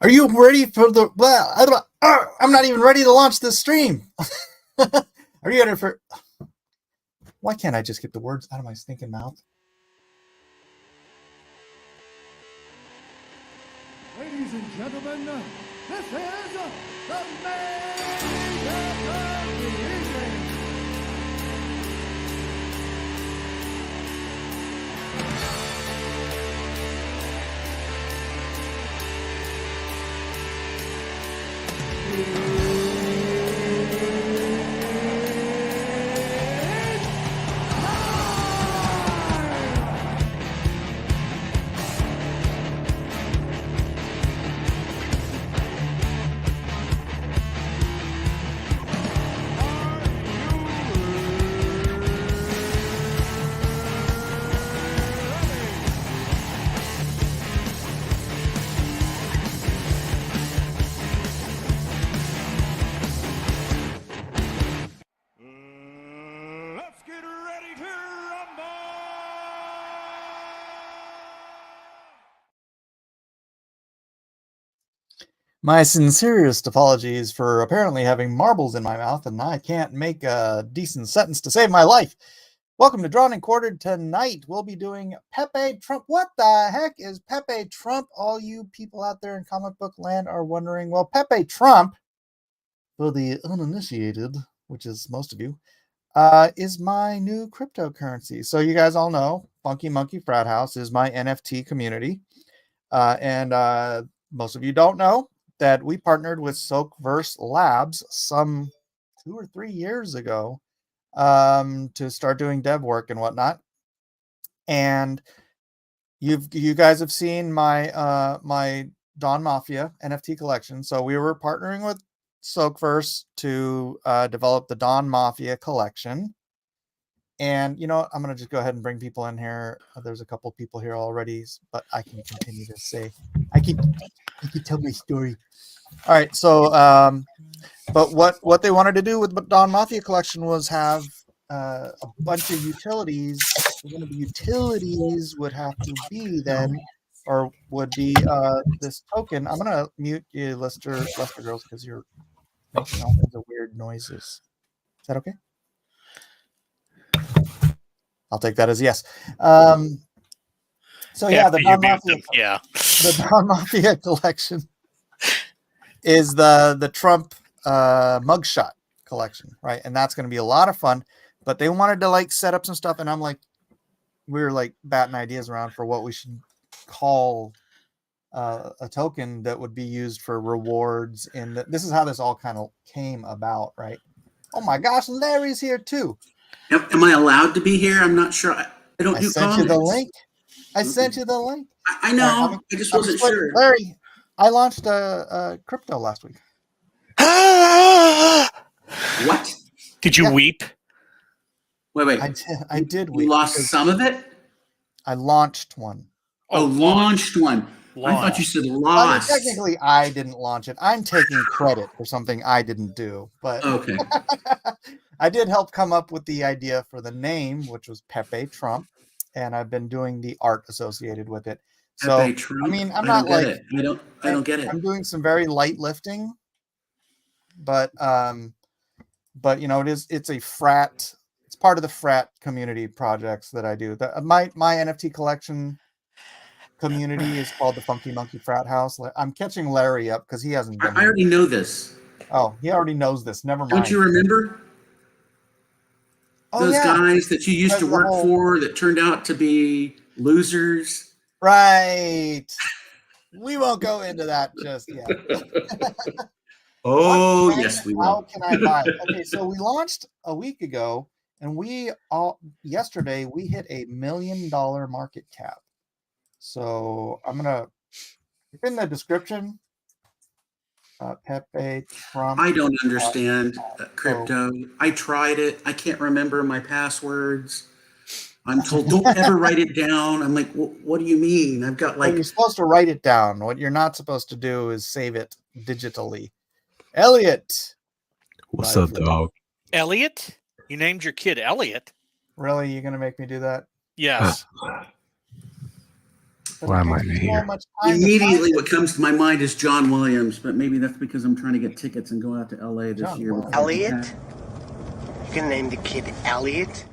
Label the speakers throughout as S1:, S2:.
S1: Are you ready for the? Well, I'm not even ready to launch this stream. Are you ready for? Why can't I just get the words out of my stinking mouth?
S2: Ladies and gentlemen, this is the main event of the evening. Let's get ready to rumble!
S1: My sincerest apologies for apparently having marbles in my mouth and I can't make a decent sentence to save my life. Welcome to Drawn and Quartered. Tonight we'll be doing PepeTrump. What the heck is PepeTrump? All you people out there in comic book land are wondering. Well, PepeTrump, for the uninitiated, which is most of you, is my new cryptocurrency. So you guys all know Funky Monkey Frat House is my NFT community. And most of you don't know that we partnered with Silkverse Labs some 2 or 3 years ago to start doing dev work and whatnot. And you guys have seen my my Dawn Mafia NFT collection. So we were partnering with Silkverse to develop the Dawn Mafia collection. And you know what? I'm gonna just go ahead and bring people in here. There's a couple people here already, but I can continue to say I can tell my story. All right, so but what they wanted to do with the Dawn Mafia collection was have a bunch of utilities. One of the utilities would have to be then, or would be this token. I'm gonna mute you, Lester Girls, because you're making all kinds of weird noises. Is that okay? I'll take that as yes. So yeah, the Dawn Mafia collection is the Trump mugshot collection, right? And that's going to be a lot of fun. But they wanted to like set up some stuff, and I'm like, we were like batting ideas around for what we should call a token that would be used for rewards. And this is how this all kind of came about, right? Oh my gosh, Larry's here too.
S3: Am I allowed to be here? I'm not sure. I don't do
S1: sent
S3: comments.
S1: You the link. I sent you the link.
S3: I know. I just wasn't sure.
S1: Larry, I launched a crypto last week.
S3: What?
S4: Did you weep?
S3: Wait.
S1: I did weep.
S3: You lost some of it?
S1: I launched one.
S3: Oh, launched one. I thought you said lost.
S1: I mean, technically, I didn't launch it. I'm taking credit for something I didn't do. But
S3: okay.
S1: I did help come up with the idea for the name, which was PepeTrump, and I've been doing the art associated with it. So
S3: PepeTrump?
S1: I mean, I'm not like
S3: it. I don't get it.
S1: I'm doing some very light lifting, but you know, it's a frat. It's part of the frat community projects that I do. My NFT collection community is called the Funky Monkey Frat House. I'm catching Larry up because he hasn't been.
S3: I already know this.
S1: Oh, he already knows this. Never mind.
S3: Don't you remember? Those guys that you used to work for that turned out to be losers.
S1: Right. We won't go into that just yet.
S3: Yes, we will.
S1: How can I buy it? Okay, so we launched a week ago, and yesterday we hit $1 million market cap. So I'm gonna, it's in the description. PepeTrump.
S3: I don't understand crypto. I tried it. I can't remember my passwords. I'm told don't ever write it down. I'm like, what do you mean? I've got like.
S1: Well, you're supposed to write it down. What you're not supposed to do is save it digitally. Elliot.
S5: What's up, dog?
S4: Elliot? You named your kid Elliot?
S1: Really? You're gonna make me do that?
S4: Yes.
S5: Why am I
S1: takes me
S5: here?
S1: so much time to
S3: Immediately,
S1: find
S3: what comes to my mind is John Williams, but maybe that's because I'm trying to get tickets and go out to LA this
S1: John
S3: year.
S1: Williams.
S3: before the
S6: Elliot?
S3: pack.
S6: You can name the kid Elliot?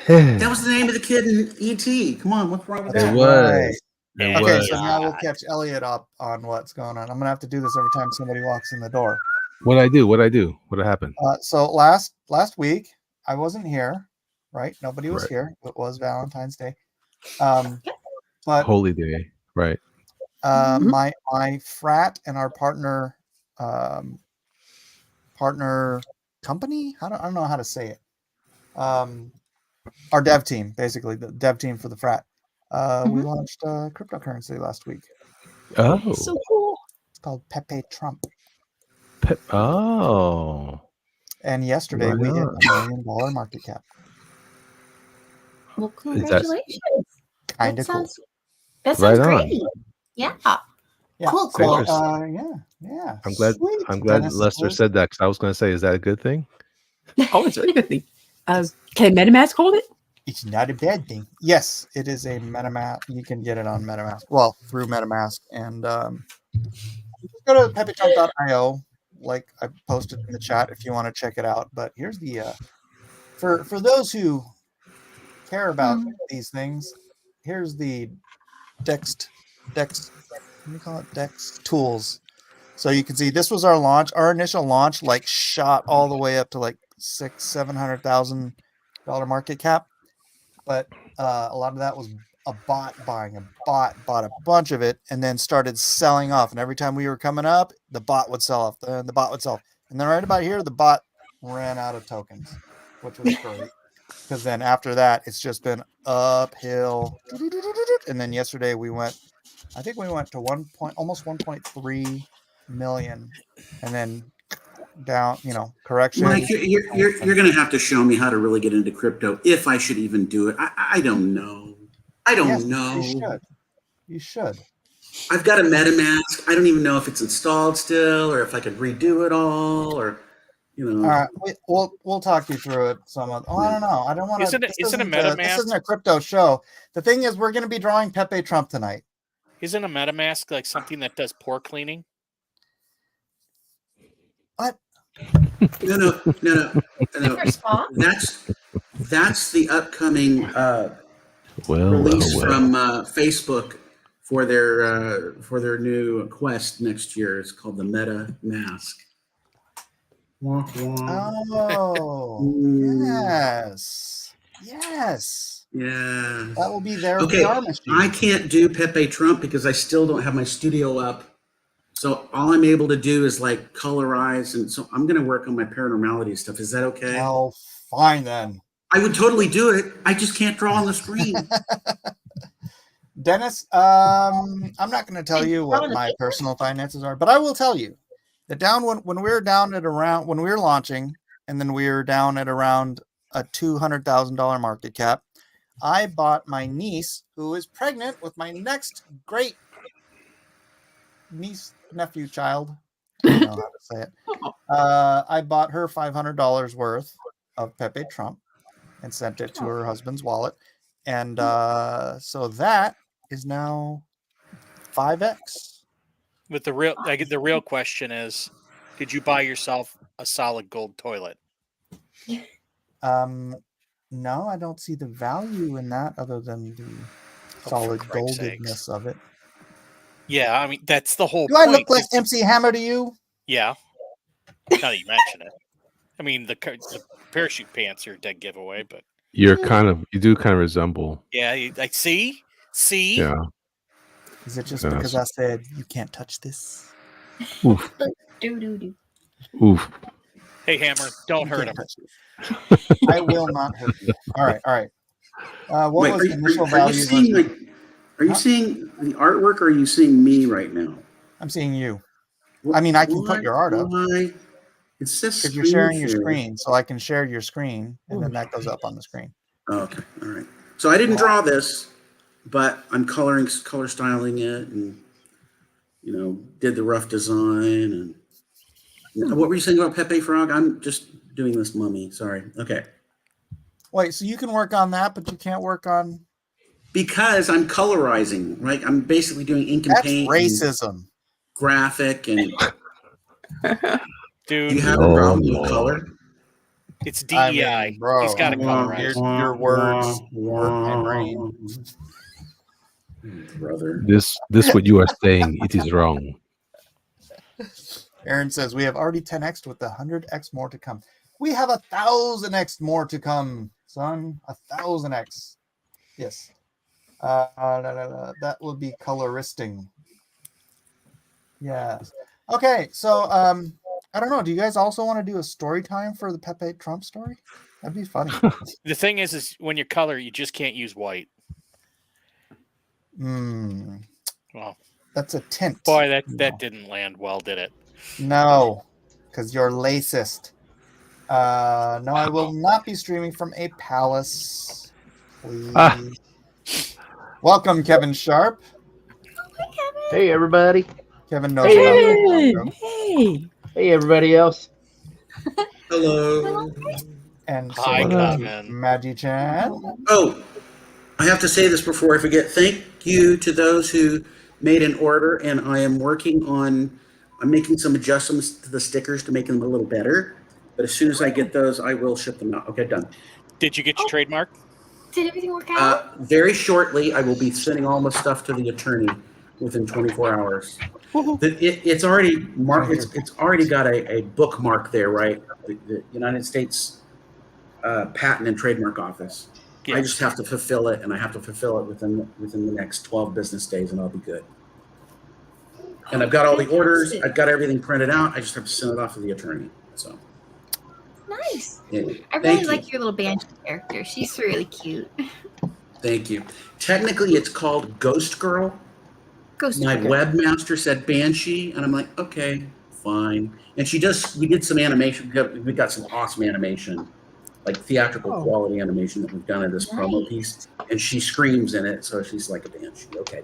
S3: That was the name of the kid in E.T. Come on, what's wrong with
S5: It
S3: that?
S1: Right.
S5: was. It
S4: Yeah.
S1: Okay,
S5: was.
S1: so now we'll catch Elliot up on what's going on. I'm gonna have to do this every time somebody walks in the door.
S5: What'd I do? What'd I do? What happened?
S1: So last week I wasn't here, right? Nobody was
S5: Right.
S1: here. It was Valentine's Day. But
S5: Holy day. Right.
S1: my frat and our partner company. I don't know how to say it. Our dev team, basically the dev team for the frat. We launched cryptocurrency last week.
S5: Oh.
S7: So cool.
S1: It's called PepeTrump.
S5: Oh.
S1: And yesterday
S5: Right
S1: we hit
S5: on.
S1: $1 million market cap.
S7: Well,
S5: that-
S7: congratulations.
S1: Kind
S7: That
S1: of cool.
S7: sounds
S5: Right on.
S7: great. Yeah.
S1: Yeah.
S7: Cool,
S5: Thanks
S7: cool.
S5: for-
S1: Yeah.
S5: I'm glad.
S1: Sweet.
S5: I'm glad
S1: Dennis
S5: Lester
S1: is-
S5: said that because I was going to say, is that a good thing?
S7: Oh, it's a really good thing. Can MetaMask hold it?
S1: It's not a bad thing. Yes, it is a MetaMask. You can get it on MetaMask. Well, through MetaMask. And just go to PepeTrump.io, like I posted in the chat if you want to check it out. But here's the for those who care about these things, here's the Dex what do you call it? Dex tools. So you can see this was our launch. Our initial launch like shot all the way up to like $700,000 market cap. But a lot of that was a bot buying. A bot bought a bunch of it and then started selling off. And every time we were coming up, the bot would sell off. Then the bot would sell. And then right about here, the bot ran out of tokens, which was great. Because then after that, it's just been uphill. And then yesterday I think we went to almost 1.3 million. And then down, correction.
S3: Mike, you're going to have to show me how to really get into crypto if I should even do it. I don't know. I don't
S1: Yes,
S3: know.
S1: You should.
S3: I've got a MetaMask. I don't even know if it's installed still or if I could redo it all or,
S1: All right, we'll talk you through it. I don't know. I don't want to.
S4: Isn't it a
S1: This
S4: MetaMask?
S1: isn't a crypto show. The thing is, we're going to be drawing PepeTrump tonight.
S4: Isn't a MetaMask like something that does pore cleaning?
S1: What?
S3: No.
S7: For spa?
S3: That's the upcoming
S5: Well,
S3: release
S5: well.
S3: from Facebook for their new Quest next year. It's called the MetaMask.
S1: Oh, yes.
S3: Yeah.
S1: That will be their
S3: Okay,
S1: VR machine.
S3: I can't do PepeTrump because I still don't have my studio up. So all I'm able to do is like colorize, and so I'm going to work on my paranormality stuff. Is that okay?
S1: Oh, fine then.
S3: I would totally do it. I just can't draw on the screen.
S1: Dennis, I'm not going to tell you what my personal finances are, but I will tell you that when we were down at around when we were launching, and then we were down at around a $200,000 market cap, I bought my niece, who is pregnant with my next great niece, nephew, child. I don't know how to say it. I bought her $500 worth of PepeTrump and sent it to her husband's wallet. And so that is now 5x.
S4: But the real question is, did you buy yourself a solid gold toilet?
S1: No, I don't see the value in that other than the solid
S4: Christ's
S1: goldedness
S4: sakes.
S1: of it.
S4: Yeah, I mean that's the whole
S1: Do I
S4: point.
S1: look like MC Hammer to you?
S4: Yeah. Now that you mention it, I mean the parachute pants are a dead giveaway, but
S5: You do kind of resemble.
S4: yeah, I see.
S5: Yeah.
S1: Is it just
S5: Yes.
S1: because I said you can't touch this?
S5: Oof.
S7: Do.
S5: Oof.
S4: Hey Hammer, don't
S1: You
S4: hurt
S1: can't
S4: him.
S1: touch this. I will not hurt you. All right. What
S3: Wait,
S1: was the initial
S3: are
S1: value?
S3: you seeing
S1: versus-
S3: are you seeing the artwork or are you seeing me right now?
S1: I'm seeing you. I mean, I can put your art up.
S3: Why? It says
S1: Because you're sharing your
S3: share.
S1: screen, so I can share your screen, and then that goes up on the screen.
S3: Okay, all right. So I didn't draw this, but I'm color styling it, and did the rough design. And what were you saying about Pepe Frog? I'm just doing this mummy. Sorry. Okay.
S1: Wait, so you can work on that, but you can't work on
S3: Because I'm colorizing, right? I'm basically doing ink and
S1: That's
S3: paint, and
S1: racism.
S3: graphic, and
S4: Dude,
S3: do you have a problem with color?
S4: it's
S1: I
S4: DEI.
S1: mean, bro,
S4: He's got to colorize.
S1: your words hurt my brain.
S3: Brother.
S5: This what you are saying. It is wrong.
S1: Aaron says we have already 10x with 100x more to come. We have 1,000x more to come, son. 1,000x. Yes. That will be coloristing. Yes. Okay. So I don't know. Do you guys also want to do a story time for the PepeTrump story? That'd be funny.
S4: The thing is when you color, you just can't use white. Well,
S1: that's a tint.
S4: Boy, that didn't land well, did it?
S1: No, because you're racist. No, I will not be streaming from a palace. Please. Welcome, Kevin Sharp.
S8: Hey, everybody.
S1: Kevin knows
S7: Hey,
S1: about
S7: hey.
S8: Hey, everybody else.
S3: Hello.
S1: And so
S4: Hi,
S1: welcome to
S4: Kevin.
S1: Maggie-chan.
S3: Oh, I have to say this before I forget. Thank you to those who made an order, and I am working on. I'm making some adjustments to the stickers to make them a little better. But as soon as I get those, I will ship them out. Okay, done.
S4: Did you get your trademark?
S9: Did everything work out?
S3: Very shortly, I will be sending all the stuff to the attorney within 24 hours. It's already marked. It's already got a bookmark there, right? The United States Patent and Trademark Office. Yes. I just have to fulfill it, and I have to fulfill it within the next 12 business days, and I'll be good. And I've got all the orders. I've got everything printed out. I just have to send it off to the attorney. So
S9: nice.
S3: Yeah.
S9: I really like your little Banshee character. She's really cute.
S3: Thank you. Technically, it's called Ghost Girl. My webmaster said Banshee, and I'm like, okay, fine. And she does. We did some animation. We got some awesome animation, like theatrical quality animation that we've done in this promo piece. And she screams in it, so she's like a Banshee. Okay.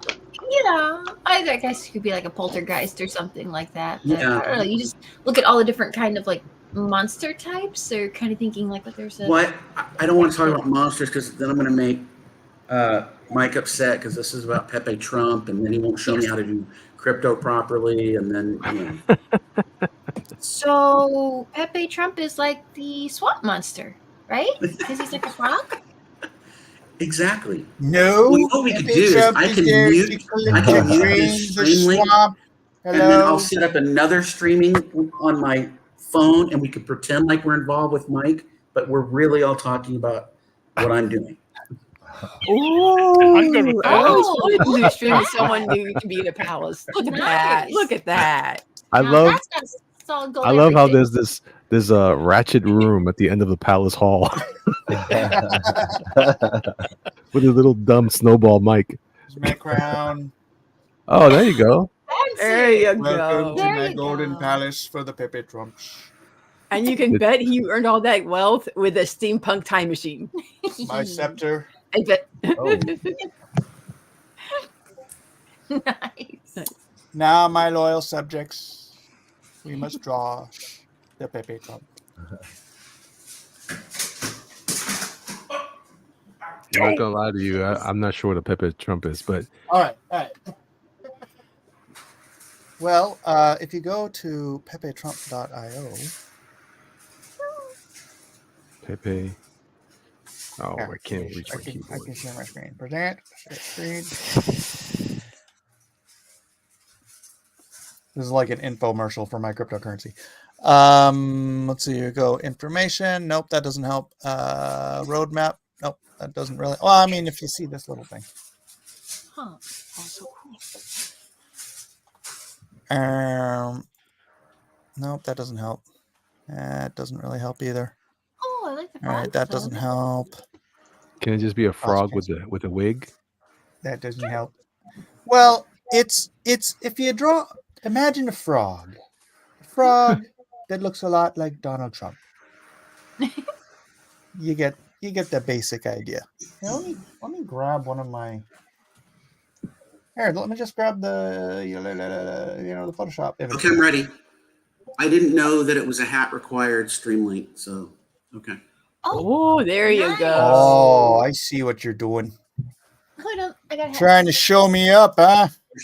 S9: Yeah, I guess you could be like a poltergeist or something like that. But
S3: Yeah.
S9: I don't know. You just look at all the different kind of like monster types, or kind of thinking like, what there's a.
S3: What? I don't want to talk about monsters because then I'm going to make Mike upset because this is about PepeTrump, and then he won't show me how to do crypto properly, and then
S9: So PepeTrump is like the swamp monster, right? Because he's like a frog.
S3: Exactly.
S1: No.
S3: Well, what we could do is I can mute this stream link, and then I'll set up another streaming on my phone, and we could pretend like we're involved with Mike, but we're really all talking about what I'm doing.
S7: Ooh,
S4: I'm good with that.
S7: I always wanted to do a stream with someone new to be in a palace. Look at that. Look at that.
S5: I love how there's this ratchet room at the end of the palace hall with a little dumb snowball mic.
S1: My crown.
S5: Oh, there you go.
S7: There you go.
S1: Welcome to my golden palace for the PepeTrump.
S7: And you can bet he earned all that wealth with a steampunk time machine.
S1: My scepter.
S7: I bet.
S8: Oh.
S9: Nice.
S1: Now, my loyal subjects, we must draw the PepeTrump.
S5: I'm not gonna lie to you. I'm not sure what a PepeTrump is, but
S1: all right. Well, if you go to PepeTrump.io,
S5: Pepe. Oh, yeah, I can't reach my
S1: keyboard. I can share my screen. Present. Share screen. This is like an infomercial for my cryptocurrency. Let's see. You go information. Nope, that doesn't help. Roadmap. Nope, that doesn't really. Well, I mean, if you see this little thing.
S9: Huh. Also
S1: cool. Nope, that doesn't help. That doesn't really help either.
S9: Oh, I like the.
S1: All right, that doesn't help.
S5: Can it just be a frog with a wig?
S1: That doesn't help. Well, it's if you draw. Imagine a frog that looks a lot like Donald Trump. You get the basic idea. Now, let me grab one of my. Here, let me just grab the the Photoshop image.
S3: Okay, I'm ready. I didn't know that it was a hat required stream link, so okay.
S7: Oh, there you go.
S1: Oh, I see what you're doing.
S9: Hold on, I got
S1: Trying to show me up, huh?
S3: Or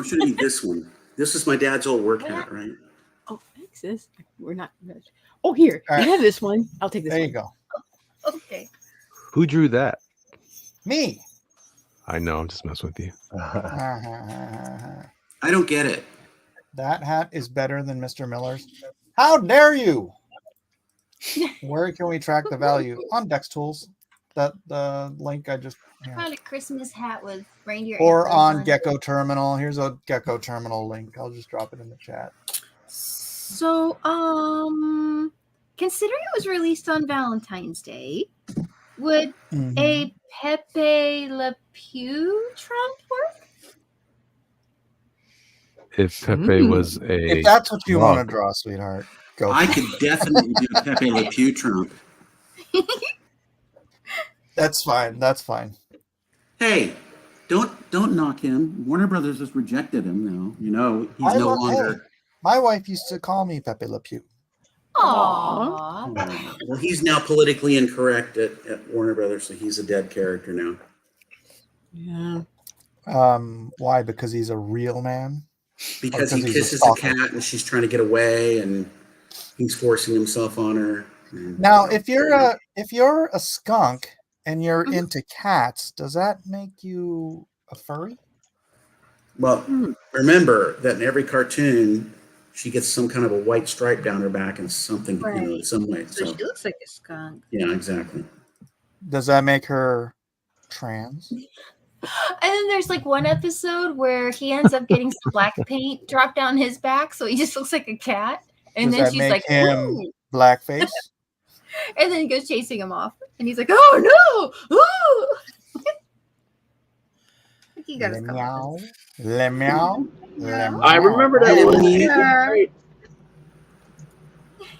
S3: should it be this one? This is my dad's old work hat, right?
S7: Oh, thanks, sis. We're not. Oh, here.
S1: All right.
S7: You have this one. I'll take this
S1: There
S7: one.
S1: you go.
S9: Okay.
S5: Who drew that?
S1: Me.
S5: I know. I'm just messing with you.
S3: I don't get it.
S1: That hat is better than Mr. Miller's. How dare you? Where can we track the value? On Dex Tools. The link I just
S9: I found a Christmas hat with reindeer
S1: or
S9: antlers
S1: on
S9: it.
S1: Gecko Terminal. Here's a Gecko Terminal link. I'll just drop it in the chat.
S9: So, considering it was released on Valentine's Day, would a Pepe Le Pew Trump work?
S5: If Pepe was a
S1: if that's what you want to draw, sweetheart, go.
S3: I could definitely do Pepe Le Pew Trump.
S1: That's fine. That's fine.
S3: Hey, don't knock him. Warner Brothers has rejected him now. You know, he's no longer.
S1: Hey, my wife used to call me Pepe Le Pew.
S9: Aww.
S3: Well, he's now politically incorrect at Warner Brothers, so he's a dead character now.
S7: Yeah.
S1: Why? Because he's a real man?
S3: Because he kisses a cat and she's trying to get away, and he's forcing himself on her.
S1: Now, if you're a skunk and you're into cats, does that make you a furry?
S3: Well, remember that in every cartoon, she gets some kind of a white stripe down her back and something, you know, in some way.
S9: So she looks like a skunk.
S3: Yeah, exactly.
S1: Does that make her trans?
S9: And then there's like one episode where he ends up getting some black paint dropped down his back, so he just looks like a cat. And
S1: Does
S9: then
S1: that
S9: she's
S1: make
S9: like,
S1: him
S9: "Ooh."
S1: blackface?
S9: And then he goes chasing him off, and he's like, "Oh no!" Ooh! He got his
S1: meow, le meow, le
S8: I remember that one.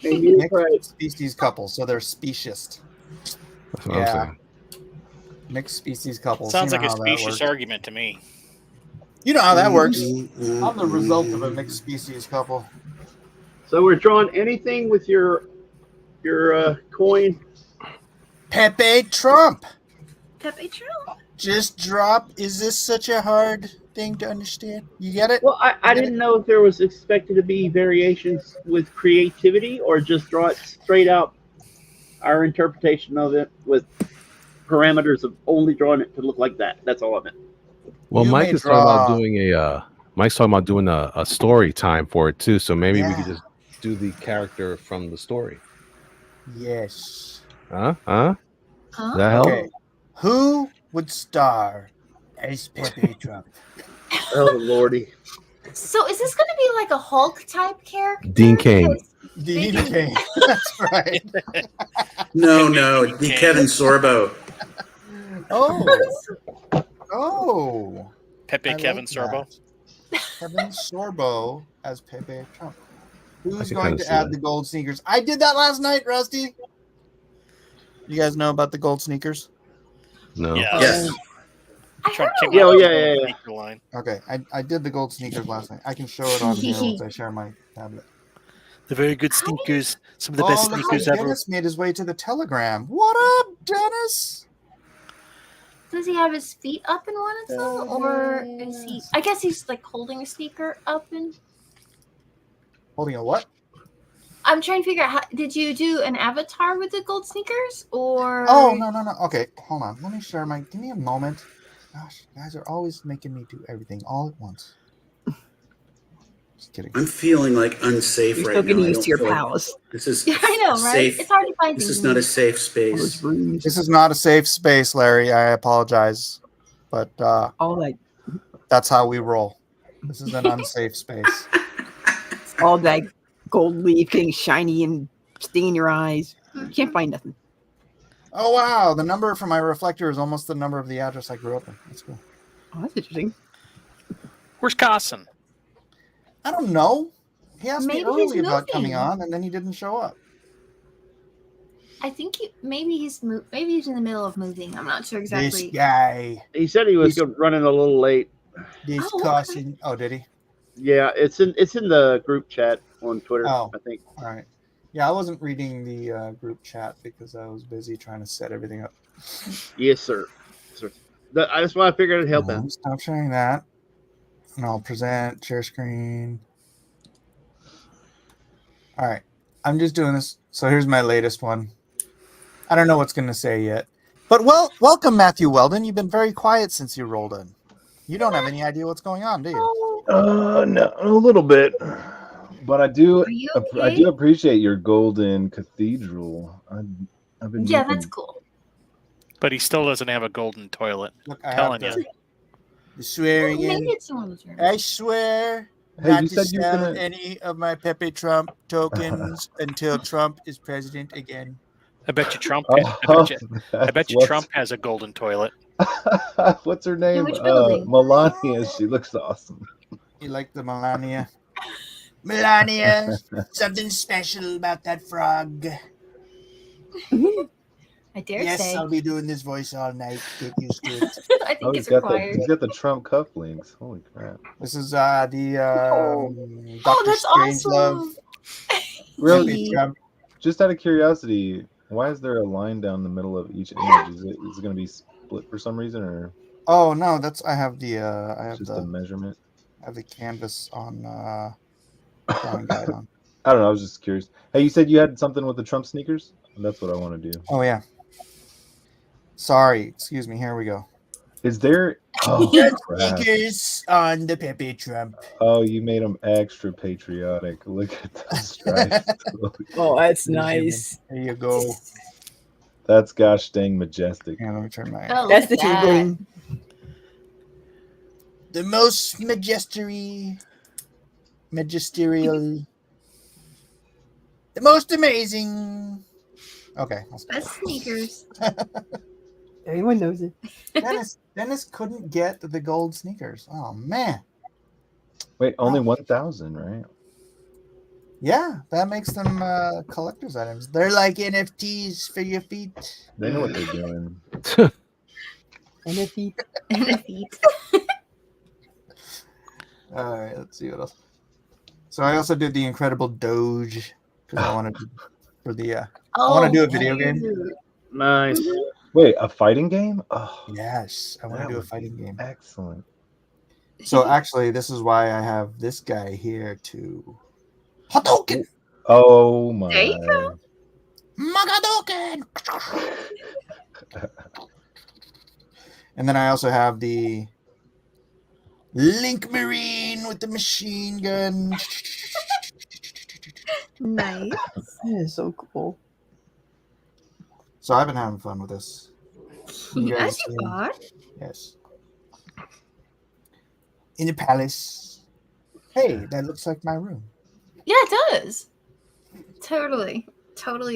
S1: Mixed species couple, so they're speciest.
S5: That's what I'm saying.
S1: Mixed species couple.
S4: Sounds like a specious argument to me.
S1: You know how that works. I'm the result of a mixed species couple.
S8: So we're drawing anything with your coin.
S1: PepeTrump.
S9: PepeTrump.
S1: Just drop. Is this such a hard thing to understand? You get it?
S8: Well, I didn't know if there was expected to be variations with creativity or just draw it straight out our interpretation of it with parameters of only drawing it to look like that. That's all I meant.
S5: Well, Mike is talking about doing Mike's talking about doing a story time for it too. So maybe we could just do the character from the story.
S1: Yes.
S5: That help?
S1: Okay. Who would star as PepeTrump?
S8: Oh lordy!
S9: So is this going to be like a Hulk type character?
S5: Dean Cain.
S1: Dean Cain. That's right.
S3: No, the Kevin Sorbo.
S1: Oh.
S4: Pepe Kevin Sorbo.
S1: Kevin Sorbo as PepeTrump. Who's
S5: can
S1: going
S5: kinda
S1: to
S5: see
S1: add
S5: that.
S1: the gold sneakers? I did that last night, Rusty. You guys know about the gold sneakers?
S5: No.
S4: Yeah.
S3: Yes.
S8: Yeah.
S4: Line.
S1: Okay, I did the gold sneakers last night. I can show it on here once I share my tablet.
S4: The very good sneakers. Some of the
S1: Oh,
S4: best
S1: look
S4: sneakers
S1: how
S4: ever.
S1: Dennis made his way to the Telegram. What up, Dennis?
S9: Does he have his feet up in one of them, or is he? I guess he's like holding a sneaker up and.
S1: Holding a what?
S9: I'm trying to figure out how. Did you do an avatar with the gold sneakers, or?
S1: Oh no. Okay, hold on. Let me share my. Give me a moment. Gosh, you guys are always making me do everything all at once. Just kidding.
S3: I'm feeling like unsafe
S7: You're
S3: right
S7: still
S3: now.
S7: getting
S3: I
S7: used
S3: don't
S7: to your
S3: feel like
S7: palace.
S3: This is
S9: Yeah, I know, right?
S3: safe.
S9: It's hard to find
S3: This
S9: things.
S3: is not a safe space.
S1: This is not a safe space, Larry. I apologize, but
S7: All that,
S1: that's how we roll. This is an unsafe space.
S7: all that gold leaf getting shiny and stinging your eyes. You can't find nothing.
S1: Oh wow, the number for my reflector is almost the number of the address I grew up in. That's cool.
S7: Oh, that's interesting.
S4: Where's Carson?
S1: I don't know. He asked
S9: Maybe
S1: me
S9: he's
S1: early about
S9: moving.
S1: coming on, and then he didn't show up.
S9: I think maybe he's in the middle of moving. I'm not sure exactly.
S1: This guy
S8: He said he was running a little late.
S1: discussing. Oh, did he?
S8: Yeah, it's in the group chat on Twitter.
S1: Oh.
S8: I think.
S1: All right. Yeah, I wasn't reading the group chat because I was busy trying to set everything up.
S8: Yes, sir. That's why I figured it'd help him.
S1: Stop sharing that. And I'll present, share screen. All right. I'm just doing this. So here's my latest one. I don't know what's going to say yet. But welcome, Matthew Weldon. You've been very quiet since you rolled in. You don't have any idea what's going on, do you?
S10: No, a little bit. But I do
S9: Are you
S10: I
S9: okay?
S10: do appreciate your golden cathedral. I've been
S9: Yeah,
S10: looking-
S9: that's cool.
S4: But he still doesn't have a golden toilet.
S1: Look,
S4: I'm telling you.
S1: The swearing
S9: Maybe
S1: in.
S9: it's on the turn.
S1: I swear
S10: Hey,
S1: not
S10: you
S1: to
S10: said you were
S1: sell
S10: gonna-
S1: any of my PepeTrump tokens until Trump is president again.
S4: I bet you Trump.
S10: Oh,
S4: I bet you
S10: what's-
S4: Trump has a golden toilet.
S10: What's her name?
S9: which building?
S10: Melania. She looks awesome.
S1: You like the Melania? Melania, something special about that frog.
S9: I dare
S1: Yes,
S9: say.
S1: I'll be doing this voice all night. Get used to it.
S9: I think
S10: Oh,
S9: it's
S10: he's got
S9: required.
S10: the Trump cufflinks. Holy crap!
S1: This is the
S9: Oh,
S1: Dr.
S9: that's
S1: Strangelove.
S9: awesome.
S10: Really?
S1: Trump.
S10: Just out of curiosity, why is there a line down the middle of each image? Is it going to be split for some reason, or
S1: Oh no, that's I have the
S10: just a measurement?
S1: I have the canvas on drawing guide on.
S10: I don't know. I was just curious. Hey, you said you had something with the Trump sneakers? That's what I want to do.
S1: Oh yeah. Sorry, excuse me. Here we go.
S10: Is there? Oh, crap.
S1: Sneakers on the PepeTrump.
S10: Oh, you made them extra patriotic. Look at those stripes.
S7: Oh, that's nice.
S1: There you go.
S10: That's gosh dang majestic.
S1: Yeah, let me turn my.
S9: Oh,
S7: That's the
S9: look at
S7: tingling.
S1: The most magisterial, the most amazing. Okay, I'll stop.
S9: That's sneakers.
S7: Everyone knows it.
S1: Dennis couldn't get the gold sneakers. Oh man.
S10: Wait, only 1,000, right?
S1: Yeah, that makes them collector's items. They're like NFTs for your feet.
S10: They know what they're doing.
S7: And if he
S9: And the feet.
S1: All right, let's see what else. So I also did the Incredible Doge because I wanted to for the. I want to do a video game.
S8: Nice.
S10: Wait, a fighting game? Oh,
S1: Yes, I want
S10: that
S1: to do a
S10: would
S1: fighting
S10: be
S1: game.
S10: excellent.
S1: So actually, this is why I have this guy here to Hadouken.
S10: Oh my!
S9: There you go.
S1: Magadoken. And then I also have the Link Marine with the machine gun.
S9: Nice.
S7: that is so cool.
S1: So I've been having fun with this. You guys
S9: As you
S1: see?
S9: are.
S1: Yes. In the palace. Hey, that looks like my room.
S9: Yeah, it does. Totally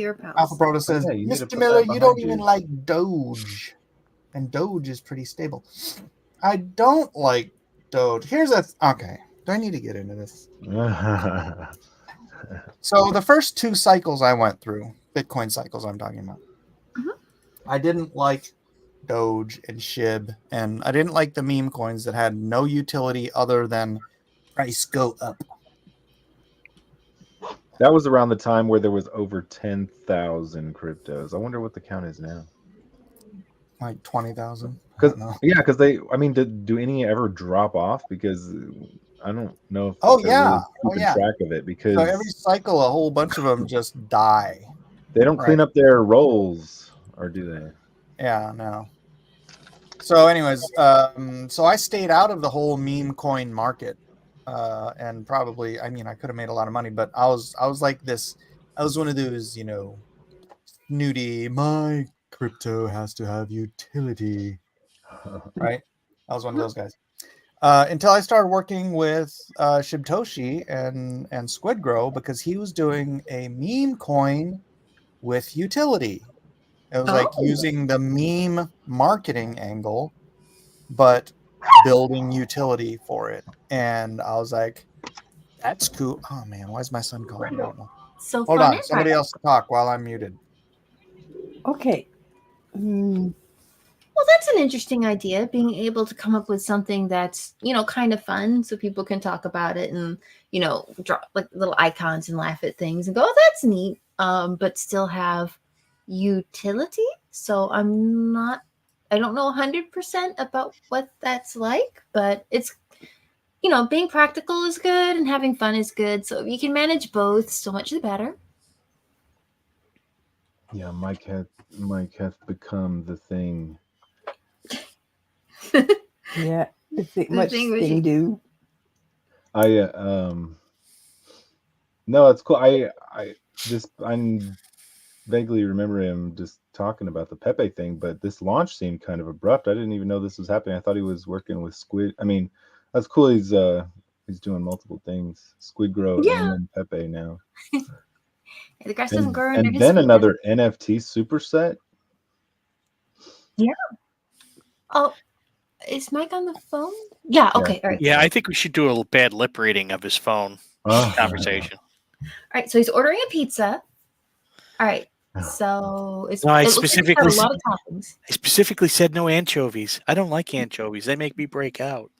S9: your pals.
S1: Alpha Proto says,
S10: Yeah, you need to
S1: Mr.
S10: put
S1: Miller,
S10: that
S1: you don't
S10: behind
S1: even
S10: you."
S1: like Doge. And Doge is pretty stable. I don't like Doge. Okay. Do I need to get into this? So the first two cycles I went through, Bitcoin cycles I'm talking about, I didn't like Doge and SHIB, and I didn't like the meme coins that had no utility other than price go up.
S10: That was around the time where there was over 10,000 cryptos. I wonder what the count is now.
S1: Like 20,000.
S10: Because do any ever drop off? Because I don't know if
S1: Oh,
S10: they're
S1: yeah.
S10: really keeping track of it, because
S1: So every cycle, a whole bunch of them just die.
S10: they don't clean up their rolls, or do they?
S1: Yeah, no. So, anyways, so I stayed out of the whole meme coin market, and probably, I could have made a lot of money, but I was like this. I was one of those, snooty. My crypto has to have utility, right? I was one of those guys. Until I started working with Shibtoshi and Squidgrow, because he was doing a meme coin with utility. It was like using the meme marketing angle, but building utility for it. And I was like, that's cool. Oh man, why is my son calling me?
S9: So
S1: Hold
S9: fun
S1: on, somebody else talk while I'm muted.
S7: Okay.
S9: Well, that's an interesting idea, being able to come up with something that's, kind of fun so people can talk about it and, draw like little icons and laugh at things and go, oh, that's neat, but still have utility. So I'm not I don't know 100% about what that's like, but it's, being practical is good and having fun is good. So if you can manage both, so much the better.
S10: Yeah, Mike hath become the thing.
S7: Yeah,
S9: The
S7: much
S9: thing was
S7: thing do.
S10: No, it's cool. I vaguely remember him just talking about the Pepe thing, but this launch seemed kind of abrupt. I didn't even know this was happening. I thought he was working with Squid. I mean, that's cool. He's doing multiple things. Squid Grow
S9: Yeah.
S10: and then Pepe now.
S9: The grass doesn't grow under
S10: And
S9: his
S10: then
S9: feet.
S10: another NFT superset.
S9: Yeah. Oh, is Mike on the phone? Yeah. Okay. All right.
S4: Yeah, I think we should do a little bad lip reading of his phone conversation.
S9: All right. So he's ordering a pizza. All right. So it looks like it's got a lot of toppings.
S4: I specifically said no anchovies. I don't like anchovies. They make me break out.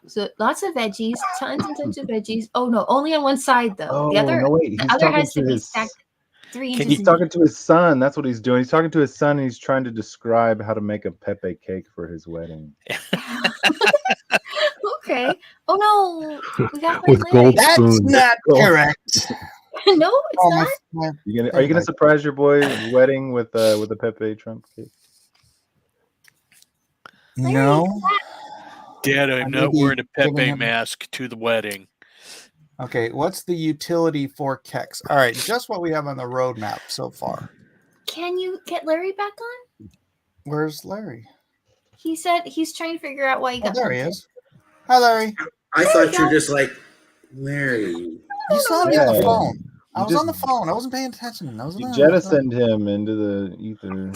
S9: So lots of veggies, tons and tons of veggies. Oh no, only on one side though.
S10: Oh,
S9: the other,
S10: no, wait.
S9: the other has to be stacked 3 inches.
S10: He's talking to his son. That's what he's doing. He's talking to his son, and he's trying to describe how to make a Pepe cake for his wedding.
S9: Okay. Oh no, we got
S5: with gold
S1: That's
S5: spoons.
S1: not correct.
S9: No, it's not.
S10: Are you gonna surprise your boy's wedding with a PepeTrump cake?
S1: No.
S4: Dad, I'm not
S1: maybe
S4: wearing a Pepe
S1: giving him-
S4: mask to the wedding.
S1: Okay, what's the utility for Kex? All right, just what we have on the roadmap so far.
S9: Can you get Larry back on?
S1: Where's Larry?
S9: He said he's trying to figure out why he
S1: Oh,
S9: got.
S1: there he is. Hi, Larry.
S3: I thought you were just like, Larry.
S1: You saw me on the phone. I was
S10: just-
S1: on the phone. I wasn't paying attention. I was
S10: You jettisoned him into the ether.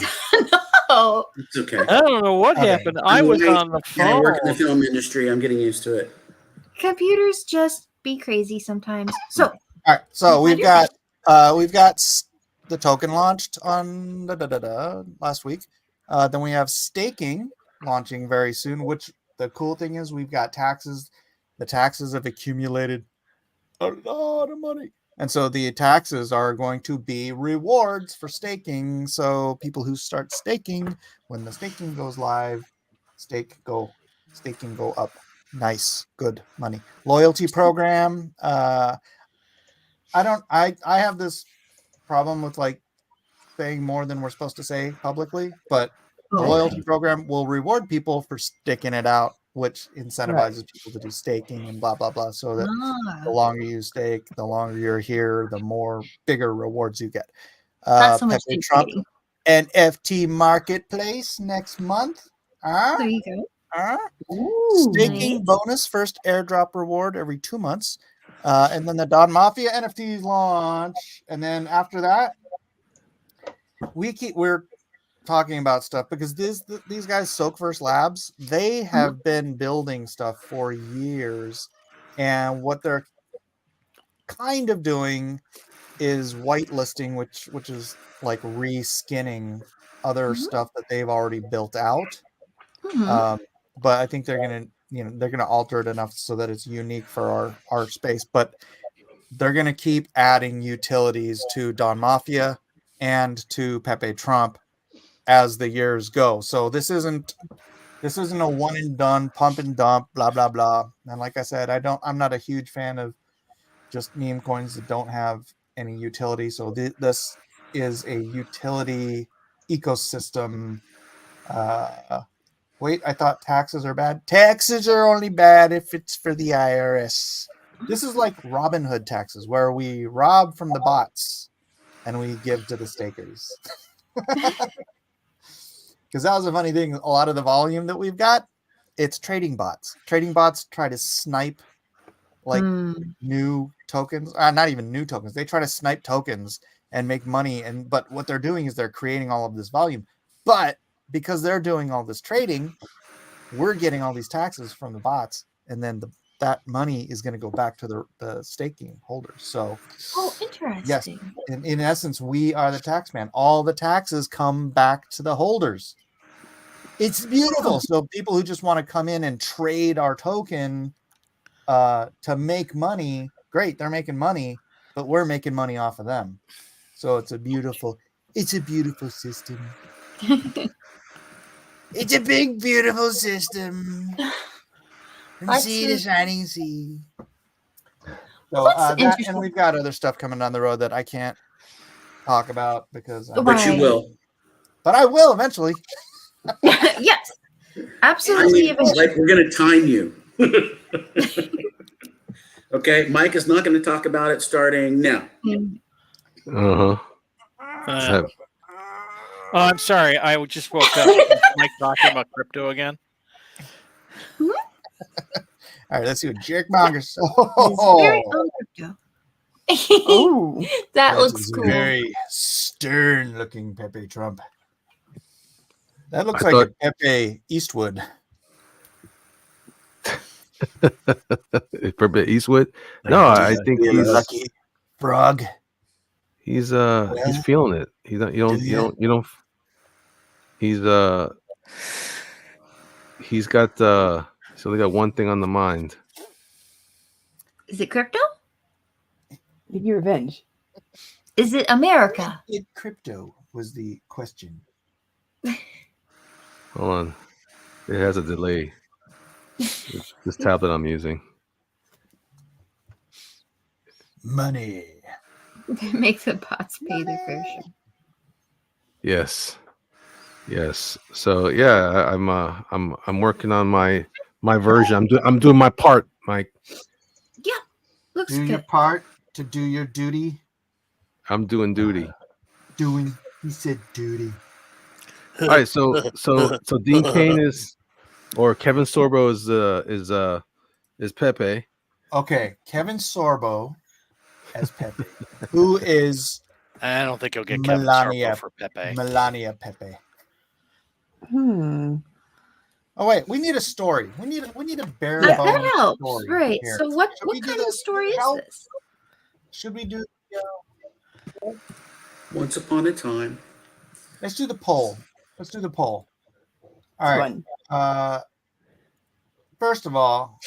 S9: Oh,
S3: It's okay.
S4: I don't know what happened. I was on the
S3: I work in the
S4: phone.
S3: film industry. I'm getting used to it.
S9: computers just be crazy sometimes. So
S1: All right, so we've got the token launched on last week. Then we have staking launching very soon. Which the cool thing is, we've got taxes. The taxes have accumulated a lot of money, and so the taxes are going to be rewards for staking. So people who start staking, when the staking goes live, staking go up. Nice, good money. Loyalty program. I have this problem with like saying more than we're supposed to say publicly, but the loyalty program will reward people for sticking it out, which incentivizes people to do staking and blah blah blah. So that the longer you stake, the longer you're here, the more bigger rewards you get.
S9: not so much
S1: PepeTrump NFT marketplace next month.
S9: There you go.
S1: Staking bonus first airdrop reward every 2 months. And then the Don Mafia NFTs launch. And then after that, we're talking about stuff because these guys, Soak First Labs, they have been building stuff for years. And what they're kind of doing is whitelisting, which is like reskinning other stuff that they've already built out. But I think they're gonna alter it enough so that it's unique for our space. But they're gonna keep adding utilities to Don Mafia and to PepeTrump as the years go. So this isn't a one and done pump and dump blah blah blah. And like I said, I'm not a huge fan of just meme coins that don't have any utility. So this is a utility ecosystem. Wait, I thought taxes are bad. Taxes are only bad if it's for the IRS. This is like Robin Hood taxes, where we rob from the bots and we give to the stakers. Because that was a funny thing. A lot of the volume that we've got, it's trading bots. Trading bots try to snipe like new tokens. Not even new tokens. They try to snipe tokens and make money. But what they're doing is they're creating all of this volume. But because they're doing all this trading, we're getting all these taxes from the bots, and then that money is going to go back to the staking holders. So,
S9: interesting.
S1: Yes, in essence, we are the tax man. All the taxes come back to the holders. It's beautiful. So people who just want to come in and trade our token to make money, great, they're making money, but we're making money off of them. So it's a beautiful system. It's a big, beautiful system. From
S9: That's
S1: sea to
S9: a-
S1: shining sea.
S9: Well,
S1: So
S9: that's
S1: that,
S9: interesting.
S1: and we've got other stuff coming down the road that I can't talk about because.
S3: But you
S9: Right.
S3: will.
S1: But I will eventually.
S9: Yes, absolutely.
S3: I mean,
S9: Eventually.
S3: like, we're going to time you. Okay, Mike is not going to talk about it starting now.
S5: Uh-huh.
S4: Oh, I'm sorry. I just woke up. Is Mike talking about crypto again?
S1: All right, let's see what Jerk Mongers.
S9: Very on crypto.
S7: Oh,
S9: That looks cool.
S1: Very stern-looking Pepe Trump. That looks
S5: I
S1: like
S5: thought-
S1: a Pepe Eastwood.
S5: Pepe Eastwood? No, I think he's
S1: lucky frog.
S5: he's feeling it. He's not, you don't he's only got one thing on the mind.
S9: Is it crypto?
S7: get your revenge.
S9: Is it America?
S1: It crypto was the question.
S5: Hold on. It has a delay. This tablet I'm using.
S1: Money.
S9: Make the bots pay their fair share.
S5: Yes. So yeah, I'm working on my version. I'm doing my part, Mike.
S9: Yeah, looks
S1: Do your
S9: good.
S1: part to do your duty.
S5: I'm doing duty.
S1: Doing. He said duty.
S5: All right, so Dean Cain or Kevin Sorbo is Pepe.
S1: Okay, Kevin Sorbo as Pepe, who is
S4: I don't think he'll get
S1: Melania
S4: Kevin Sorbo for Pepe.
S1: Melania Pepe.
S7: Hmm.
S1: Oh wait, we need a story. We need a bare
S9: That
S1: bones
S9: helps,
S1: story
S9: right?
S1: here.
S9: So what
S1: Should we do
S9: kind of
S1: the
S9: story is
S1: help?
S9: this?
S1: Should we do?
S3: Once upon a time.
S1: Let's do the poll. All right.
S7: Fun.
S1: First of all,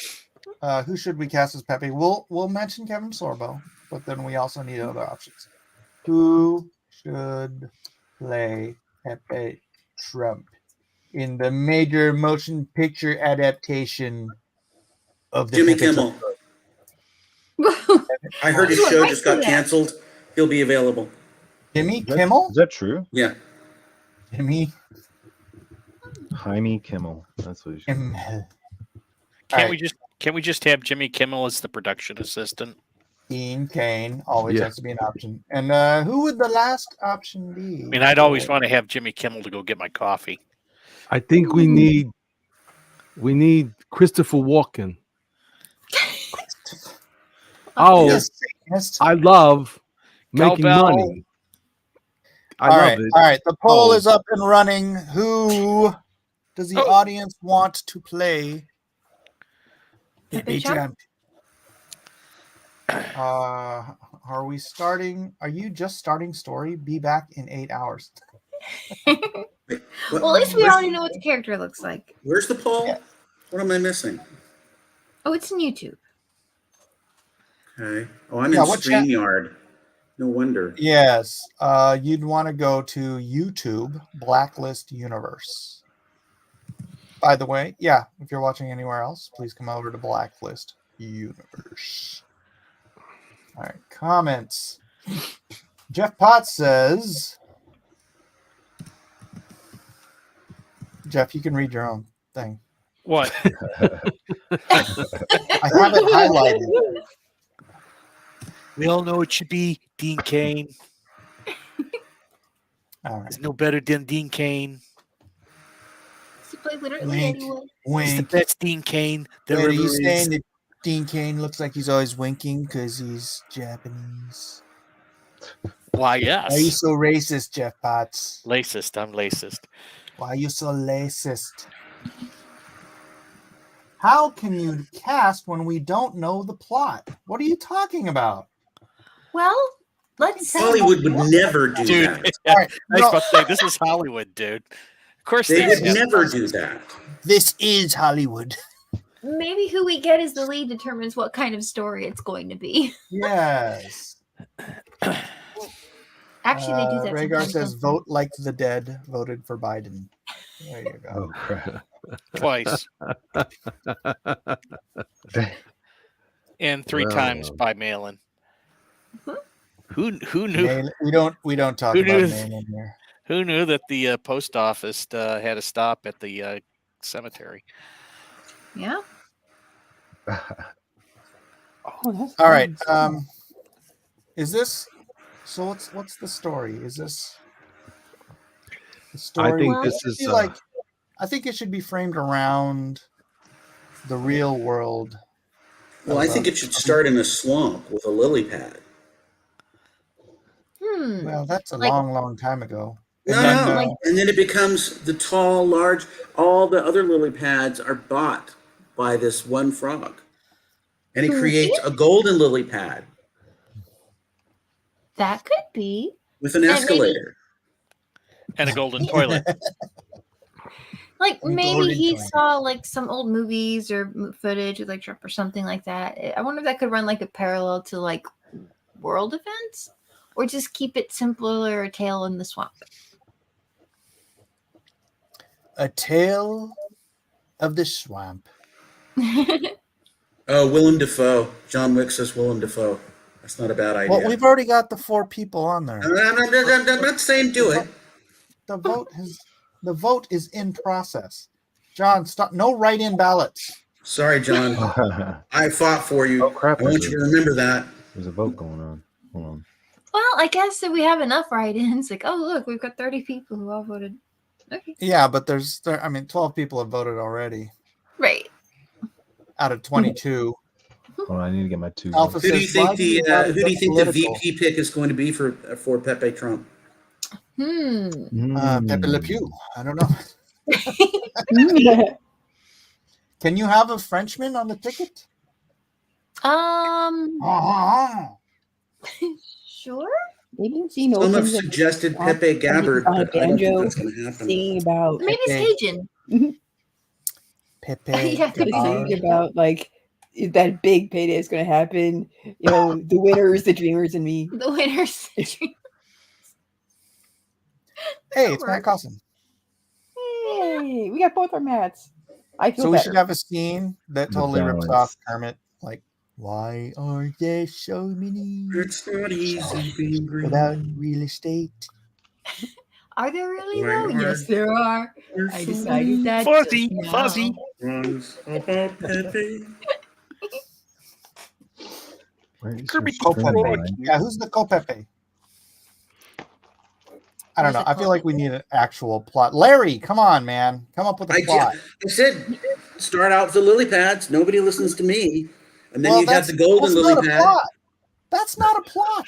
S1: who should we cast as Pepe? We'll mention Kevin Sorbo, but then we also need other options. Who should play Pepe Trump in the major motion picture adaptation of the
S3: Jimmy
S1: Pepe
S3: Kimmel.
S1: Trump?
S3: I heard his show just got canceled. He'll be available.
S1: Jimmy Kimmel?
S10: Is that true?
S3: Yeah.
S1: Jimmy
S10: Jaime Kimmel. That's what he should.
S1: Kimmel.
S4: Can't we just have Jimmy Kimmel as the production assistant?
S1: Dean Cain always has to be an option. And who would the last option be?
S4: I mean, I'd always want to have Jimmy Kimmel to go get my coffee.
S5: I think we need Christopher Walken. Oh,
S1: Yes.
S5: I love making
S4: Cowbell.
S5: money. I
S1: All
S5: love
S1: right.
S5: it.
S1: All right. The poll
S5: Oh.
S1: is up and running. Who does the audience want to play?
S9: Pepe Trump?
S1: Are we starting? Are you just starting story? Be back in 8 hours.
S3: Wait,
S9: Well, at least we already know what the character looks like.
S3: Where's the poll? What am I missing?
S9: Oh, it's in YouTube.
S3: Okay. Oh, I'm
S1: Yeah,
S3: in
S1: what chat-
S3: StreamYard. No wonder.
S1: Yes. You'd want to go to YouTube, Blacklist Universe. By the way, yeah, if you're watching anywhere else, please come over to Blacklist Universe. All right, comments. Jeff Potts says, Jeff, you can read your own thing.
S4: What?
S1: I have it highlighted.
S4: We all know it should be Dean Cain.
S1: All right.
S4: It's no better than Dean Cain.
S9: He played literally
S1: Wink,
S9: anyone.
S4: He's the
S1: wink.
S4: best Dean Cain there
S1: Wait,
S4: ever
S1: are you
S4: is.
S1: saying that Dean Cain looks like he's always winking because he's Japanese?
S4: Why,
S1: Why are you
S4: yes.
S1: so racist, Jeff Potts?
S4: Lacist. I'm lacist.
S1: Why are you so racist? How can you cast when we don't know the plot? What are you talking about?
S9: Well, let's say
S3: Hollywood would never do
S4: Dude,
S3: that.
S1: All right,
S4: I was
S1: no.
S4: about to say, this is Hollywood, dude. Of course
S3: They would
S4: have-
S3: never do that.
S1: This is Hollywood.
S9: maybe who we get as the lead determines what kind of story it's going to be.
S1: Yes.
S9: Actually, they do that.
S1: Rhaegar
S9: sometimes,
S1: says,
S9: don't
S1: vote like the dead voted for Biden. There you go.
S10: Oh crap!
S4: Twice. And 3 times by mail-in. Who knew?
S1: We don't talk
S4: Who
S1: about
S4: knew?
S1: mail in here.
S4: Who knew that the post office had to stop at the cemetery?
S9: Yeah.
S7: Oh, that's
S1: All right.
S7: fun.
S1: Is this so? What's the story? Is this the story?
S5: I think
S9: Well,
S5: this
S1: It should
S5: is
S1: be like. I think it should be framed around the real world.
S3: Well, I think it should start in a swamp with a lily pad.
S1: Well, that's a
S9: Like-
S1: long time ago.
S3: No,
S1: And then,
S3: no. And then it becomes the tall, large. All the other lily pads are bought by this one frog, and it creates a golden lily pad
S9: That could be.
S3: with an
S9: maybe-
S3: escalator.
S4: And a golden toilet.
S9: Like
S1: And
S9: maybe
S1: golden
S9: he
S1: toilet.
S9: saw like some old movies or footage with like Trump or something like that. I wonder if that could run like a parallel to like world events, or just keep it simpler, a tale in the swamp.
S1: A tale of the swamp.
S3: Oh, Willem Dafoe. John Wick says Willem Dafoe. That's not a bad idea.
S1: Well, we've already got the 4 people on there.
S3: I'm not saying do it.
S1: The vote is in process. John, stop! No write-in ballots.
S3: Sorry, John. I fought for you.
S10: Oh crap!
S3: I want you to remember that.
S10: There's a vote going on. Hold on.
S9: Well, I guess if we have enough write-ins, like, oh look, we've got 30 people who all voted. Okay.
S1: Yeah, but there's 12 people have voted already
S9: Right.
S1: out of 22.
S10: Hold on, I need to get my 2.
S1: Alpha
S3: Who do you
S1: says, "Why
S3: think
S1: do you gotta
S3: the
S1: get political?"
S3: VP pick is going to be for Pepe Trump?
S1: Pepe Le Pew. I don't know. Can you have a Frenchman on the ticket?
S9: Sure.
S7: Maybe he knows
S3: Someone
S7: things like
S3: suggested Pepe Gabbard,
S7: on a
S3: but I don't think
S7: banjo
S3: that's going to happen.
S7: singing about
S9: Maybe it's Cajun.
S1: Pepe
S9: Yeah, could be
S7: singing about like that big payday is going to happen. You know, the winners, the dreamers, and me.
S9: The winners.
S1: Hey, it's Matt Carlson.
S7: Hey, we got both our mats. I feel
S1: So we
S7: better.
S1: should have a scene that
S10: The
S1: totally rips
S10: balance.
S1: off Kermit. Like, why are there so many
S3: It's not easy being green.
S1: without real estate?
S9: Are there really
S3: Why
S9: though?
S3: are
S9: Yes, there are.
S3: there
S9: I
S3: so
S9: decided
S3: many
S9: that.
S4: Fuzzy,
S9: just now.
S4: fuzzy.
S3: songs about Pepe?
S10: Where is
S4: Kirby
S10: your string
S1: Copepe.
S10: line?
S1: Yeah, who's the Copepe? I don't know. I feel like we need an actual plot. Larry, come on, man. Come up with a plot.
S3: I said, start out with the lily pads. Nobody listens to me. And then
S1: Well,
S3: you have
S1: that's
S3: the golden
S1: that's
S3: lily
S1: not a
S3: pad.
S1: plot. That's not a plot.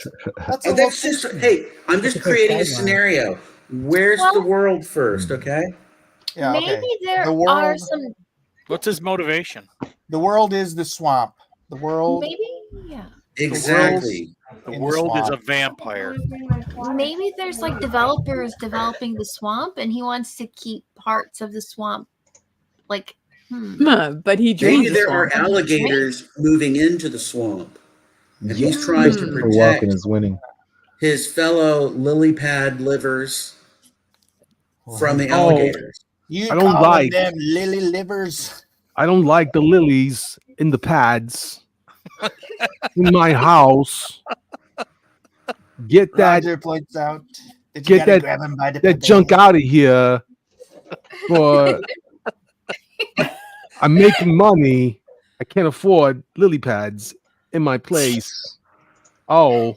S1: That's a
S3: Oh, that's just,
S1: location.
S3: hey, I'm just
S10: That's a
S3: creating a
S10: tagline.
S3: scenario. Where's the
S9: Well-
S3: world first, okay?
S1: Yeah,
S9: Maybe
S1: okay.
S9: there
S1: The
S9: are
S1: world,
S9: some.
S4: What's his motivation?
S1: the world is the swamp. The world.
S9: Maybe, yeah.
S3: Exactly.
S4: The
S1: In the
S4: world is a
S1: swamp.
S4: vampire.
S9: Maybe there's like developers developing the swamp, and he wants to keep parts of the swamp. Like,
S7: But he dreamed
S3: Maybe
S7: the
S3: there are
S7: swamp.
S3: alligators moving into the swamp. And he's trying to
S10: Christopher
S3: protect
S10: Walken is winning.
S3: his fellow lily pad livers from the
S5: Oh.
S3: alligators.
S1: You
S5: I don't
S1: calling
S5: like-
S1: them lily livers?
S5: I don't like the lilies in the pads in my house. Get that
S1: Roger points out that you
S5: get
S1: gotta
S5: that-
S1: grab him by the
S5: that
S1: pepe.
S5: junk out of here. For I'm making money. I can't afford lily pads in my place. Oh,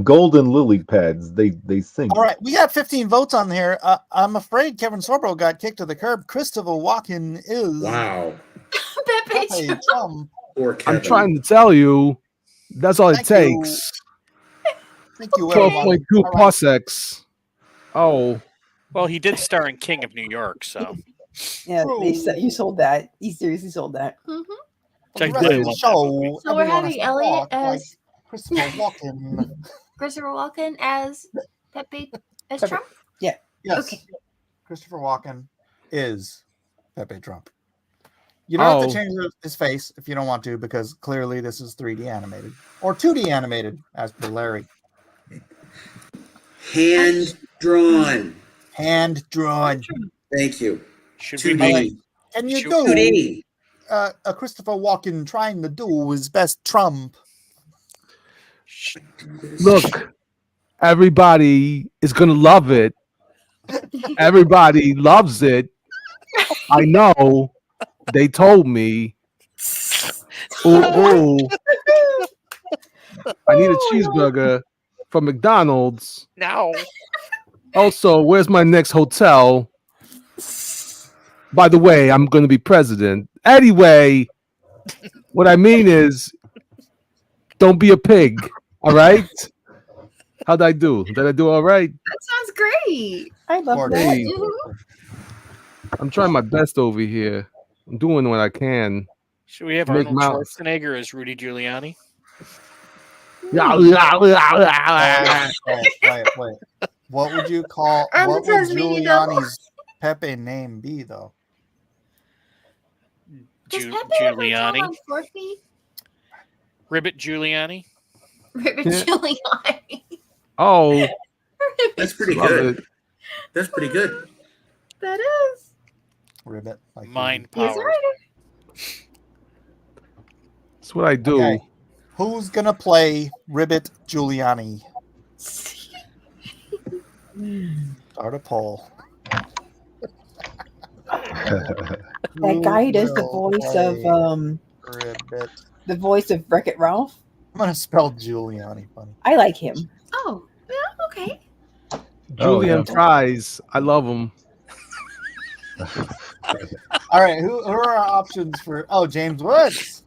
S10: Golden lily pads. They sing.
S1: All right, we got 15 votes on here. I'm afraid Kevin Sorbo got kicked to the curb. Christopher Walken is
S3: Wow.
S9: Pepe
S1: Pepe Trump.
S3: Poor Kevin.
S5: I'm trying to tell you, that's all it
S1: Thank you.
S5: takes.
S1: Thank you, everyone.
S5: 12.2
S1: All right.
S5: parsecs. Oh,
S4: Well, he did star in King of New York, so
S7: Yeah, you sold that. He seriously sold that.
S9: Mhm.
S1: For the
S4: I
S1: rest
S4: really
S1: of the
S4: love that
S1: show,
S4: movie.
S9: So we're
S1: everyone
S9: having
S1: has to
S9: Elliot
S1: talk like
S9: as
S1: Christopher Walken.
S9: Christopher Walken as Pepe as
S7: Pepe.
S9: Trump.
S1: Yes.
S9: Okay.
S1: Christopher Walken is Pepe Trump. You don't have
S5: Oh.
S1: to change his face if you don't want to, because clearly this is 3D animated or 2D animated, as per Larry.
S3: Hand drawn.
S1: Hand drawn.
S3: Thank you.
S4: Should
S3: 2D.
S4: we make
S1: Can you
S4: Shoot.
S1: do
S3: 2D.
S1: a Christopher Walken trying to do his best Trump?
S5: Look, everybody is gonna love it. Everybody loves it. I know. They told me. Ooh. I need a cheeseburger from McDonald's.
S4: No.
S5: Also, where's my next hotel? By the way, I'm going to be president. Anyway, what I mean is, don't be a pig. All right? How'd I do? Did I do all right?
S9: That sounds great.
S7: I love that.
S5: Hey,
S9: Mhm.
S5: I'm trying my best over here. I'm doing what I can.
S4: Should we have
S5: Make
S4: Arnold
S5: mouth.
S4: Schwarzenegger as Rudy Giuliani?
S1: Wait. What would you call?
S9: I'm
S1: What
S9: the
S1: would
S9: Tasmanian devil.
S1: Giuliani's Pepe name be, though?
S9: Does Pepe ever tell
S4: Giuliani?
S9: on 4 feet?
S4: Ribbit Giuliani?
S9: Ribbit
S5: Yeah.
S9: Giuliani.
S5: Oh,
S3: That's pretty
S5: love
S3: good.
S5: it.
S3: That's pretty good.
S9: That is.
S1: Ribbit. Like
S4: Mind
S9: He's a
S4: power.
S9: writer.
S5: That's what I do.
S1: Okay. Who's gonna play Ribbit Giuliani? Start a poll.
S7: That guy does the voice of
S1: Ribbit.
S7: the voice of Wreck-It Ralph.
S1: I'm gonna spell Giuliani funny.
S7: I like him.
S9: Oh, yeah, okay.
S5: Julian tries. I love him.
S1: All right, who are our options for? Oh, James Woods.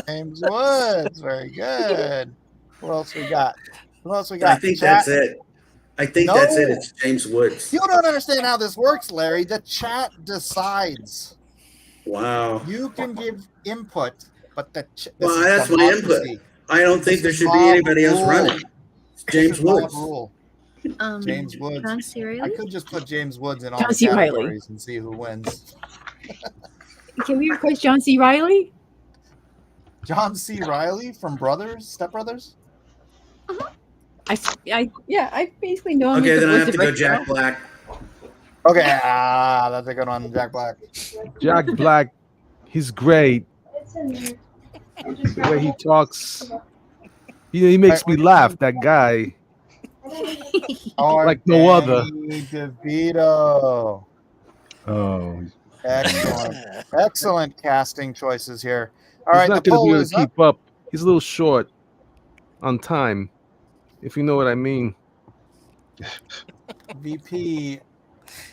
S1: James Woods, very good. What else we got? What else we got?
S3: I think
S1: Chat?
S3: that's it. I think
S1: No.
S3: that's it. It's James Woods.
S1: You don't understand how this works, Larry. The chat decides.
S3: Wow.
S1: You can give input, but
S3: Well, that's my input. I don't think there should be anybody else running. It's James Woods.
S1: Rule. James Woods.
S9: John C.
S1: I
S9: Reilly?
S1: could just put James Woods in all
S7: John
S1: the
S7: C. Reilly.
S1: categories and see who wins.
S7: Can we request John C. Reilly?
S1: John C. Reilly from Step Brothers?
S7: I basically know him.
S3: Okay,
S7: as the
S3: then I
S7: voice
S3: have
S7: of
S3: to go
S7: Wreck-It
S3: Jack
S7: Ralph.
S3: Black.
S1: Okay, that's a good one. Jack Black.
S5: Jack Black, he's great. The way he talks, he makes me laugh. That guy, like no other.
S1: Danny DeVito.
S10: Oh,
S1: Excellent. Excellent casting choices here. All
S5: He's
S1: right, the
S5: not going to
S1: poll
S5: be able
S1: is
S5: to
S1: up.
S5: keep up. He's a little short on time, if you know what I mean.
S1: VP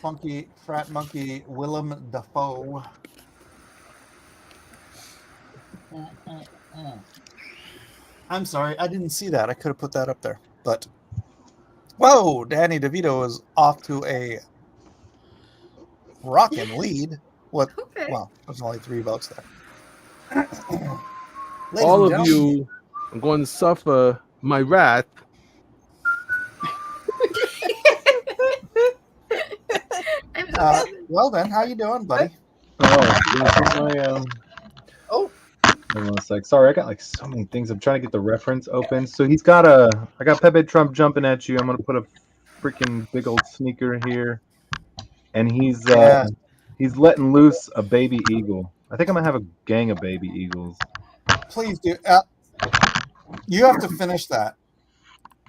S1: Funky Frat Monkey Willem Dafoe. I'm sorry, I didn't see that. I could have put that up there. But whoa, Danny DeVito is off to a rockin' lead. What?
S9: Okay.
S1: Well, there's only 3 votes there. Ladies
S5: All
S1: and
S5: of
S1: gentlemen,
S5: you are going to suffer my wrath.
S1: well then, how you doing, buddy?
S10: Hang on a sec. Sorry, I got like so many things. I'm trying to get the reference open. So I got PepeTrump jumping at you. I'm gonna put a freaking big old sneaker here, and he's letting loose a baby eagle. I think I'm gonna have a gang of baby eagles.
S1: Please do. You have to finish that.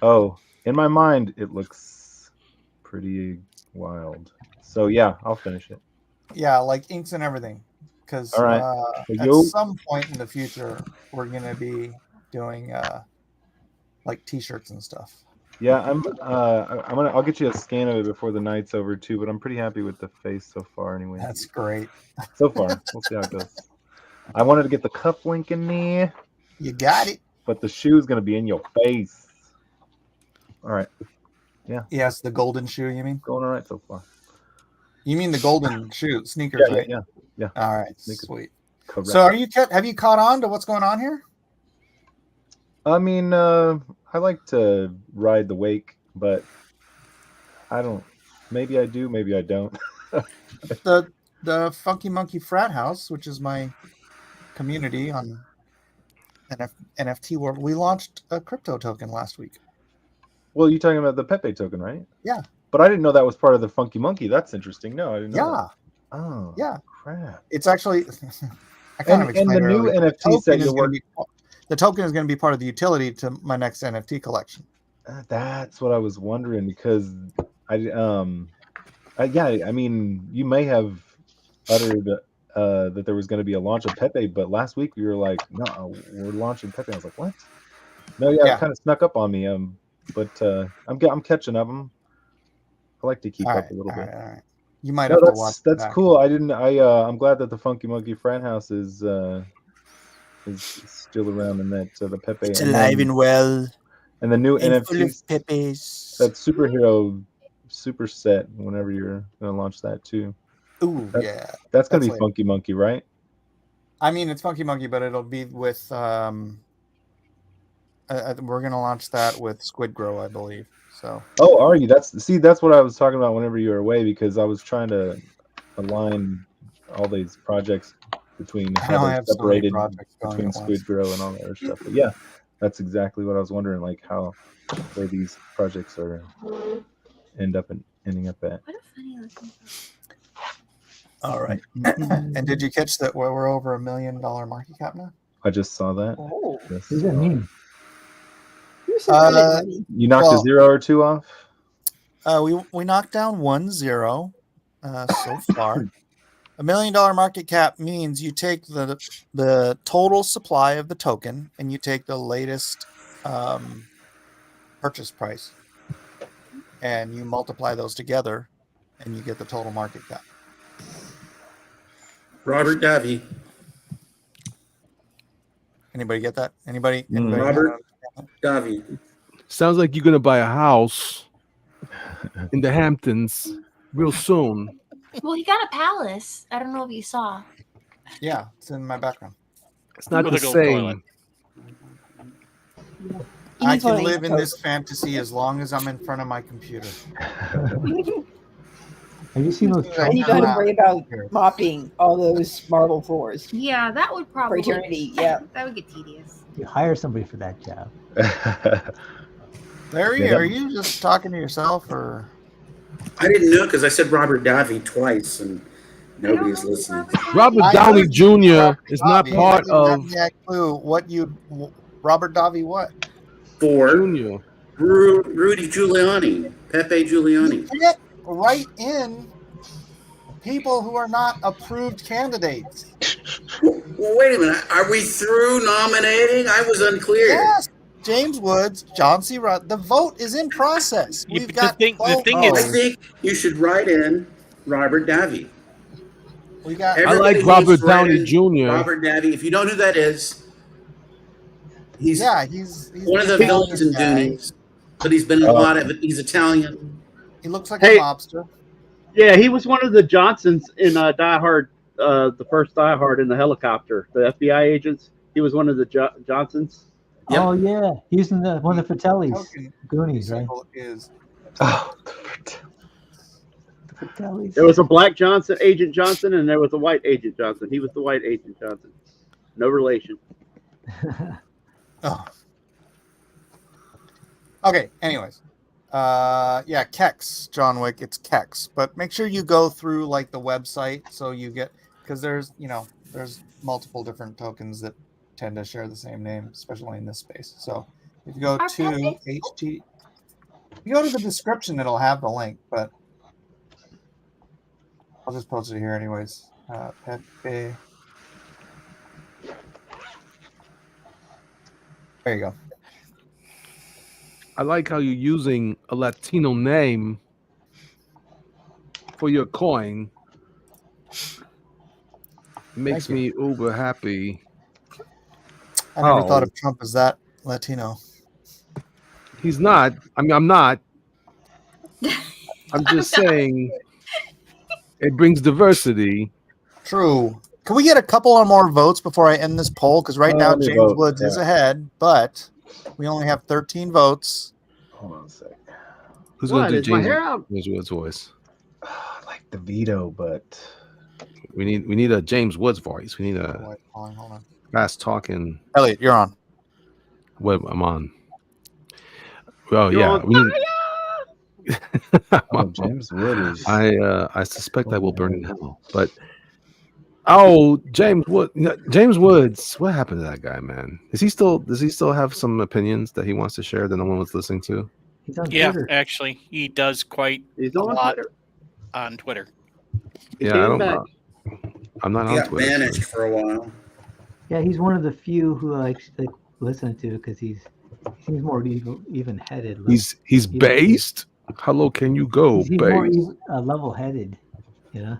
S10: Oh, in my mind, it looks pretty wild. So yeah, I'll finish it.
S1: Yeah, like inks and everything. Because
S10: All right.
S1: at some point in the future, we're gonna be doing like T-shirts and stuff.
S10: Yeah, I'll get you a scan of it before the night's over too. But I'm pretty happy with the face so far, anyway.
S1: That's great.
S10: So far, we'll see how it goes. I wanted to get the cuff link in there.
S1: You got it.
S10: But the shoe's gonna be in your face. All right. Yeah.
S1: Yes, the golden shoe. You mean?
S10: Going all right so far.
S1: You mean the golden shoe sneakers,
S10: Yeah,
S1: right?
S10: yeah.
S1: All right,
S10: Sneakers.
S1: sweet.
S10: Correct.
S1: So, have you caught on to what's going on here?
S10: I mean, I like to ride the wake, but I don't. Maybe I do, maybe I don't.
S1: The Funky Monkey Frat House, which is my community on NFT World, we launched a crypto token last week.
S10: Well, you're talking about the Pepe token, right?
S1: Yeah.
S10: but I didn't know that was part of the Funky Monkey. That's interesting. No, I didn't know.
S1: Yeah.
S10: That. Oh,
S1: Yeah.
S10: crap.
S1: It's actually I kind of
S10: And
S1: explained
S10: the new
S1: earlier, but
S10: NFT set
S1: the token is going to be part of the utility to my next NFT collection.
S10: That's what I was wondering, because I mean, you may have uttered that there was going to be a launch of Pepe, but last week we were like, no, we're launching Pepe. I was like, what? No, yeah, it kind of snuck up on me. But I'm catching up. I like to keep up a little bit.
S1: All right. You might have to watch.
S10: That's cool. I'm glad that the Funky Monkey Fran House is still around, and that the Pepe
S1: it's alive and well.
S10: And the new
S1: and
S10: NFT,
S1: full of Pepes.
S10: that superhero super set, whenever you're gonna launch that too.
S1: Ooh,
S10: that's gonna be later. Funky Monkey, right?
S1: I mean, it's Funky Monkey, but it'll be with we're gonna launch that with Squid Grow, I believe. So.
S10: Oh, are you? That's what I was talking about whenever you were away, because I was trying to align all these projects between how they're separated between Squid Grow and all that other stuff. But yeah, that's exactly what I was wondering, like where these projects are ending up at.
S9: What a funny looking.
S1: All right. And did you catch that we're over $1 million market cap now?
S10: I just saw that.
S7: Oh,
S10: yes.
S11: What does that mean?
S10: You knocked a 0 or 2 off?
S1: We knocked down 1 0 so far. $1 million market cap means you take the total supply of the token and you take the latest purchase price and you multiply those together and you get the total market cap.
S3: Robert Davi.
S1: Anybody get that? Anybody
S3: Robert Davi.
S5: Sounds like you're gonna buy a house in the Hamptons real soon.
S9: Well, he got a palace. I don't know if you saw.
S1: Yeah, it's in my background.
S5: It's not the same.
S1: I can live in this fantasy as long as I'm in front of my computer.
S11: Have you seen those?
S7: And you don't have to worry about mopping all those marble floors.
S9: Yeah, that would probably
S7: for eternity. Yeah,
S9: that would get tedious.
S11: You hire somebody for that job.
S1: Larry, are you just talking to yourself, or?
S3: I didn't know, because I said Robert Davi twice and nobody's listening.
S5: Robert Downey Jr. is not part of.
S1: Clue what Robert Davi what?
S3: For
S5: Junior.
S3: Rudy Giuliani, Pepe Giuliani.
S1: You can't write in people who are not approved candidates.
S3: Well, wait a minute. Are we through nominating? I was unclear.
S1: Yes. James Woods, John C. Rudd. The vote is in process. We've got
S4: the thing is,
S3: I think you should write in Robert Davi.
S1: We got.
S5: I like Robert Downey Jr.
S3: Robert Davi. If you don't know who that is, he's one of the villains in Goonies. But he's been in a lot of it. He's Italian.
S1: He looks like a mobster.
S8: Yeah, he was one of the Johnsons in Die Hard, the first Die Hard in the helicopter. The FBI agents. He was one of the Johnsons.
S11: Yep. Oh yeah, he's in one of the Fratellis, Goonies, right?
S8: The Fratellis. There was a black Johnson, Agent Johnson, and there was a white Agent Johnson. He was the white Agent Johnson. No relation.
S1: Oh. Okay. Anyways, yeah, Kex, John Wick. It's Kex, but make sure you go through like the website so you get, because there's multiple different tokens that tend to share the same name, especially in this space. So if you go to you go to the description, it'll have the link, but I'll just post it here anyways. Pepe. There you go.
S5: I like how you're using a Latino name for your coin. It makes me uber happy.
S1: I never thought of Trump as that Latino.
S5: He's not. I mean, I'm not. I'm just saying it brings diversity.
S1: True. Can we get a couple of more votes before I end this poll? Because right now James Woods is ahead, but we only have 13 votes.
S10: Hold on a sec.
S5: Who's going to do James Woods' voice?
S10: I like the veto, but
S5: we need a James Woods voice. We need a
S1: hold on.
S5: fast talking.
S1: Elliot, you're on.
S5: What I'm on. Well, yeah.
S10: Oh, James Wood is.
S5: I suspect I will burn in hell. But James Wood, James Woods. What happened to that guy, man? Does he still have some opinions that he wants to share that no one was listening to?
S11: He's on
S4: Yeah,
S11: Twitter.
S4: actually, he does quite
S8: He's
S4: a
S8: on
S4: lot
S8: Twitter.
S4: on Twitter.
S8: He
S5: Yeah, I
S8: came
S5: don't
S8: back.
S5: know. I'm not
S3: He
S5: on
S3: got
S5: Twitter.
S3: banished for a while.
S11: Yeah, he's one of the few who I like listen to because he seems more even-headed.
S5: He's based. How low can you go,
S11: He's more
S5: based?
S11: level-headed. You know.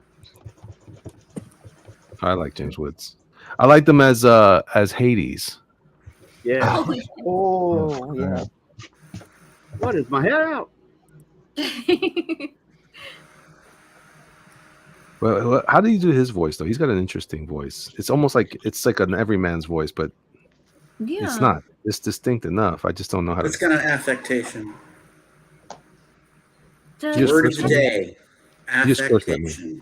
S5: I like James Woods. I like them as Hades.
S8: Yeah.
S7: Oh, yeah.
S8: What is my head out?
S5: Well, how do you do his voice though? He's got an interesting voice. It's almost like an everyman's voice, but
S9: Yeah.
S5: it's not. It's distinct enough. I just don't know how
S3: It's
S5: to.
S3: got an affectation.
S9: Does
S3: Word of the
S5: cursed at me.
S3: day.
S5: You just cursed at me.
S3: Affectation.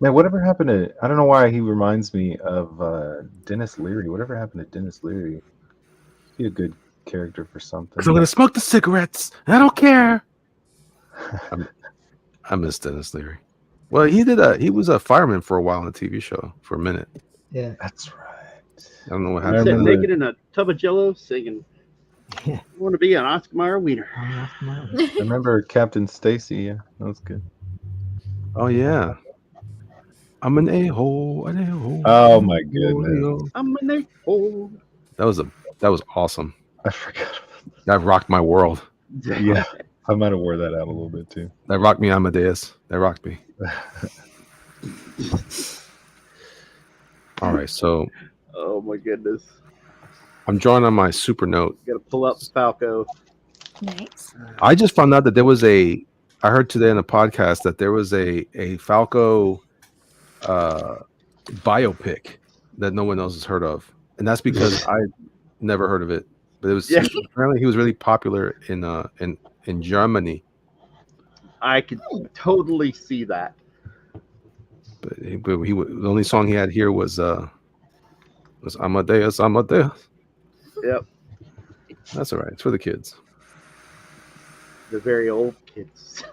S10: Man, whatever happened to? I don't know why he reminds me of Dennis Leary. Whatever happened to Dennis Leary? Be a good character for something.
S5: Because I'm gonna smoke the cigarettes. I don't care. I miss Dennis Leary. Well, he was a fireman for a while on a TV show for a minute.
S11: Yeah.
S10: That's right.
S5: I don't know what
S10: I
S5: happened.
S8: Sitting
S10: remember-
S8: naked in a tub of Jello, singing.
S11: Yeah.
S8: I want to be an Oscar Mayer wiener.
S10: I remember Captain Stacy. Yeah, that was good.
S5: Oh yeah. I'm an a-hole, an a-hole.
S10: Oh my goodness.
S8: I'm an a-hole.
S5: That was awesome.
S10: I forgot.
S5: That rocked my world.
S10: Yeah, I might have wore that out a little bit too.
S5: That rocked me, Amadeus. That rocked me. All right, so
S8: Oh my goodness.
S5: I'm drawing on my super note.
S8: Gotta pull up Falco.
S9: Nice.
S5: I just found out that there was I heard today in a podcast that there was a Falco biopic that no one else has heard of. And that's because I never heard of it. But it was apparently he was really popular in Germany.
S8: I could totally see that.
S5: But the only song he had here was Amadeus, Amadeus.
S8: Yep.
S5: That's all right. It's for the kids.
S8: The very old kids.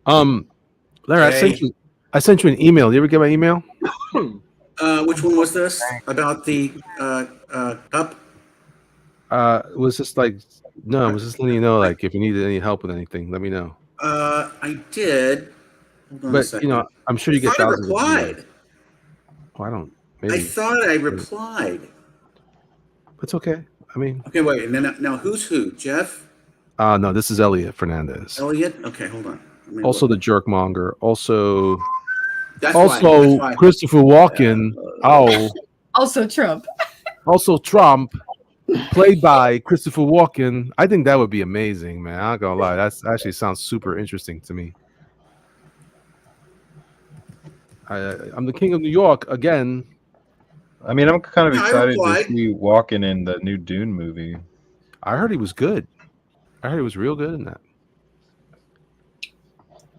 S5: Larry, I sent you an email. You ever get my email?
S3: Which one was this? About the cup?
S5: It was just like it was just letting you know, like, if you needed any help with anything, let me know.
S3: I did. Hold on a
S5: But
S3: second.
S5: I'm sure you get
S3: I
S5: thousands of
S3: replied.
S5: emails. Oh, I don't.
S3: I
S5: Maybe
S3: thought I replied.
S5: it's okay. I mean,
S3: Okay, wait. And then now who's who? Jeff?
S5: no, this is Elliot Fernandez.
S3: Elliot? Okay, hold on. Let me
S5: Also,
S3: look.
S5: the jerk monger. Also,
S3: That's
S5: also
S3: why.
S5: Christopher Walken.
S9: Also Trump.
S5: Also Trump, played by Christopher Walken. I think that would be amazing, man. I'm not gonna lie. That actually sounds super interesting to me. I'm the king of New York again.
S10: I mean, I'm kind of
S3: Yeah, I
S10: excited to
S3: replied.
S10: see Walken in the new Dune movie.
S5: I heard he was good. I heard he was real good in that.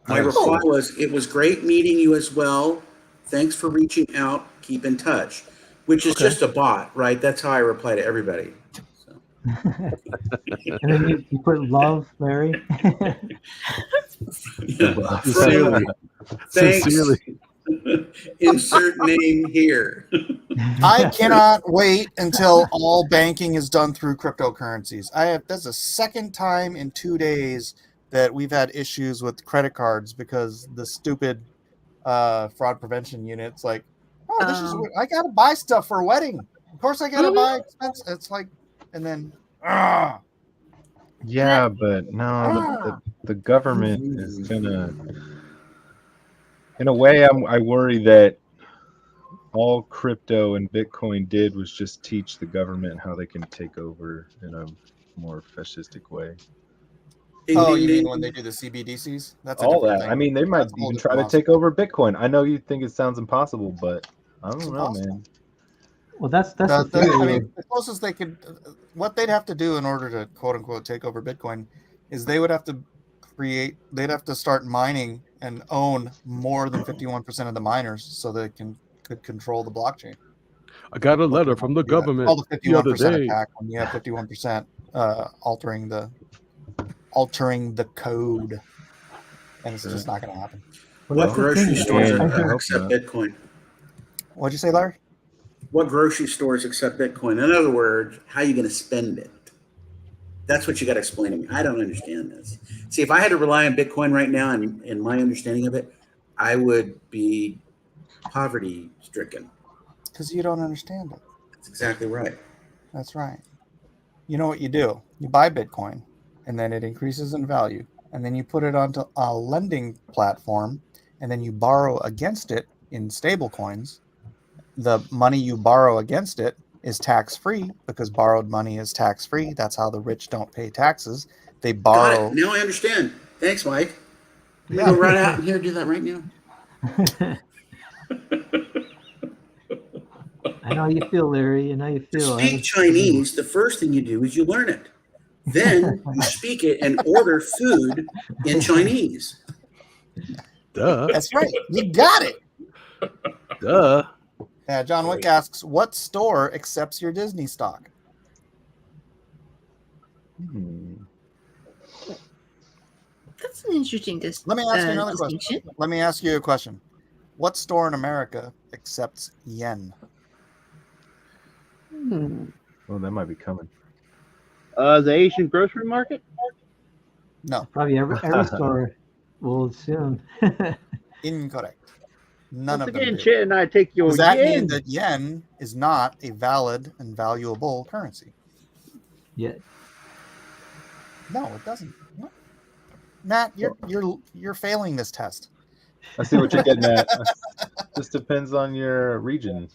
S3: My reply was, it was great meeting you as well. Thanks for reaching out. Keep in touch. Which is just a bot, right? That's how I reply to everybody. So.
S11: And then you put love, Larry.
S3: Yeah.
S5: Sincerely.
S3: Thanks.
S5: Sincerely.
S3: Insert name here.
S1: I cannot wait until all banking is done through cryptocurrencies. That's the second time in 2 days that we've had issues with credit cards because the stupid fraud prevention unit's like, oh, this is I gotta buy stuff for a wedding. Of course I gotta buy expense. It's like, and then
S10: Yeah, but no, the government is gonna. In a way, I worry that all crypto and Bitcoin did was just teach the government how they can take over in a more fascistic way.
S1: oh, you mean when they do the CBDCs? That's a
S10: All
S1: different
S10: that.
S1: thing.
S10: I mean, they might
S1: That's a whole
S10: even try to
S1: different
S10: take over Bitcoin. I know you think it sounds impossible, but I don't know, man.
S11: Well, that's the
S1: I
S11: theory.
S1: mean, the closest they could, what they'd have to do in order to quote unquote take over Bitcoin is they would have to they'd have to start mining and own more than 51% of the miners so they could control the blockchain.
S5: I got a letter from the government
S1: All the
S5: the other
S1: 51%
S5: day.
S1: attack when you have 51% altering the altering the code, and it's just not going to happen.
S3: What
S11: that's the
S3: grocery
S11: thing.
S3: stores
S10: I hope
S3: accept
S10: not.
S3: Bitcoin?
S1: What'd you say, Larry?
S3: What grocery stores accept Bitcoin? In other words, how are you going to spend it? That's what you got to explain to me. I don't understand this. See, if I had to rely on Bitcoin right now and in my understanding of it, I would be poverty stricken.
S1: Because you don't understand it.
S3: That's exactly right.
S1: That's right. You know what you do? You buy Bitcoin, and then it increases in value, and then you put it onto a lending platform, and then you borrow against it in stable coins. The money you borrow against it is tax-free because borrowed money is tax-free. That's how the rich don't pay taxes. They
S3: Got
S1: borrow.
S3: it. Now I understand. Thanks, Mike. I'm
S1: Yeah.
S3: going to go right out in here and do that right now.
S11: I know how you feel, Larry. I know how you
S3: To
S11: feel.
S3: speak Chinese, the first thing you do is you learn it. Then you speak it and order food in Chinese.
S5: Duh.
S1: That's right. You got it.
S5: Duh.
S1: Yeah, John Wick asks, what store accepts your Disney stock?
S9: That's an interesting
S1: Let me ask you another
S9: distinction.
S1: question. Let me ask you a question. What store in America accepts yen?
S10: Well, that might be coming.
S8: The Asian grocery market.
S1: No,
S11: Probably every store will soon.
S1: incorrect. None
S8: Once
S1: of them
S8: again,
S1: do.
S8: Chet and I take your
S1: Does that mean
S8: yen.
S1: that yen is not a valid and valuable currency?
S11: Yeah.
S1: No, it doesn't. No. Matt, you're failing this test.
S10: I see what you're getting at. Just depends on your region.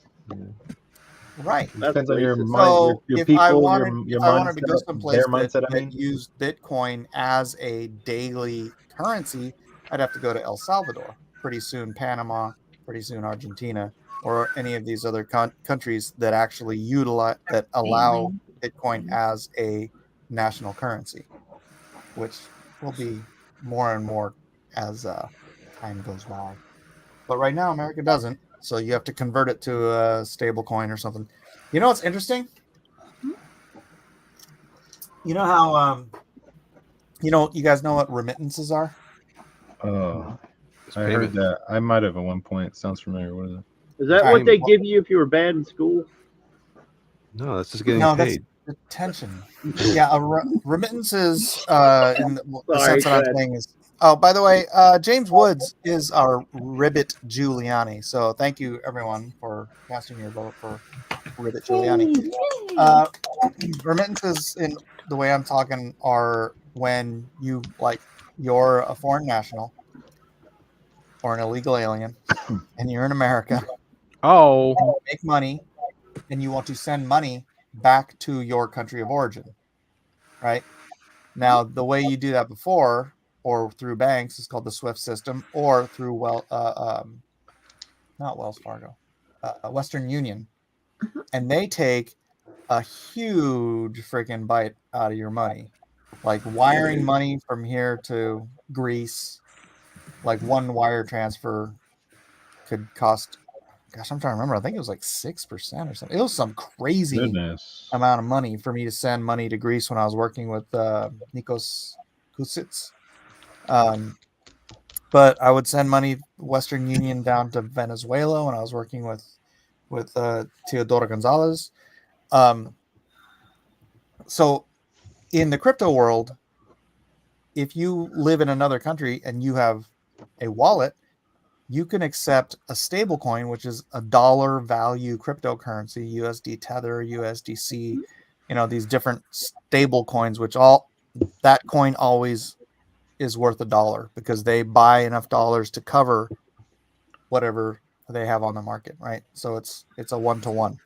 S1: Right.
S10: It depends on your
S8: racist.
S10: mind,
S1: So
S10: your
S1: if
S10: people,
S1: I wanted,
S10: your
S1: if I wanted to go
S10: mindset,
S1: someplace
S10: their mindset.
S1: that used Bitcoin as a daily currency, I'd have to go to El Salvador. Pretty soon, Panama. Pretty soon, Argentina, or any of these other countries that actually allow Bitcoin as a national currency, which will be more and more as time goes by. But right now, America doesn't. So you have to convert it to a stable coin or something. You know what's interesting? You know how you guys know what remittances are?
S10: Oh,
S5: It's
S10: I
S5: payment.
S10: heard that. I might have at one point. Sounds familiar. What is it?
S8: Is that
S1: All
S8: what
S1: right.
S8: they give you if you were bad in school?
S5: No, that's just getting
S1: No, that's
S5: paid.
S1: detention. Yeah, remittances in the
S8: Sorry,
S1: sense that I'm
S8: go ahead.
S1: saying is. Oh, by the way, James Woods is our Ribbit Giuliani. So thank you everyone for casting your vote for Ribbit Giuliani. Remittances, in the way I'm talking, are when you're a foreign national or an illegal alien and you're in America,
S5: Oh,
S1: you make money, and you want to send money back to your country of origin, right? Now, the way you do that before or through banks is called the SWIFT system, or through not Wells Fargo, Western Union, and they take a huge freaking bite out of your money, like wiring money from here to Greece. Like one wire transfer could cost, gosh, I'm trying to remember. I think it was like 6% or something. It was some crazy
S10: Goodness.
S1: amount of money for me to send money to Greece when I was working with Nikos Kusits. But I would send money Western Union down to Venezuela when I was working with Teodoro Gonzalez. So in the crypto world, if you live in another country and you have a wallet, you can accept a stable coin, which is a dollar value cryptocurrency, USD Tether, USDC, these different stable coins, which that coin always is worth $1 because they buy enough dollars to cover whatever they have on the market, right? So it's a 1-to-1.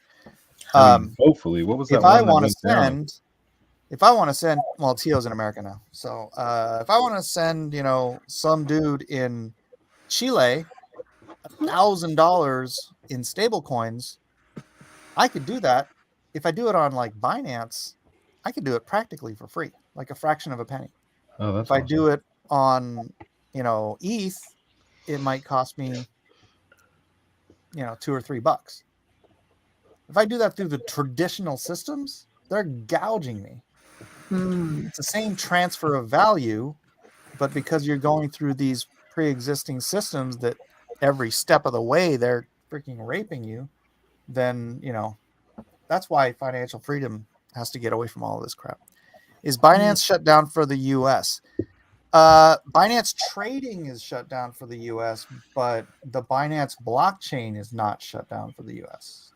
S10: Hopefully, what was that
S1: If I
S10: one that
S1: want to
S10: went down?
S1: send, well, Tio's in America now. So if I want to send, some dude in Chile $1,000 in stable coins, I could do that. If I do it on like Binance, I could do it practically for free, like a fraction of a penny.
S10: Oh, that's
S1: If I
S10: awesome.
S1: do it on, ETH, it might cost me, $2 or $3. If I do that through the traditional systems, they're gouging me. It's the same transfer of value, but because you're going through these pre-existing systems that every step of the way they're freaking raping you, then, that's why financial freedom has to get away from all of this crap. Is Binance shut down for the US? Binance trading is shut down for the US, but the Binance blockchain is not shut down for the US.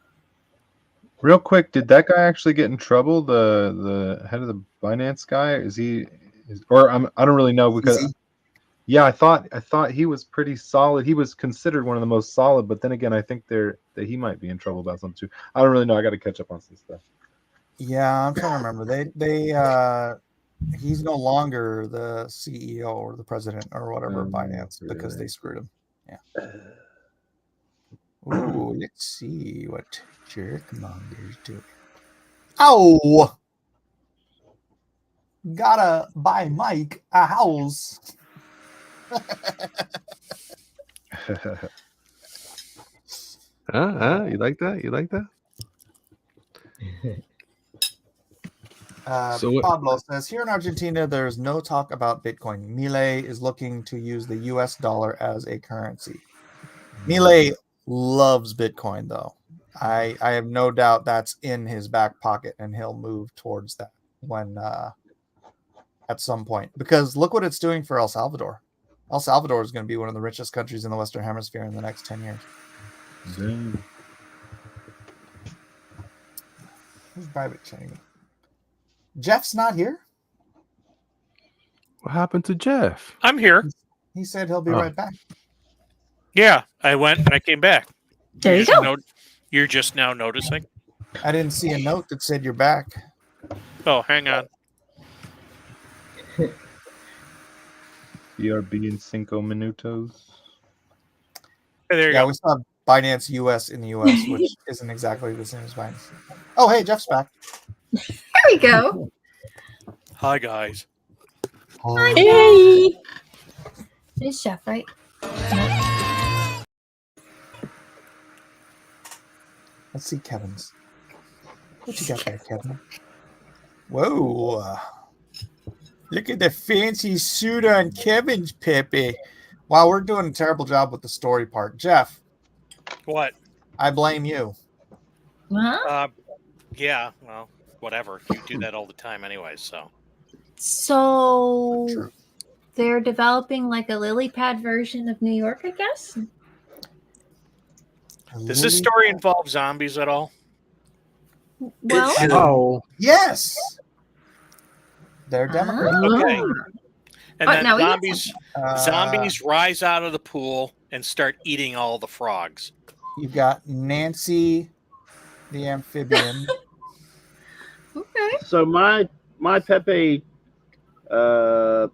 S10: Real quick, did that guy actually get in trouble? The head of the Binance guy? I don't really know because yeah, I thought he was pretty solid. He was considered one of the most solid, but then again, I think that he might be in trouble about something too. I don't really know. I got to catch up on some stuff.
S1: Yeah, I'm trying to remember. He's no longer the CEO or the president or whatever of Binance because they screwed him. Yeah. Ooh, let's see what Jerkmonger's doing. Oh, gotta buy Mike a house.
S5: You like that? You like that?
S1: Pablo says, here in Argentina, there's no talk about Bitcoin. Milei is looking to use the US dollar as a currency. Milei loves Bitcoin, though. I have no doubt that's in his back pocket, and he'll move towards that when at some point. Because look what it's doing for El Salvador. El Salvador is going to be one of the richest countries in the Western Hemisphere in the next 10 years. Who's private chatting? Jeff's not here?
S5: What happened to Jeff?
S4: I'm here.
S1: He said he'll be right back.
S4: Yeah, I went and I came back.
S9: There you go.
S4: You're just now noticing?
S1: I didn't see a note that said you're back.
S4: Oh, hang on.
S10: BRB in 5 minutos.
S4: Hey, there you go.
S1: We saw Binance US in the US, which isn't exactly the same as Binance. Oh, hey, Jeff's back.
S9: There we go.
S4: Hi, guys.
S9: Hi, hey. It's Jeff, right?
S1: Let's see Kevin's. What you got there, Kevin? Whoa. Look at the fancy suit on Kevin's, Pepe. Wow, we're doing a terrible job with the story part. Jeff.
S4: What?
S1: I blame you.
S9: Huh?
S4: Yeah, well, whatever. You do that all the time anyway, so.
S9: So they're developing like a lily pad version of New York, I guess?
S4: Does this story involve zombies at all?
S9: Well,
S1: yes. They're Democrats.
S4: Okay. And then
S9: now
S4: zombies rise out of the pool and start eating all the frogs.
S1: You've got Nancy, the amphibian.
S9: Okay.
S8: So my Pepe. So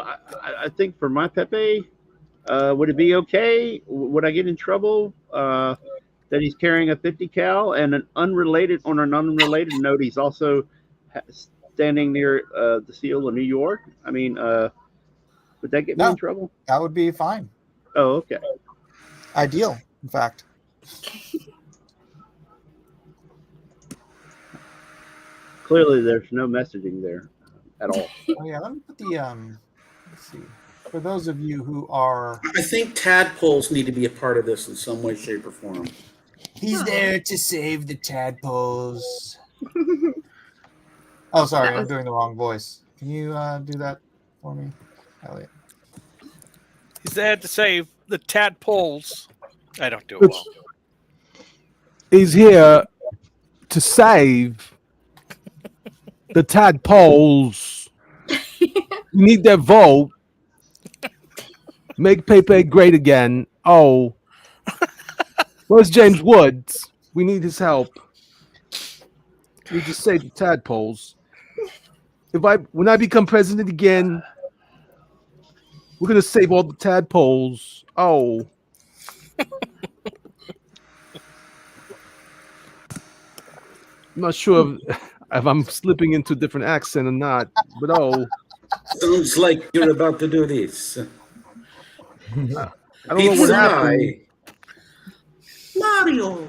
S8: I think for my Pepe, would it be okay? Would I get in trouble that he's carrying a 50 cal? And on an unrelated note, he's also standing near the seal of New York. I mean, would that get me in trouble?
S1: That would be fine.
S8: Oh, okay.
S1: Ideal, in fact.
S8: Clearly, there's no messaging there at all.
S1: Oh yeah, let me put the let's see. For those of you who are,
S3: I think tadpoles need to be a part of this in some way, shape, or form.
S1: He's there to save the tadpoles. Oh, sorry, I'm doing the wrong voice. Can you do that for me, Elliot?
S4: He's there to save the tadpoles. I don't do it well.
S5: He's here to save the tadpoles. We need their vote. Make Pepe great again. Oh, where's James Woods? We need his help. We just save the tadpoles. When I become president again, we're gonna save all the tadpoles. Oh. I'm not sure if I'm slipping into a different accent or not, but
S3: Sounds like you're about to do this.
S5: I don't know what happened.
S3: Mario.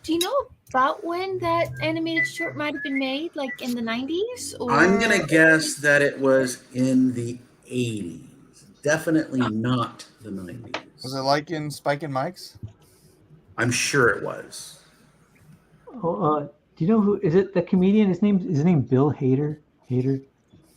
S9: Do you know about when that animated short might have been made, like in the 90s? Or...
S3: I'm gonna guess that it was in the 80s. Definitely not the 90s.
S1: Was it like in Spike and Mike's?
S3: I'm sure it was.
S11: Oh, do you know who is it? The comedian? His name Bill Hader. Hader,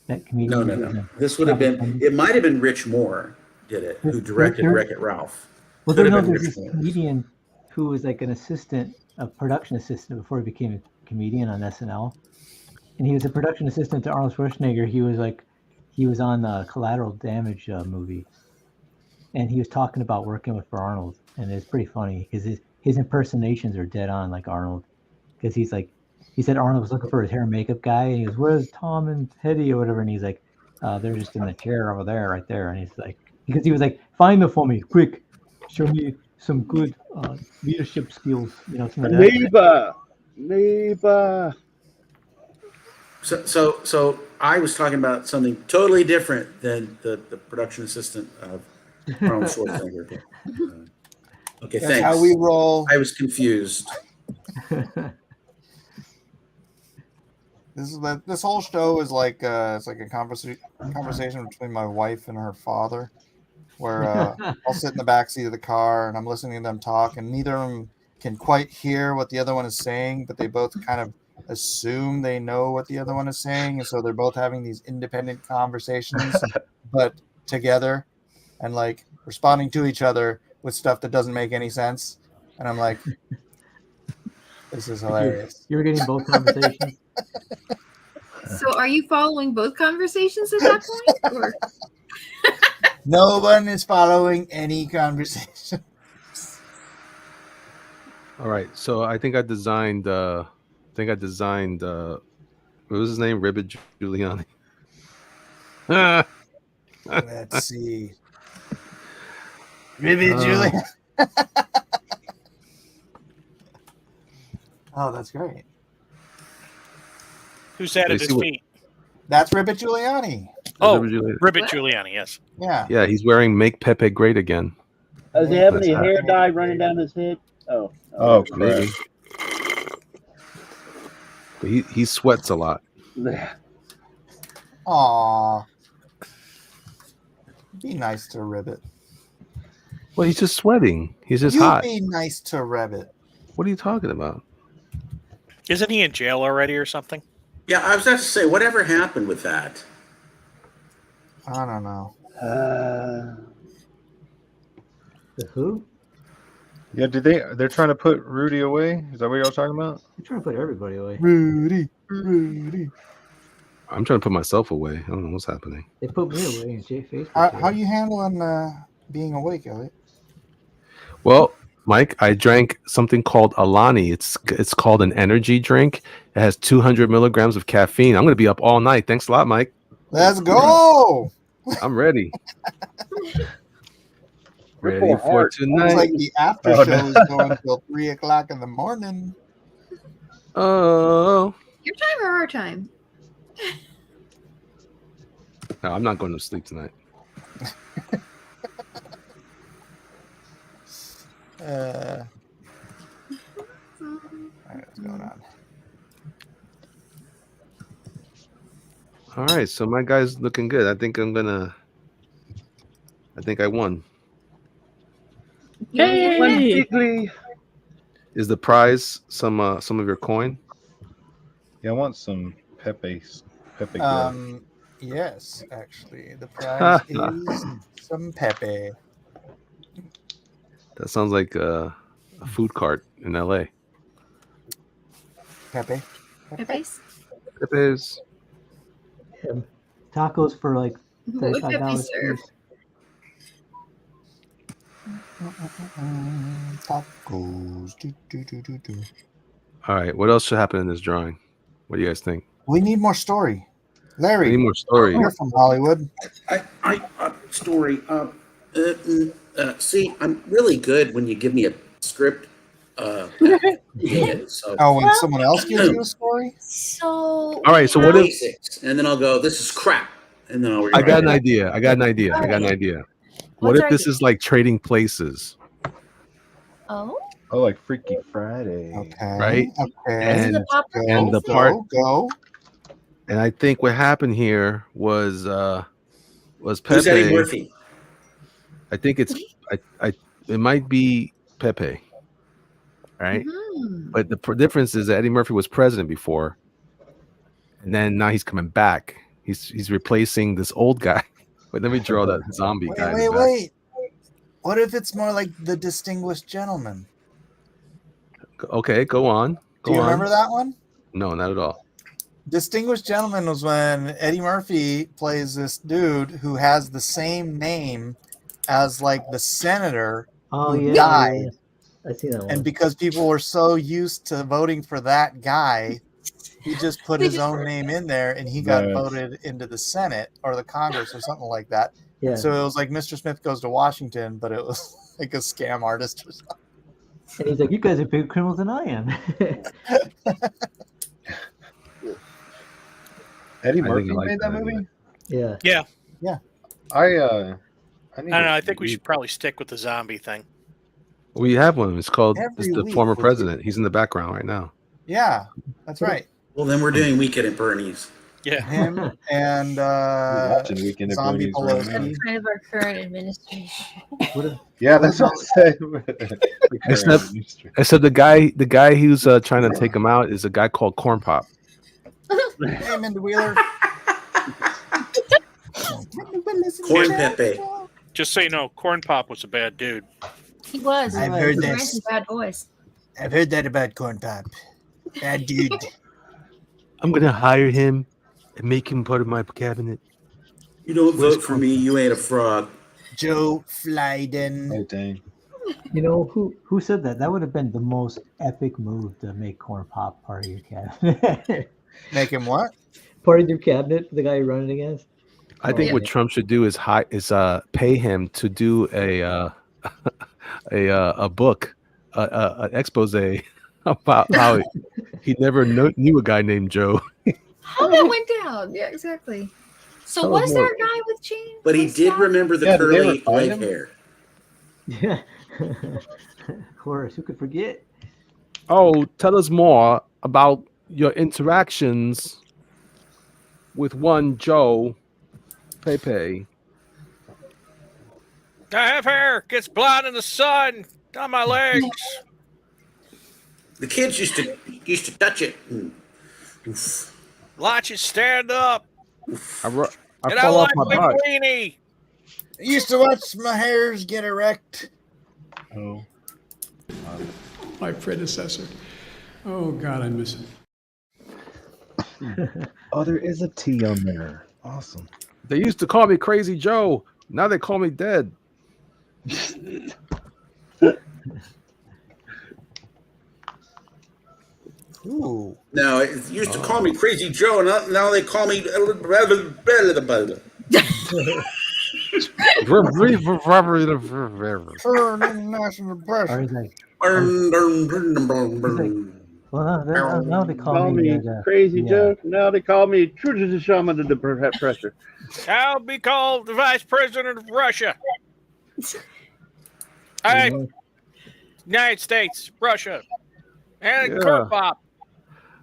S11: that comedian.
S3: No. This would have been. It might have been Rich Moore did it, who directed Wreck-It Ralph.
S11: Well, there's this comedian who was like an assistant, a production assistant before he became a comedian on SNL, and he was a production assistant to Arnold Schwarzenegger. He was on the Collateral Damage movie, and he was talking about working with Arnold, and it's pretty funny because his impersonations are dead on like Arnold, because he said Arnold was looking for his hair and makeup guy, and he goes, "Where's Tom and Teddy or whatever?" And he's like, "They're just in the chair over there, right there." And he's like, because he was like, "Find them for me, quick, show me some good leadership skills, you know."
S8: Neighbor.
S3: So I was talking about something totally different than the production assistant of Arnold Schwarzenegger. Okay,
S1: That's
S3: thanks.
S1: how we roll.
S3: I was confused.
S1: This whole show is like it's like a conversation between my wife and her father, where I'll sit in the back seat of the car and I'm listening to them talk, and neither of them can quite hear what the other one is saying, but they both kind of assume they know what the other one is saying, and so they're both having these independent conversations, but together, and like responding to each other with stuff that doesn't make any sense. And I'm like, this is hilarious.
S11: You're getting both conversations.
S9: So are you following both conversations at that point? Or?
S1: No one is following any conversation.
S5: All right, so I think I designed. What was his name? Ribbit Giuliani.
S1: Let's see. Ribbit Giuliani. Oh, that's great.
S4: Who sat at his feet?
S1: That's Ribbit Giuliani.
S4: Oh, Ribbit Giuliani, yes.
S1: Yeah.
S5: Yeah, he's wearing "Make Pepe Great Again."
S8: Does he have any hair dye running down his head? Oh,
S5: maybe. But he sweats a lot.
S1: Aw. Be nice to Ribbit.
S5: Well, he's just sweating. He's just
S1: You
S5: hot.
S1: be nice to Ribbit.
S5: What are you talking about?
S4: Isn't he in jail already or something?
S3: Yeah, I was about to say, whatever happened with that?
S1: I don't know.
S11: The who?
S10: Yeah, they're trying to put Rudy away? Is that what y'all talking about?
S11: They're trying to put everybody away.
S1: Rudy.
S5: I'm trying to put myself away. I don't know what's happening.
S11: They put me away in Facebook.
S1: How you handling being awake, Elliot?
S5: Well, Mike, I drank something called Alani. It's called an energy drink. It has 200 milligrams of caffeine. I'm going to be up all night. Thanks a lot, Mike.
S1: Let's go.
S5: I'm ready. Ready for tonight.
S1: It's like the after show is going until 3:00 in the morning.
S5: Oh.
S9: Your time or our time?
S5: No, I'm not going to sleep tonight.
S1: All right, what's going on?
S5: All right, so my guy's looking good. I think I won.
S8: Hey!
S5: Is the prize some of your coin?
S10: Yeah, I want some Pepe.
S1: Yes, actually, the prize is some Pepe.
S5: That sounds like a food cart in LA.
S1: Pepe.
S9: Pepe's?
S5: Pepe's.
S11: Yeah. Tacos for like
S9: What would Pepe
S11: $35
S9: serve?
S11: piece.
S1: Tacos. Do.
S5: All right, what else should happen in this drawing? What do you guys think?
S1: We need more story. Larry,
S5: We need more story.
S1: You're from Hollywood.
S3: Story. See, I'm really good when you give me a script. So.
S1: Oh, when someone else gives you a story?
S9: So.
S5: All right, so what if?
S3: Basics, and then I'll go, this is crap. And then I'll
S5: I got an
S3: rewrite
S5: idea. What
S9: What's
S5: if
S9: our
S5: this
S9: idea?
S5: is like trading places?
S9: Oh?
S10: Oh, like Freaky Friday.
S1: Okay.
S5: Right?
S1: Okay.
S5: And
S9: Popper.
S5: and the
S1: Go,
S5: part,
S1: go.
S5: and I think what happened here was
S3: Who's Eddie
S5: Pepe.
S3: Murphy?
S5: I think it might be Pepe, right?
S9: Mhm.
S5: But the difference is that Eddie Murphy was president before, and then now he's coming back. He's replacing this old guy. Wait, let me draw that zombie guy. in the back.
S1: Wait. What if it's more like the distinguished gentleman?
S5: Okay, go on.
S1: Do you remember that one?
S5: No, not at all.
S1: Distinguished Gentleman was when Eddie Murphy plays this dude who has the same name as like the senator who died.
S11: I see that one.
S1: And because people were so used to voting for that guy, he just put his own name in there and he got voted into the Senate or the Congress or something like that.
S11: Yeah.
S1: So it was like Mr. Smith Goes to Washington, but it was like a scam artist or something.
S11: And he's like, "You guys are bigger criminals than I am."
S10: Eddie
S5: I
S10: Murphy
S5: think I like
S10: made that
S5: that
S10: movie?
S11: Yeah.
S4: Yeah.
S10: I
S4: I
S10: need
S4: don't know.
S10: to
S4: I think we
S10: read-
S4: should probably stick with the zombie thing.
S5: We have one. It's called
S1: Every
S5: it's the
S1: week
S5: former
S1: we
S5: president. He's in the background right now.
S1: Yeah, that's right.
S3: Well, then we're doing Weekend at Bernie's.
S4: Yeah.
S1: Him and
S10: We're watching Weekend at
S1: Zombie
S10: Bernie's right now.
S1: Pelosi.
S9: That's kind of our current administration.
S10: Yeah, that's what I said.
S5: Except the guy who's trying to take him out is a guy called Corn Pop.
S1: Hey, Mindy Wheeler.
S3: Corn Pepe.
S4: Just so you know, Corn Pop was a bad dude.
S9: He was.
S1: I've heard
S9: He
S1: that.
S9: ran some bad boys.
S1: I've heard that about Corn Pop. Bad dude.
S5: I'm gonna hire him and make him part of my cabinet.
S3: You don't vote for me, you ain't a frog.
S1: Joe Flyden.
S10: Oh dang.
S11: You know who said that? That would have been the most epic move to make Corn Pop part of your cabinet.
S1: Make him what?
S11: Part of your cabinet, the guy you're running against.
S5: I think what Trump should do is pay him to do a book, an expose about how he never knew a guy named Joe.
S9: How that went down? Yeah, exactly. So
S11: Tell
S9: was
S11: us
S9: there
S11: more.
S9: a guy with jeans?
S3: But he did remember the
S10: Yeah, did they
S3: curly
S10: ever find
S3: white
S10: him?
S3: hair.
S11: Yeah. Of course, who could forget?
S5: Oh, tell us more about your interactions with one Joe Pepe.
S4: I have hair. Gets blind in the sun. On my legs.
S3: The kids used to touch it. Oof.
S4: Watch it stand up.
S5: I
S4: And I
S5: fall off
S4: like
S5: my
S4: my
S5: butt.
S4: weenie.
S1: I used to watch my hairs get erect.
S10: Oh.
S2: My predecessor. Oh, God, I miss him.
S10: Oh, there is a T on there. Awesome.
S5: They used to call me Crazy Joe. Now they call me dead.
S1: Ooh.
S3: No, it used to call me Crazy Joe, and now they call me.
S1: For international press.
S11: Or he's like, well, no, they
S8: Call me Crazy Joe. Now they call me True Shaman to the pressure.
S4: I'll be called the Vice President of Russia. Hey, United States, Russia, and
S5: Yeah.
S4: Corn Pop.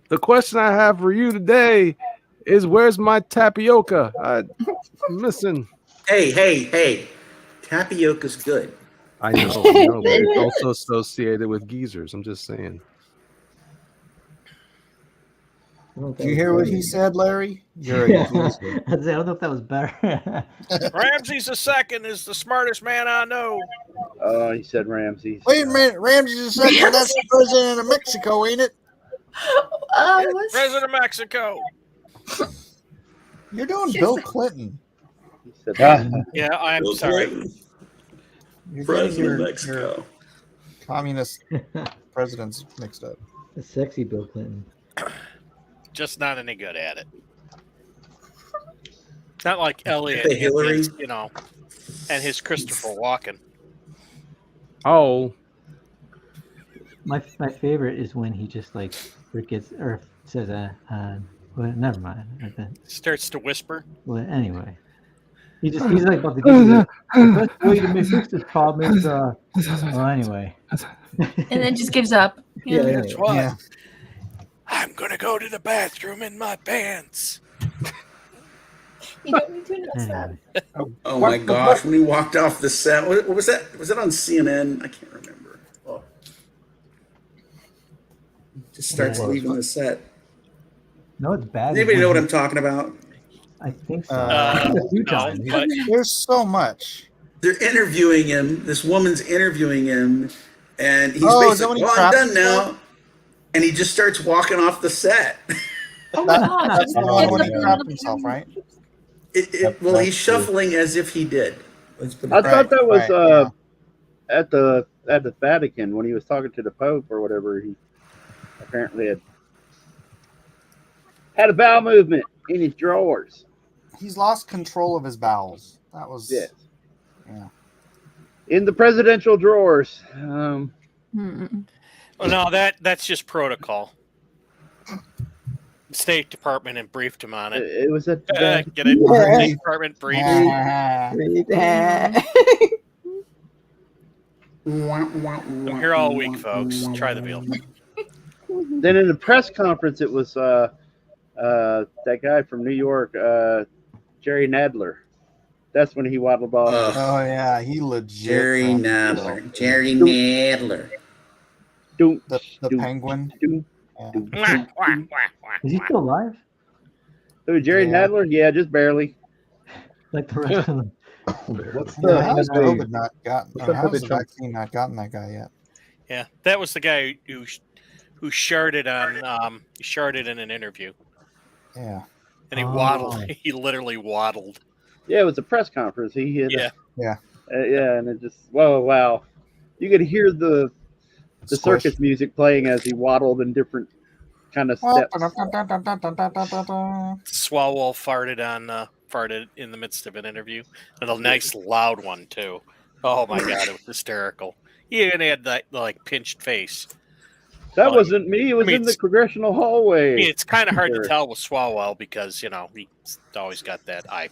S5: The question I have for you today is, where's my tapioca? I'm missing.
S3: Hey. Tapioca's good.
S5: I know, but it's also associated with geezers. I'm just saying.
S1: Did you hear what he said, Larry? You're a
S11: Yeah.
S1: geezer.
S11: I don't know if that was better.
S4: Ramses II is the smartest man I know.
S8: Oh, he said Ramses.
S1: Wait a minute, Ramses II, that's the president of Mexico, ain't it?
S9: What's
S4: President of Mexico.
S1: You're doing Bill Clinton.
S8: He said that.
S4: Yeah, I'm
S3: Bill
S4: sorry.
S3: Clinton,
S1: You're getting
S3: President of
S1: your
S3: Mexico.
S1: communist presidents mixed up.
S11: The sexy Bill Clinton.
S4: Just not any good at it. Not like Elliot,
S3: Hey, Hillary.
S4: and his, and his Christopher Walken.
S5: Oh,
S11: My favorite is when he just like forgets or says, well, never mind.
S4: Starts to whisper.
S11: Well, anyway, he's like about to give you the best way to fix this problem is, well, anyway.
S9: And then just gives up.
S11: Yeah, yeah,
S4: Guess
S11: yeah.
S4: what?
S1: Yeah.
S4: I'm gonna go to the bathroom in my pants.
S9: You don't need to announce that.
S11: Anyway.
S3: Oh my gosh! When he walked off the set, what was that? Was it on CNN? I can't remember. Oh. Just starts
S11: Yeah.
S3: leaving the set.
S11: No, it's bad.
S3: Does anybody know what I'm talking about?
S11: I think so.
S1: Uh,
S11: a few
S4: no,
S11: times.
S4: but
S1: There's so much.
S3: They're interviewing him. This woman's interviewing him, and he's
S1: Oh, is that when
S3: basically,
S1: he
S3: "Well, I'm
S1: trapped
S3: done
S1: himself?
S3: now," and he just starts walking off the set.
S9: Oh my
S1: That,
S9: god.
S1: that's the
S10: Oh,
S1: one when he
S10: yeah.
S1: trapped himself, right?
S3: Well,
S10: That's
S3: he's
S10: true.
S3: shuffling as if he did. Let's put it
S8: I
S3: that
S8: thought
S3: way.
S8: that was
S1: Right, yeah.
S8: at the Vatican when he was talking to the Pope or whatever. He apparently had a bowel movement in his drawers.
S1: He's lost control of his bowels. That was
S8: Yes,
S1: yeah.
S8: in the presidential drawers.
S9: Mm-mm.
S4: well, no, that's just protocol. State Department and briefed him on it.
S8: It was at the Vatican.
S4: Get it?
S7: Yeah.
S4: State Department briefed. I'm here all week, folks. Try the veal.
S8: Then in the press conference, it was that guy from New York, Jerry Nadler. That's when he waddled off.
S1: Oh yeah, he legit.
S3: Jerry
S1: trapped
S3: Nadler.
S1: himself.
S3: Jerry Nadler.
S8: Doom,
S1: The
S8: doom,
S1: penguin.
S8: doom,
S1: Yeah.
S8: doom.
S4: Wah, wah, wah, wah,
S11: Is he
S4: wah.
S11: still alive?
S8: Who, Jerry
S1: Yeah.
S8: Nadler? Yeah, just barely.
S11: Like the rest of them?
S10: What's
S1: Yeah,
S10: the
S1: how's
S10: Pepe-
S1: COVID not gotten?
S10: what's
S1: Or
S10: the
S1: how's
S10: Pepe
S1: the
S10: Trump?
S1: vaccine not gotten that guy yet?
S4: Yeah, that was the guy who sharded on. He sharded in an interview,
S1: Yeah.
S4: and he
S11: Oh.
S4: waddled. He literally waddled.
S8: Yeah, it was a press conference. He had,
S4: Yeah.
S1: Yeah.
S8: yeah, and it just wow. You could hear the
S1: Squish.
S8: circus music playing as he waddled in different kind of
S1: Well,
S8: steps.
S4: Swalwell farted in the midst of an interview, and a nice loud one too. Oh my god, it was hysterical. He even had that like pinched face.
S8: That
S4: Well,
S8: wasn't me. It was
S4: mean,
S8: in the
S4: it's-
S8: congressional hallway.
S4: I mean, it's kind of hard to
S8: Sure.
S4: tell with Swalwell because he's always got that I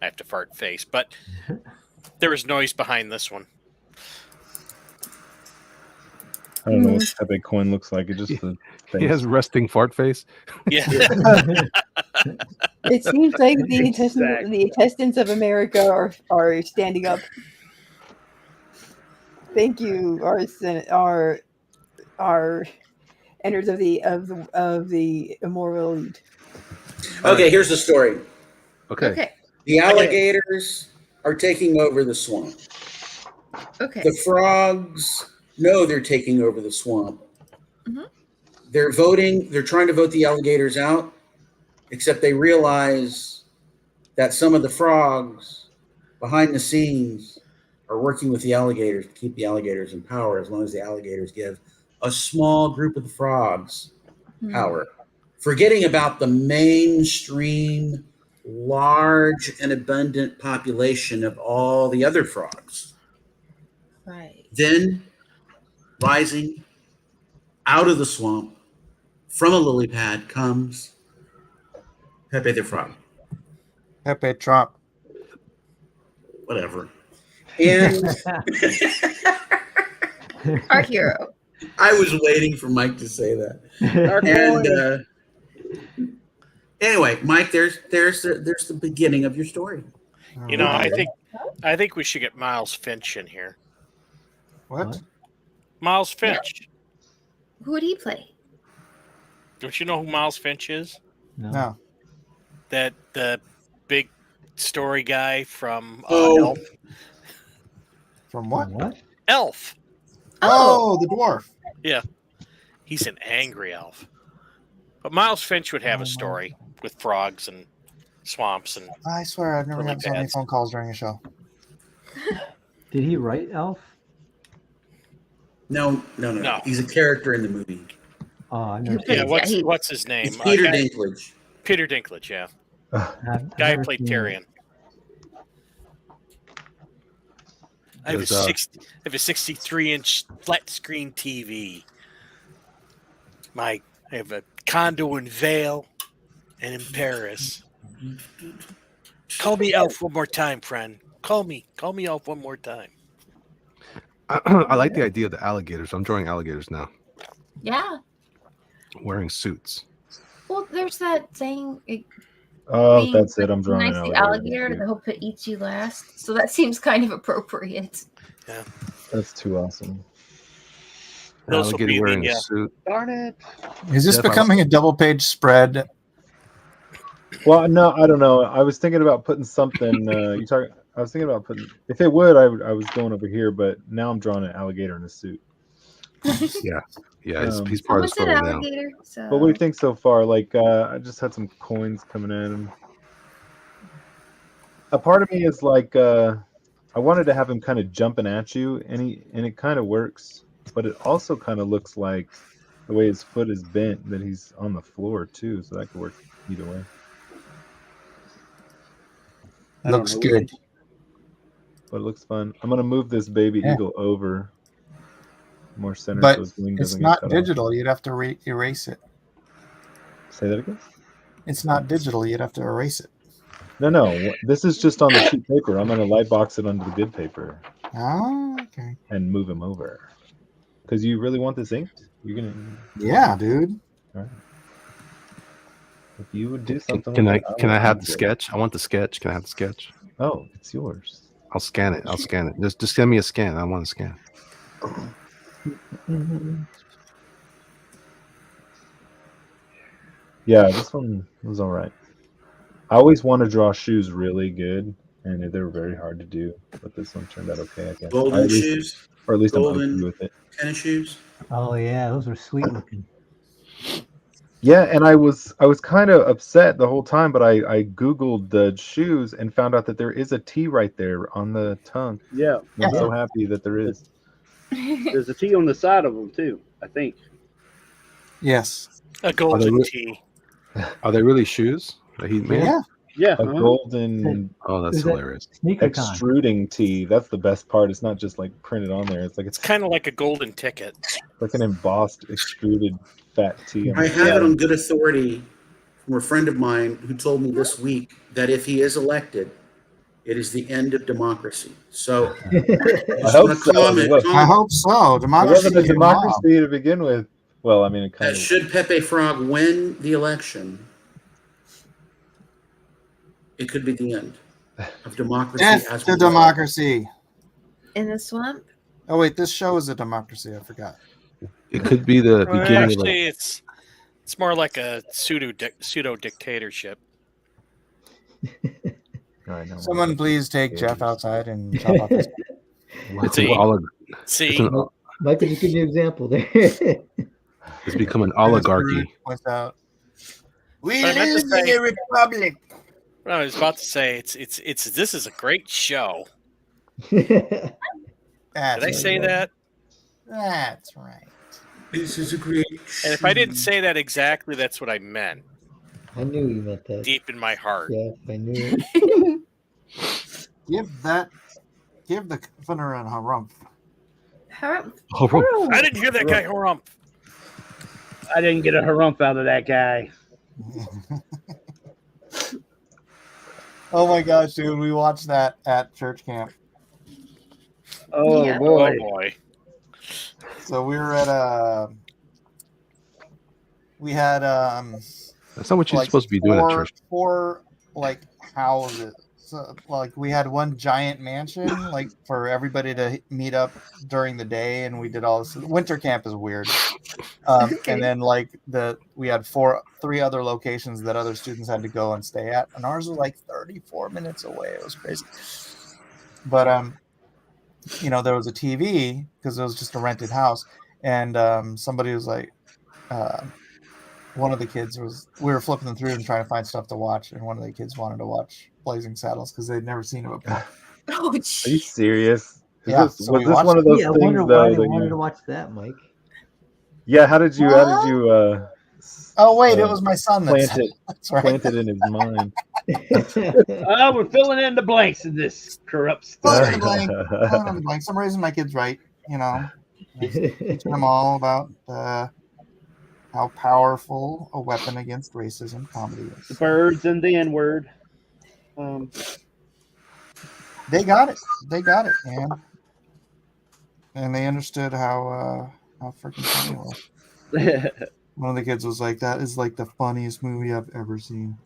S4: have to fart face, but there was noise behind this one.
S10: I don't know what Pepe coin looks like. It just the
S5: He
S10: face.
S5: has resting fart face.
S4: Yeah.
S7: It seems like the
S8: Exactly.
S7: intestines of America are standing up. Thank you, our enters of the immoral elite.
S3: Okay, here's the story.
S5: Okay.
S3: The alligators are taking over the swamp.
S9: Okay.
S3: The frogs know they're taking over the swamp.
S9: Mhm.
S3: They're voting, they're trying to vote the alligators out, except they realize that some of the frogs behind the scenes are working with the alligators to keep the alligators in power as long as the alligators give a small group of the frogs power, forgetting about the mainstream, large and abundant population of all the other frogs.
S9: Right.
S3: Then, rising out of the swamp from a lily pad comes Pepe the Frog.
S1: PepeTrump.
S3: Whatever. And
S9: Our hero.
S3: I was waiting for Mike to say that.
S8: Our
S3: And anyway, Mike, there's the beginning of your story.
S4: You know, I think we should get Miles Finch in here.
S1: What?
S4: Miles Finch.
S9: Who would he play?
S4: Don't you know who Miles Finch is?
S1: No.
S4: That the big story guy from
S3: Oh.
S4: Elf.
S1: From what?
S11: What?
S4: Elf.
S1: Oh, the dwarf.
S4: Yeah. He's an angry elf. But Miles Finch would have a story with frogs and swamps and
S1: I swear I've never
S4: Lily
S1: gotten so many
S4: pads.
S1: phone calls during a show.
S11: Did he write Elf?
S3: No.
S4: No.
S3: He's a character in the movie.
S11: Oh, I've never
S4: yeah.
S11: seen it.
S4: What's his name?
S3: It's Peter
S4: Guy-
S3: Dinklage.
S4: Peter Dinklage. Yeah.
S11: I've
S4: Guy who
S11: never
S4: played
S11: seen it.
S4: Tyrion. I have a
S5: There's,
S4: 63-inch flat screen TV. I have a condo in Vale and in Paris. Call me Elf one more time, friend. Call me Elf one more time.
S5: I like the idea of the alligators. I'm drawing alligators now,
S9: Yeah.
S5: wearing suits.
S9: Well, there's that saying.
S10: Oh,
S9: Being
S10: that's it. I'm drawing an
S9: nice the
S10: alligator.
S9: alligator, I hope it eats you last. So that seems kind of appropriate.
S4: Yeah.
S10: That's too awesome.
S4: Those will
S5: Alligator
S4: be
S5: wearing
S4: the
S5: a suit.
S8: Darn it.
S1: Is this
S5: Jeff, I-
S1: becoming a double-page spread?
S10: Well, no, I don't know. I was thinking about putting something. I was thinking about putting. If it would, I was going over here, but now I'm drawing an alligator in a suit.
S5: Yeah, he's
S9: I
S5: part of the
S9: almost said
S5: story now.
S9: alligator. So.
S10: But what do you think so far? Like, I just had some coins coming at him. A part of me is like, I wanted to have him kind of jumping at you, and it kind of works. But it also kind of looks like the way his foot is bent that he's on the floor too, so that could work either way.
S1: Looks good.
S10: But it looks fun. I'm gonna move this baby
S1: Yeah.
S10: eagle over more center
S1: But
S10: so his wing
S1: it's
S10: doesn't
S1: not
S10: get cut
S1: digital. You'd have to erase it.
S10: off. Say that again?
S1: It's not digital. You'd have to erase it.
S10: No. This is just on the cheap paper. I'm gonna light box it onto the good paper
S1: Oh, okay.
S10: and move him over. Because you really want this inked? You're gonna.
S1: Yeah, dude.
S10: All right. If you would do
S5: Can,
S10: something.
S5: can I
S10: like that,
S5: can I
S10: would
S5: have the
S10: do it.
S5: sketch? I want the sketch. Can I have the sketch?
S10: Oh, it's yours.
S5: I'll scan it. Just send me a scan. I want to scan.
S10: Yeah, this one was all right. I always want to draw shoes really good, and they were very hard to do. But this one turned out okay, I guess.
S3: Golden shoes,
S10: or at least I'm
S3: golden
S10: okay with it.
S3: tennis shoes.
S11: Oh yeah, those were sweet looking.
S10: Yeah, and I was kind of upset the whole time, but I googled the shoes and found out that there is a T right there on the tongue.
S8: Yeah.
S10: I'm so happy that there is.
S8: There's a T on the side of them too, I think.
S1: Yes.
S4: A golden tee.
S5: Are they really shoes that he made?
S1: Yeah.
S8: Yeah.
S10: A golden
S5: Oh, that's
S11: Is that
S5: hilarious.
S11: Sneaker
S10: extruding T. That's the best part. It's not just like printed on there. It's like
S4: It's kind of like a golden ticket.
S10: like an embossed extruded fat T.
S3: I have it on good authority from a friend of mine who told me this week that if he is elected, it is the end of democracy. So
S10: I hope so.
S1: I hope so.
S10: It
S1: Democracy.
S10: wasn't a
S1: is your
S10: democracy to begin with. Well, I mean, it kind
S3: that
S10: of.
S3: should Pepe Frog win the election, it could be the end of democracy.
S1: Death
S3: as
S1: to
S3: we know it.
S1: democracy.
S9: In the swamp.
S1: Oh wait, this show is a democracy. I forgot.
S5: It could be the
S4: Well,
S5: beginning
S4: actually, it's more like a pseudo dictatorship.
S10: I know.
S1: Someone please take Jeff outside and chop off his.
S5: It's an oligarchy.
S4: See,
S11: Michael, just give me an example there.
S5: It's become an oligarchy.
S1: Points out. We
S4: But I meant to
S1: live in
S4: say-
S1: a republic.
S4: I was about to say it's this is a great show.
S1: That's
S4: Did I
S1: right.
S4: say that?
S1: That's right.
S3: This is a great.
S4: And if I didn't say that exactly, that's what I meant
S11: I knew you meant that.
S4: deep in my heart.
S11: Yeah, I knew it.
S1: Give the governor a harumph.
S4: I didn't hear that guy harump.
S8: I didn't get a harumph out of that guy.
S1: Oh my gosh, dude, we watched that at church camp.
S8: Oh
S9: Yeah.
S8: boy.
S4: Oh boy.
S1: So we were at we had
S5: That's not what you're
S1: like
S5: supposed to be doing at church.
S1: four like houses. So, like we had one giant mansion like for everybody to meet up during the day, and we did all this. Winter camp is weird. And then like we had three other locations that other students had to go and stay at, and ours was like 34 minutes away. It was crazy. But there was a TV because it was just a rented house, and somebody was like, one of the kids we were flipping through and trying to find stuff to watch, and one of the kids wanted to watch Blazing Saddles because they'd never seen it before.
S9: Oh,
S10: Are you serious?
S1: Yeah,
S10: Was
S1: so we
S10: this
S1: watched
S10: one of those
S11: Yeah, I
S10: things
S11: wonder
S10: though?
S11: why they
S10: that
S11: wanted
S10: you-
S11: to watch that, Mike.
S10: Yeah, how did you?
S1: Oh wait, it was my son that
S10: plant
S1: said
S10: it?
S1: it. That's right.
S10: Planted in his mind.
S8: We're filling in the blanks in this corrupt
S1: Fill
S8: story.
S1: in the blank. Fill in the blanks. I'm raising my kids right, teaching them all about how powerful a weapon against racism comedy
S8: The
S1: is.
S8: birds and the N-word.
S1: They got it. They got it, man. and they understood how freaking funny it was. One of the kids was like, "That is like the funniest movie I've ever seen."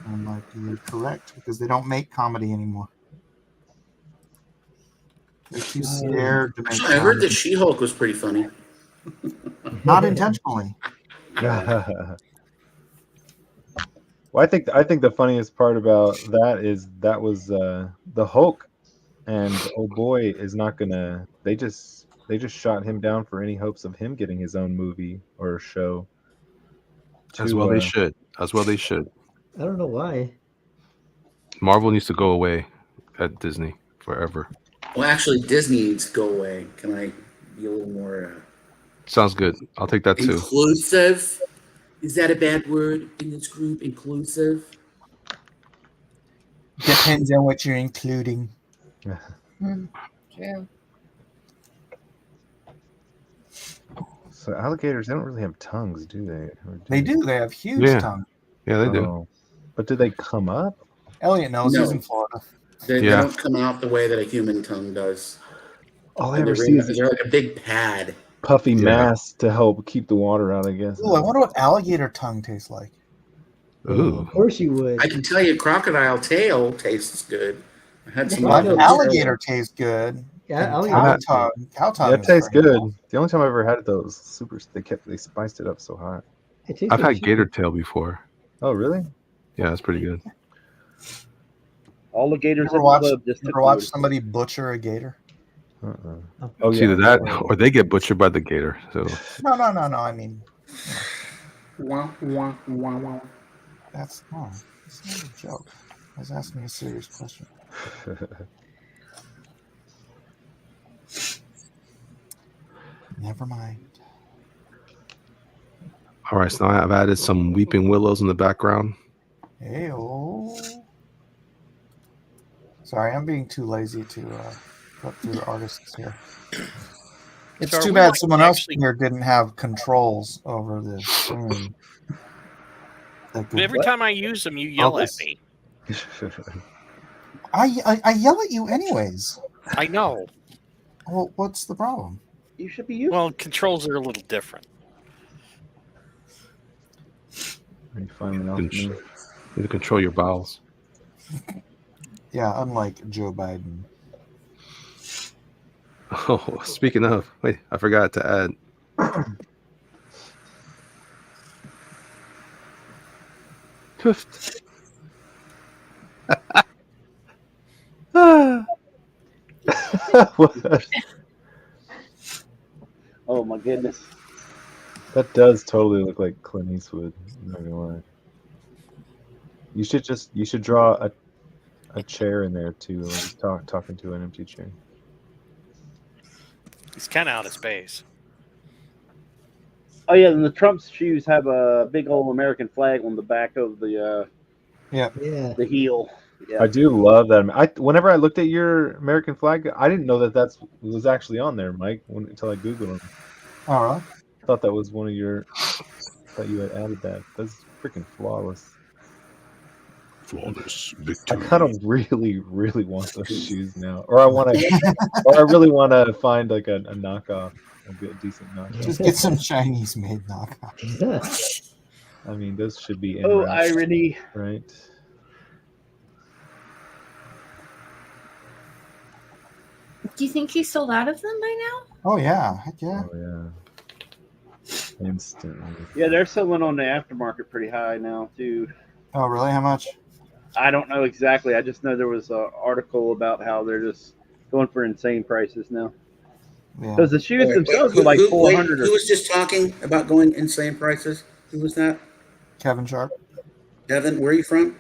S1: I'm like, "You're correct," because they don't make comedy anymore. They're too scared to make
S3: Actually, I heard that
S1: comedy.
S3: She-Hulk was pretty funny.
S1: Not intentionally.
S10: Well, I think the funniest part about that is that was the Hulk, and oh boy is not gonna. They just shot him down for any hopes of him getting his own movie or show.
S5: As well they should. As well they should.
S11: I don't know why.
S5: Marvel needs to go away at Disney forever.
S3: Well, actually, Disney needs to go away. Can I be a little more
S5: Sounds good. I'll take that too.
S3: inclusive? Is that a bad word in this group? Inclusive?
S1: Depends on what you're including.
S9: True.
S10: So alligators, they don't really have tongues, do they? Or
S1: They do. They have huge tongue.
S5: Yeah, they do.
S10: Oh. But do they come up?
S1: Elliot knows.
S3: No.
S1: He's in Florida.
S3: They don't come out the way that a human tongue does.
S10: All I
S3: And
S10: ever see is
S3: they're like a big pad.
S10: puffy mass to help keep the water out, I guess.
S1: Ooh, I wonder what alligator tongue tastes like.
S5: Ooh.
S11: Of course you would.
S3: I can tell you, crocodile tail tastes good. I had some
S1: Alligator tastes good.
S11: Yeah,
S1: And
S11: alligator.
S1: cow tongue.
S10: Yeah, it
S1: is
S10: tastes
S1: pretty
S10: good.
S1: good.
S10: The only time I ever had it though was super. They spiced it up so hot.
S5: I've had gator tail before.
S10: Oh, really?
S5: Yeah, that's pretty good.
S8: All the gators
S1: You
S8: in
S1: ever
S8: the
S1: watch,
S8: club just
S1: you
S8: took
S1: ever watch
S8: notice.
S1: somebody butcher a gator?
S10: Oh,
S5: It's either that or they get butchered by the gator. So
S1: No. I mean,
S3: Wah, wah, wah, wah.
S1: that's not a joke. I was asking a serious question. Never mind.
S5: all right, so now I've added some weeping willows in the background.
S1: Hey-oh. Sorry, I'm being too lazy to flip through the artists here. It's
S4: So are
S1: too
S4: we,
S1: bad
S4: like,
S1: someone else
S4: actually-
S1: here didn't have controls over this screen.
S4: But every time I use them, you yell at me.
S1: I yell at you anyways.
S4: I know.
S1: Well, what's the problem?
S8: You should be used.
S4: Well, controls are a little different.
S10: Are you finally off
S5: You
S10: me?
S5: need to control your bowels.
S1: Yeah, unlike Joe Biden.
S5: Oh, speaking of, wait, I forgot to add. Twift.
S8: Oh my goodness.
S10: That does totally look like Clint Eastwood. I'm not gonna lie. You should draw a chair in there too, like talking to an empty chair.
S4: He's kind of out of space.
S8: Oh yeah, and the Trump's shoes have a big old American flag on the back of the
S1: Yeah.
S8: the heel. Yeah.
S10: I do love that. Whenever I looked at your American flag, I didn't know that was actually on there, Mike, until I googled them.
S1: All right.
S10: I thought that was one of your. Thought you had added that. That's freaking flawless.
S5: Flawless
S10: I
S5: victory.
S10: kind of really, really want those shoes now, or I really want to find like a knockoff, a good decent knockoff.
S1: Just get some Chinese made knockoffs.
S10: I mean, those should be in
S8: Oh,
S10: wrap,
S8: irony.
S10: right?
S9: Do you think he sold out of them by now?
S1: Oh yeah, heck yeah.
S10: Oh yeah. Instantly.
S8: Yeah, they're selling on the aftermarket pretty high now too.
S1: Oh really? How much?
S8: I don't know exactly. I just know there was an article about how they're just going for insane prices now.
S1: Yeah.
S8: Because the shoes
S3: Wait,
S8: themselves
S3: who-
S8: were like
S3: who- wait,
S8: 400.
S3: Who was just talking about going insane prices? Who was that?
S1: Kevin Sharp.
S3: Devin, where are you from?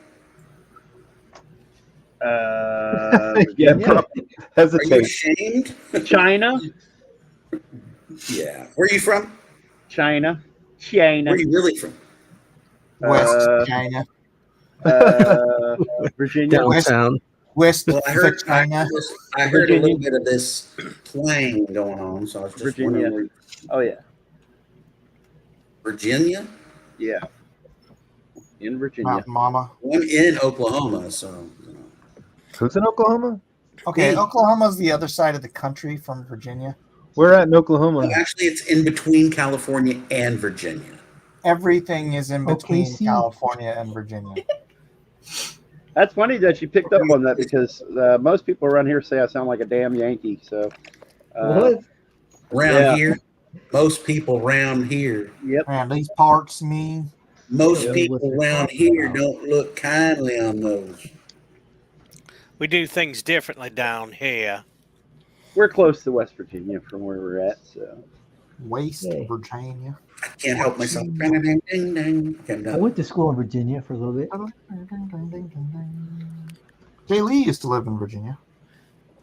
S10: Yeah,
S8: Virginia?
S3: Are you
S10: hesitate.
S3: ashamed?
S8: China,
S3: Yeah. Where are you from?
S8: China.
S3: Where are you really from?
S1: West China.
S8: Virginia.
S5: Downtown.
S1: West
S3: Well, I heard
S1: China.
S3: I heard a little bit of this playing going on, so I was just
S8: Virginia.
S3: wondering.
S8: Oh yeah,
S3: Virginia?
S8: yeah. In Virginia.
S1: Mama.
S3: I'm in Oklahoma, so you know.
S10: Who's in Oklahoma?
S1: Okay,
S3: Hey.
S1: Oklahoma's the other side of the country from Virginia.
S10: We're at in Oklahoma.
S3: Actually, it's in between California and Virginia.
S1: Everything is in between
S11: OKC.
S1: California and Virginia.
S8: That's funny that you picked up on that because most people around here say I sound like a damn Yankee. So
S11: What?
S3: Around here, most people around here,
S8: Yep.
S1: Man, these parts mean.
S3: most
S11: Yeah,
S3: people
S11: what they're
S3: around
S11: talking
S3: here
S11: about.
S3: don't look kindly on those.
S4: We do things differently down here.
S8: We're close to West Virginia from where we're at. So
S1: Waste
S11: Hey.
S1: Virginia.
S3: I can't help myself. Ding, ding, ding, ding. Okay, I'm
S11: I
S3: done.
S11: went to school in Virginia for a little bit.
S1: Jay Lee used to live in Virginia.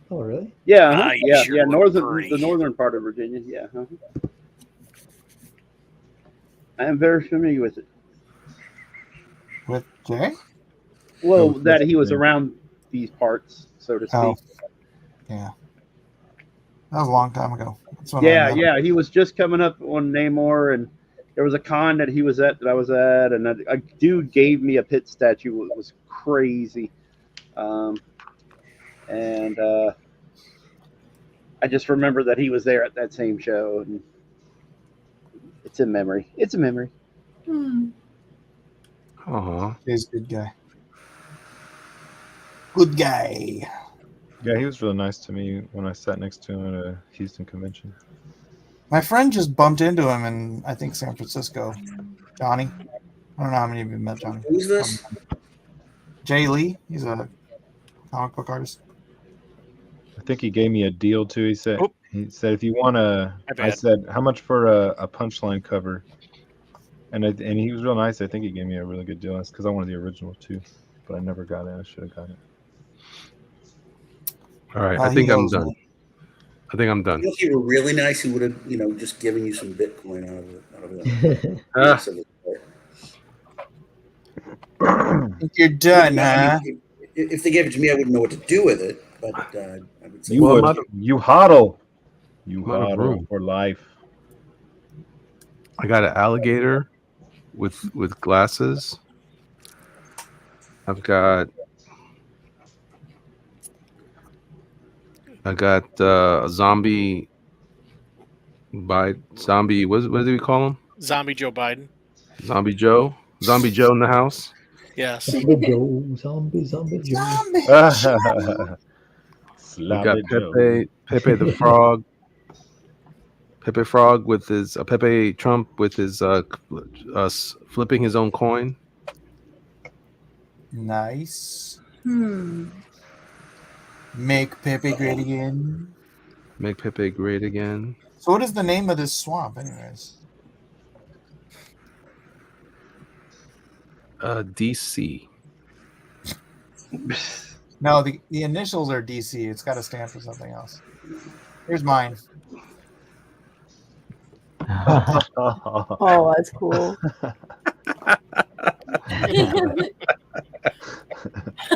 S11: Oh, really?
S8: yeah,
S4: Ah, you
S8: yeah,
S4: sure
S8: yeah.
S4: look
S8: The
S4: pretty.
S8: northern part of Virginia. Yeah. I am very familiar with it.
S1: With Jay?
S8: Well,
S10: Oh,
S8: that he was
S10: Virginia.
S8: around these parts, so to speak.
S1: Oh. Yeah. That was a long time ago. That's when I
S8: Yeah,
S1: met him.
S8: yeah. He was just coming up on Namor, and there was a con that he was at that I was at, and a dude gave me a pit statue. It was crazy, and I just remember that he was there at that same show, and it's a memory. It's a memory.
S9: Hmm.
S5: Aw.
S1: Jay's a good guy. Good guy.
S10: Yeah, he was really nice to me when I sat next to him at a Houston convention.
S1: My friend just bumped into him in, I think, San Francisco. Johnny. I don't know how many of you met Johnny.
S3: Who's this?
S1: Jay Lee. He's a comic book artist.
S10: I think he gave me a deal too. He said,
S4: Oop.
S10: if you want to,
S4: My
S10: I
S4: bad.
S10: said, how much for a punchline cover? And he was real nice. I think he gave me a really good deal. That's because I wanted the original too, but I never got it. I should have got it.
S5: All right,
S1: He
S5: I think I'm
S1: owes
S5: done.
S1: me.
S5: I think I'm done.
S3: If you were really nice, he would have, just given you some Bitcoin out of it.
S5: Ah.
S1: I think you're done, huh?
S3: If they gave it to me, I wouldn't know what to do with it. But I would say
S10: You
S5: Well, I'm
S10: would.
S5: out of-
S10: You hodl. You
S5: I'm out of
S10: hodl
S5: room.
S10: for life.
S5: I got an alligator with glasses. I got a zombie zombie. What do we call him?
S4: Zombie Joe Biden.
S5: Zombie Joe in the house.
S4: Yes.
S11: Zombie Joe, zombie Joe.
S5: We got
S10: Sloppy Joe.
S5: Pepe the Frog. Pepe Frog with his Pepe Trump with his flipping his own coin.
S1: Nice.
S9: Hmm.
S1: Make Pepe great again.
S5: Make Pepe great again.
S1: So what is the name of this swamp, anyways?
S5: DC.
S1: No, the initials are DC. It's got to stand for something else. Here's mine.
S7: Oh, that's cool.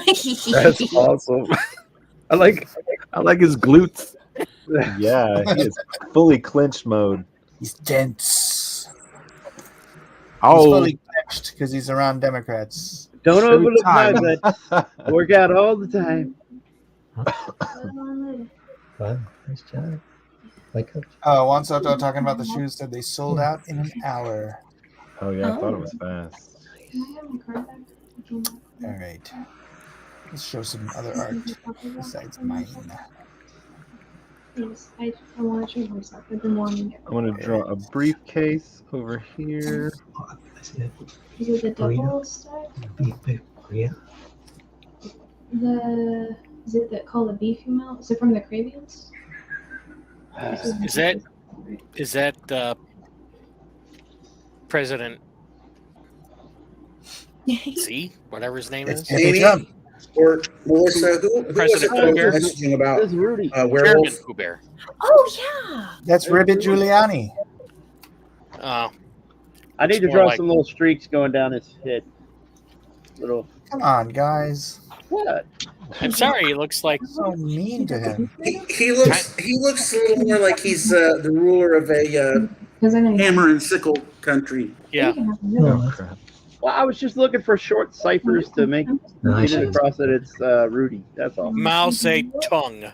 S5: That's awesome. I like his glutes.
S10: Yeah, he is fully clenched mode.
S1: He's dense. He's
S5: Oh,
S1: fully clenched because he's around Democrats.
S8: Don't
S5: Every
S8: overlook my
S5: time.
S8: butt. I work out all the time.
S11: Wow, nice job. Like Coach.
S1: Juan Soto talking about the shoes said they sold out in an hour.
S10: Oh yeah, I thought it was fast.
S1: All right. Let's show some other art besides mine.
S12: Yes, I want to show myself. I've been wanting it.
S10: I'm gonna draw a briefcase over here.
S12: Is it the double stack?
S11: Yeah.
S12: Is it that called the beefy mount? Is it from the Caribbeans?
S4: Is that President Z, whatever his name is?
S3: Amy or Melissa, who was
S4: President
S3: it
S4: Pooh Bear?
S3: messaging about
S8: This is Rudy.
S4: Chairman
S3: werewolf?
S4: Pooh Bear.
S9: Oh yeah.
S1: That's Ribbit Giuliani.
S8: I need
S4: It's
S8: to
S4: more
S8: draw
S4: like-
S8: some little streaks going down his head. Little
S1: Come on, guys.
S8: what?
S4: I'm sorry, he looks like
S1: So mean to him.
S3: He looks a little more like he's the ruler of a hammer and sickle country.
S4: yeah.
S10: Oh crap.
S8: Well, I was just looking for short ciphers to make
S11: Nice.
S8: it across that it's Rudy. That's all.
S4: Mao say tongue.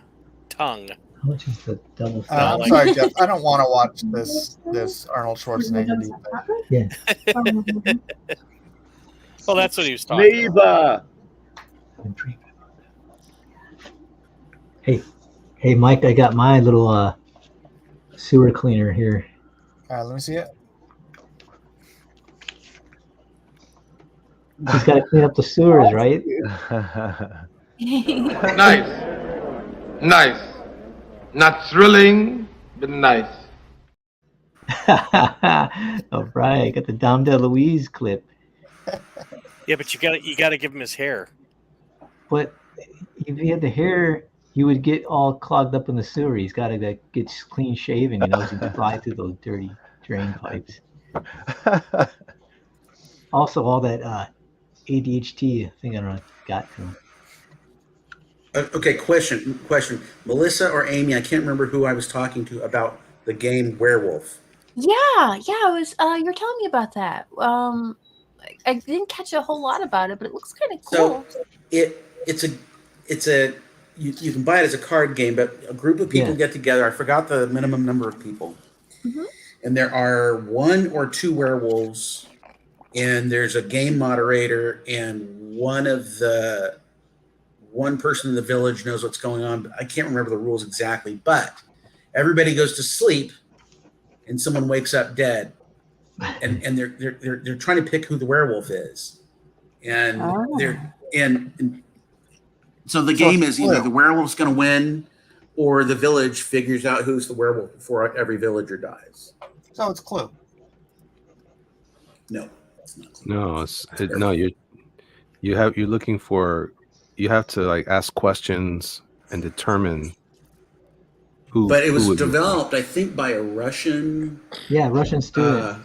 S4: Tongue.
S11: How much is the double?
S1: I'm
S4: like-
S1: sorry, Jeff. I don't want to watch this Arnold Schwarzenegger deep thing.
S11: Yeah.
S4: Well, that's what he was talking about.
S8: Neva.
S11: Hey, Mike, I got my little sewer cleaner here.
S1: All right, let me see it.
S11: He's got to clean up the sewers, right?
S13: Nice. Not thrilling, but nice.
S11: All right, got the Dom DeLuise clip.
S4: Yeah, but you gotta give him his hair.
S11: But if he had the hair, he would get all clogged up in the sewer. He's got to get clean shaven, so he can fly through those dirty drain pipes. Also, all that ADHD thing I don't know got to him.
S3: Okay, question. Melissa or Amy, I can't remember who I was talking to about the game Werewolf.
S9: Yeah, it was. You're telling me about that. I didn't catch a whole lot about it, but it looks kind of cool.
S3: So it's a you can buy it as a card game, but a group of people get together. I forgot the minimum number of people, and there are 1 or 2 werewolves, and there's a game moderator, and one person in the village knows what's going on. But I can't remember the rules exactly, but everybody goes to sleep, and someone wakes up dead, and they're trying to pick who the werewolf is, and so the game is either the werewolf's going to win, or the village figures out who's the werewolf before every villager dies.
S1: So it's Clue.
S3: No, it's not Clue.
S5: No, you're looking for. You have to like ask questions and determine who.
S3: But it was
S5: would
S3: developed, I think, by a Russian.
S11: Yeah, Russians do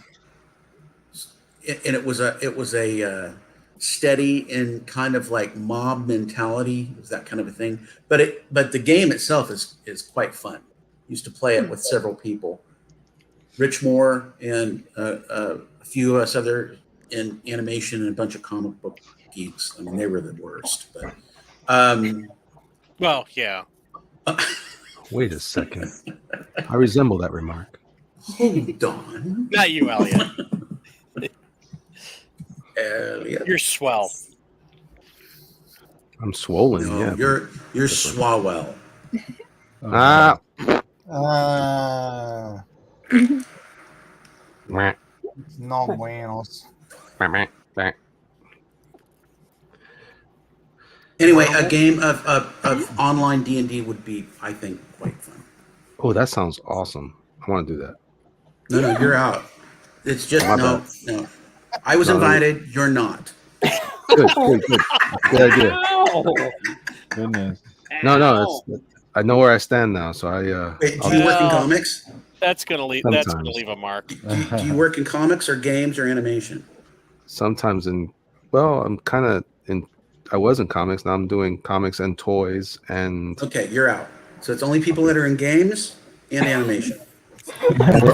S11: it.
S3: And it was a steady and kind of like mob mentality. It was that kind of a thing. But the game itself is quite fun. Used to play it with several people. Rich Moore and a few of us other in animation and a bunch of comic book geeks. I mean, they were the worst. But
S4: well, yeah.
S5: Wait a second. I resemble that remark.
S3: Hold on.
S4: Not you, Elliot.
S3: Elliot.
S4: You're swell.
S5: I'm swollen.
S3: No,
S5: yeah.
S3: you're swalwell.
S1: No buenos.
S3: Anyway, a game of online D&D would be, I think, quite fun.
S5: Oh, that sounds awesome. I want to do that.
S3: No, you're out. It's just no. I was invited. You're not.
S5: Good idea.
S10: Goodness.
S5: No, I know where I stand now. So
S3: Wait, do you work in comics?
S4: That's gonna leave a mark.
S3: Do you work in comics or games or animation?
S5: Sometimes I'm kind of in. I was in comics. Now I'm doing comics and toys and.
S3: Okay, you're out. So it's only people that are in games and animation.
S5: We're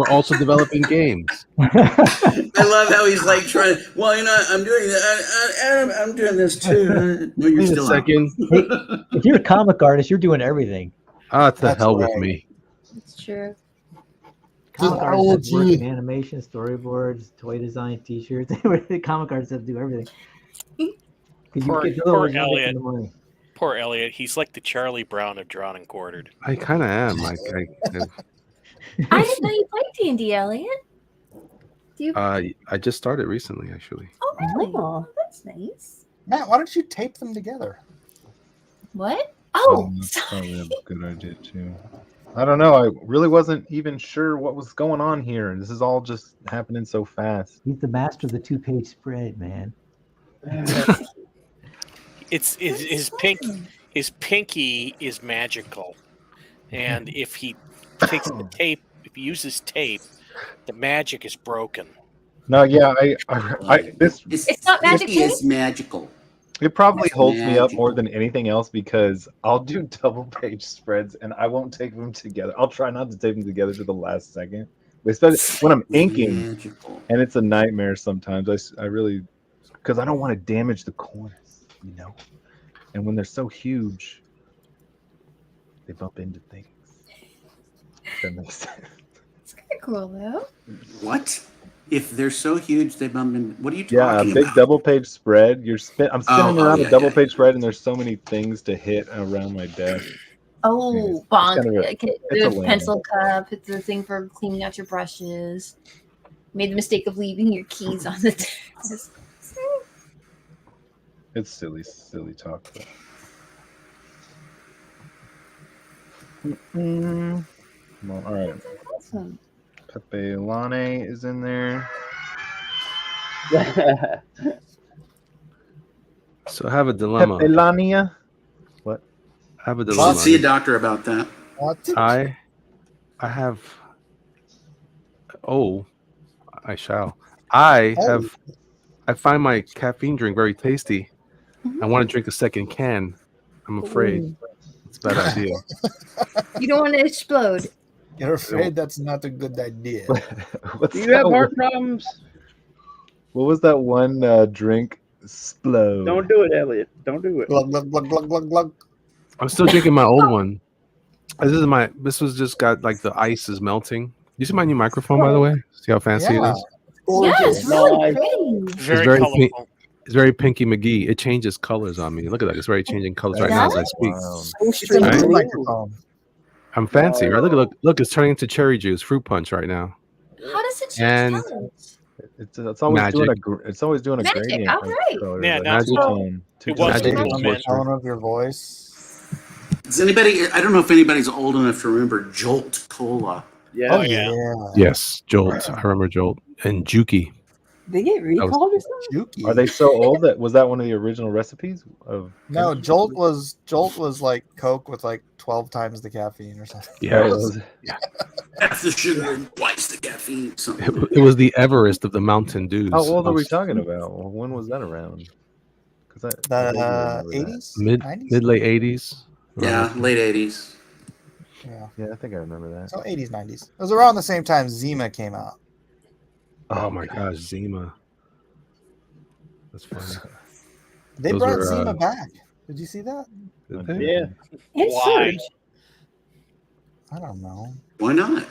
S5: also developing games.
S3: I love how he's like trying. Well, I'm doing that. Adam, I'm doing this too. No, you're
S5: Wait
S3: still
S5: a second.
S11: Hey, if you're a comic artist, you're doing everything.
S5: To the hell with me.
S9: It's true.
S11: Comic artists work in animation, storyboards, toy design, T-shirts. The comic artists have to do everything.
S4: Poor Elliot. Poor Elliot. He's like the Charlie Brown of Drawn and Quartered.
S5: I kind of am.
S9: I didn't know you played D&D, Elliot. Do you?
S5: I just started recently, actually.
S9: Oh, really? Oh, that's nice.
S1: Matt, why don't you tape them together?
S9: What? Oh,
S10: That's probably a good idea too. I don't know. I really wasn't even sure what was going on here. This is all just happening so fast.
S11: He's the master of the 2-page spread, man.
S4: His pinky is magical, and if he takes the tape, if he uses tape, the magic is broken.
S10: No, yeah,
S9: it's not magic.
S3: It's magical.
S10: It probably
S3: It's
S10: holds me up
S3: magical.
S10: more than anything else because I'll do double page spreads and I won't tape them together. I'll try not to tape them together to the last second especially when I'm inking,
S3: Magical.
S10: and it's a nightmare sometimes. I really, because I don't want to damage the corners, you know. And when they're so huge, they bump into things. If that makes sense.
S9: It's kind of cool though.
S3: What? If they're so huge, they bump in. What are you
S10: Yeah, a
S3: talking
S10: big
S3: about?
S10: double page spread. I'm spinning around
S3: yeah,
S10: a double
S3: yeah,
S10: page spread, and there's so many things to hit around my desk.
S9: Oh,
S10: It's
S9: bonk.
S10: kind of it's a
S9: The
S10: lame.
S9: pencil cup. It's the thing for cleaning out your brushes. Made the mistake of leaving your keys on the desk.
S10: It's silly talk. But... Well, all right.
S9: Awesome.
S10: Pepe Lane is in there.
S5: So I have a dilemma.
S10: Pepe Lania. What?
S5: I have a
S3: You should
S5: dilemma.
S3: see a doctor about that.
S5: I have. Oh, I shall. I find my caffeine drink very tasty. I want to drink a second can. I'm afraid it's a bad idea.
S9: You don't want to explode.
S1: You're afraid that's not a good idea.
S8: Do you have heart problems?
S10: What was that one drink? Splode.
S8: Don't do it, Elliot. Don't do it.
S1: Glug, glug, glug, glug, glug, glug.
S5: I'm still drinking my old one. This was just got like the ice is melting. You see my new microphone, by the way? See how fancy it is?
S9: Yes, really pretty.
S4: Very
S5: It's
S4: colorful.
S5: It's very Pinky McGee. It changes colors on me. Look at that. It's very changing colors right now as I speak.
S1: It's a new microphone.
S5: I'm fancy, right? Look, it's turning into cherry juice, fruit punch right now.
S9: How does it change
S5: And
S9: colors?
S10: It's always
S5: Magic.
S10: doing a
S9: Magic,
S10: gradient.
S9: all
S10: of
S9: right.
S10: colors,
S4: Yeah,
S10: like
S4: now
S10: two tone.
S4: it was
S5: Magic
S4: a
S5: is
S1: On the
S5: torture.
S1: tone of your voice.
S3: Does anybody? I don't know if anybody's old enough to remember Jolt Cola.
S8: Yeah.
S1: Oh,
S4: yeah.
S1: yeah.
S5: Yes, Jolt. I remember Jolt and Juki.
S7: They get recalled or something?
S1: Juki.
S10: Are they so old that was that one of the original recipes of?
S1: No, Jolt was like Coke with like 12 times the caffeine or something.
S5: Yeah,
S10: Right, was it?
S3: Half the sugar and twice the caffeine. Something.
S5: it was the Everest of the Mountain Dews.
S10: How old are we talking about? Well, when was that around? Because
S1: The 80s?
S5: Mid
S1: 90s?
S5: late 80s.
S3: Yeah, late 80s.
S1: Yeah.
S10: I think I remember that.
S1: So 80s, 90s. It was around the same time Zima came out.
S5: Oh my gosh, Zima. That's funny.
S1: They
S5: Those
S1: brought
S5: were,
S1: Zima back. Did you see that?
S5: Did they?
S8: Yeah.
S4: Why?
S1: I don't know.
S3: Why not?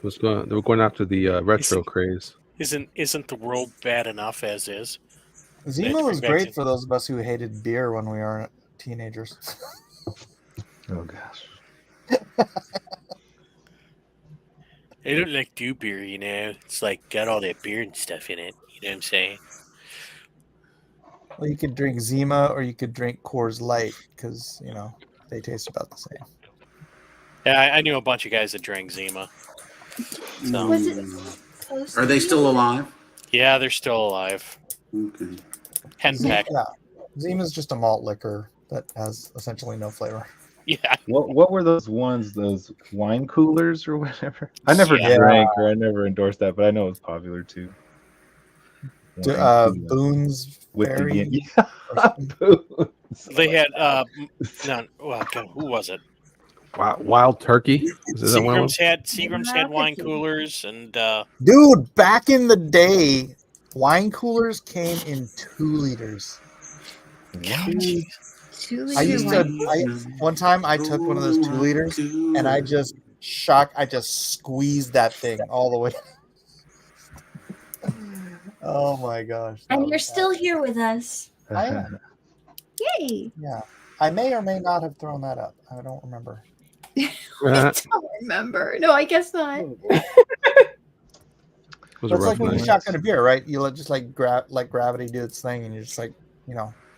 S5: They were going after the retro craze.
S4: Isn't the world bad enough as is?
S1: Zima was
S4: bring back
S1: great for those of us who hated beer when we were teenagers.
S10: Oh gosh.
S4: I don't like do beer, you know. It's like got all that beer and stuff in it. You know what I'm saying?
S1: Well, you could drink Zima or you could drink Coors Light because, they taste about the same.
S4: Yeah, I knew a bunch of guys that drank Zima. So,
S9: Was it supposed
S3: Are
S9: to
S3: they
S9: be?
S3: still alive?
S4: yeah, they're still alive.
S3: Okay.
S4: Henpeck.
S1: Yeah. Zima's just a malt liquor that has essentially no flavor.
S4: Yeah.
S10: What were those ones? Those wine coolers or whatever? I never
S1: Yeah.
S10: drank or I never endorsed that, but I know it was popular too. Wine cooler.
S1: Boone's
S10: With the
S1: Berry.
S10: yeah, Boone's.
S4: They had God, who was it?
S5: Wild Turkey. Is that one?
S4: Seagram's had wine coolers and
S1: Dude, back in the day, wine coolers came in 2 liters.
S9: 2
S1: I
S9: liter
S1: used
S9: wine.
S1: to. One time, I took one of those 2 liters and I just squeezed that thing all the way. Oh my gosh! that
S9: And
S1: was
S9: you're
S1: bad.
S9: still here with us.
S1: I am.
S9: Yay!
S1: Yeah, I may or may not have thrown that up. I don't remember.
S9: I don't remember. No, I guess not.
S5: Was
S1: That's
S5: a
S1: like
S5: rough
S1: when you
S5: night.
S1: shotgun a beer, right? You just like gravity do its thing, and you just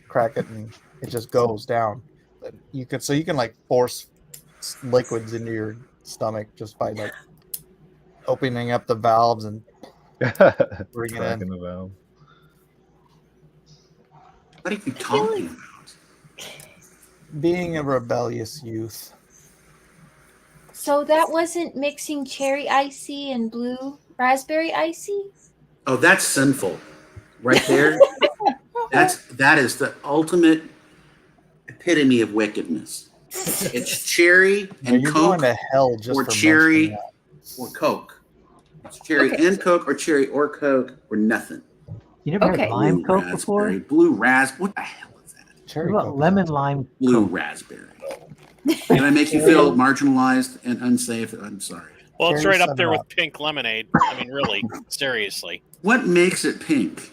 S1: crack it, and it just goes down. But you can like force liquids into your stomach just by like opening up the valves and bring it
S10: Cracking
S1: in.
S10: the valve.
S3: What are you talking about?
S1: Being a rebellious youth.
S9: So that wasn't mixing cherry icy and blue raspberry icy?
S3: Oh, that's sinful. Right there. that is the ultimate epitome of wickedness. It's cherry
S1: Now
S3: and
S1: you're
S3: Coke
S1: going to hell just
S3: or
S1: for
S3: cherry
S1: mentioning
S3: or Coke. It's cherry
S9: Okay.
S3: and Coke, or cherry or Coke, or nothing.
S11: You never
S9: Okay.
S11: had lime
S3: Blue
S11: Coke before?
S3: raspberry, blue raspberry. What the hell is that?
S11: What
S1: Cherry
S11: about
S1: Coke.
S11: lemon lime
S3: Blue
S11: Coke?
S3: raspberry. Did I make you feel marginalized and unsafe? I'm sorry.
S4: Well, it's
S1: Cherry
S4: right up there
S1: 7-Up.
S4: with pink lemonade. I mean, really, seriously.
S3: What makes it pink?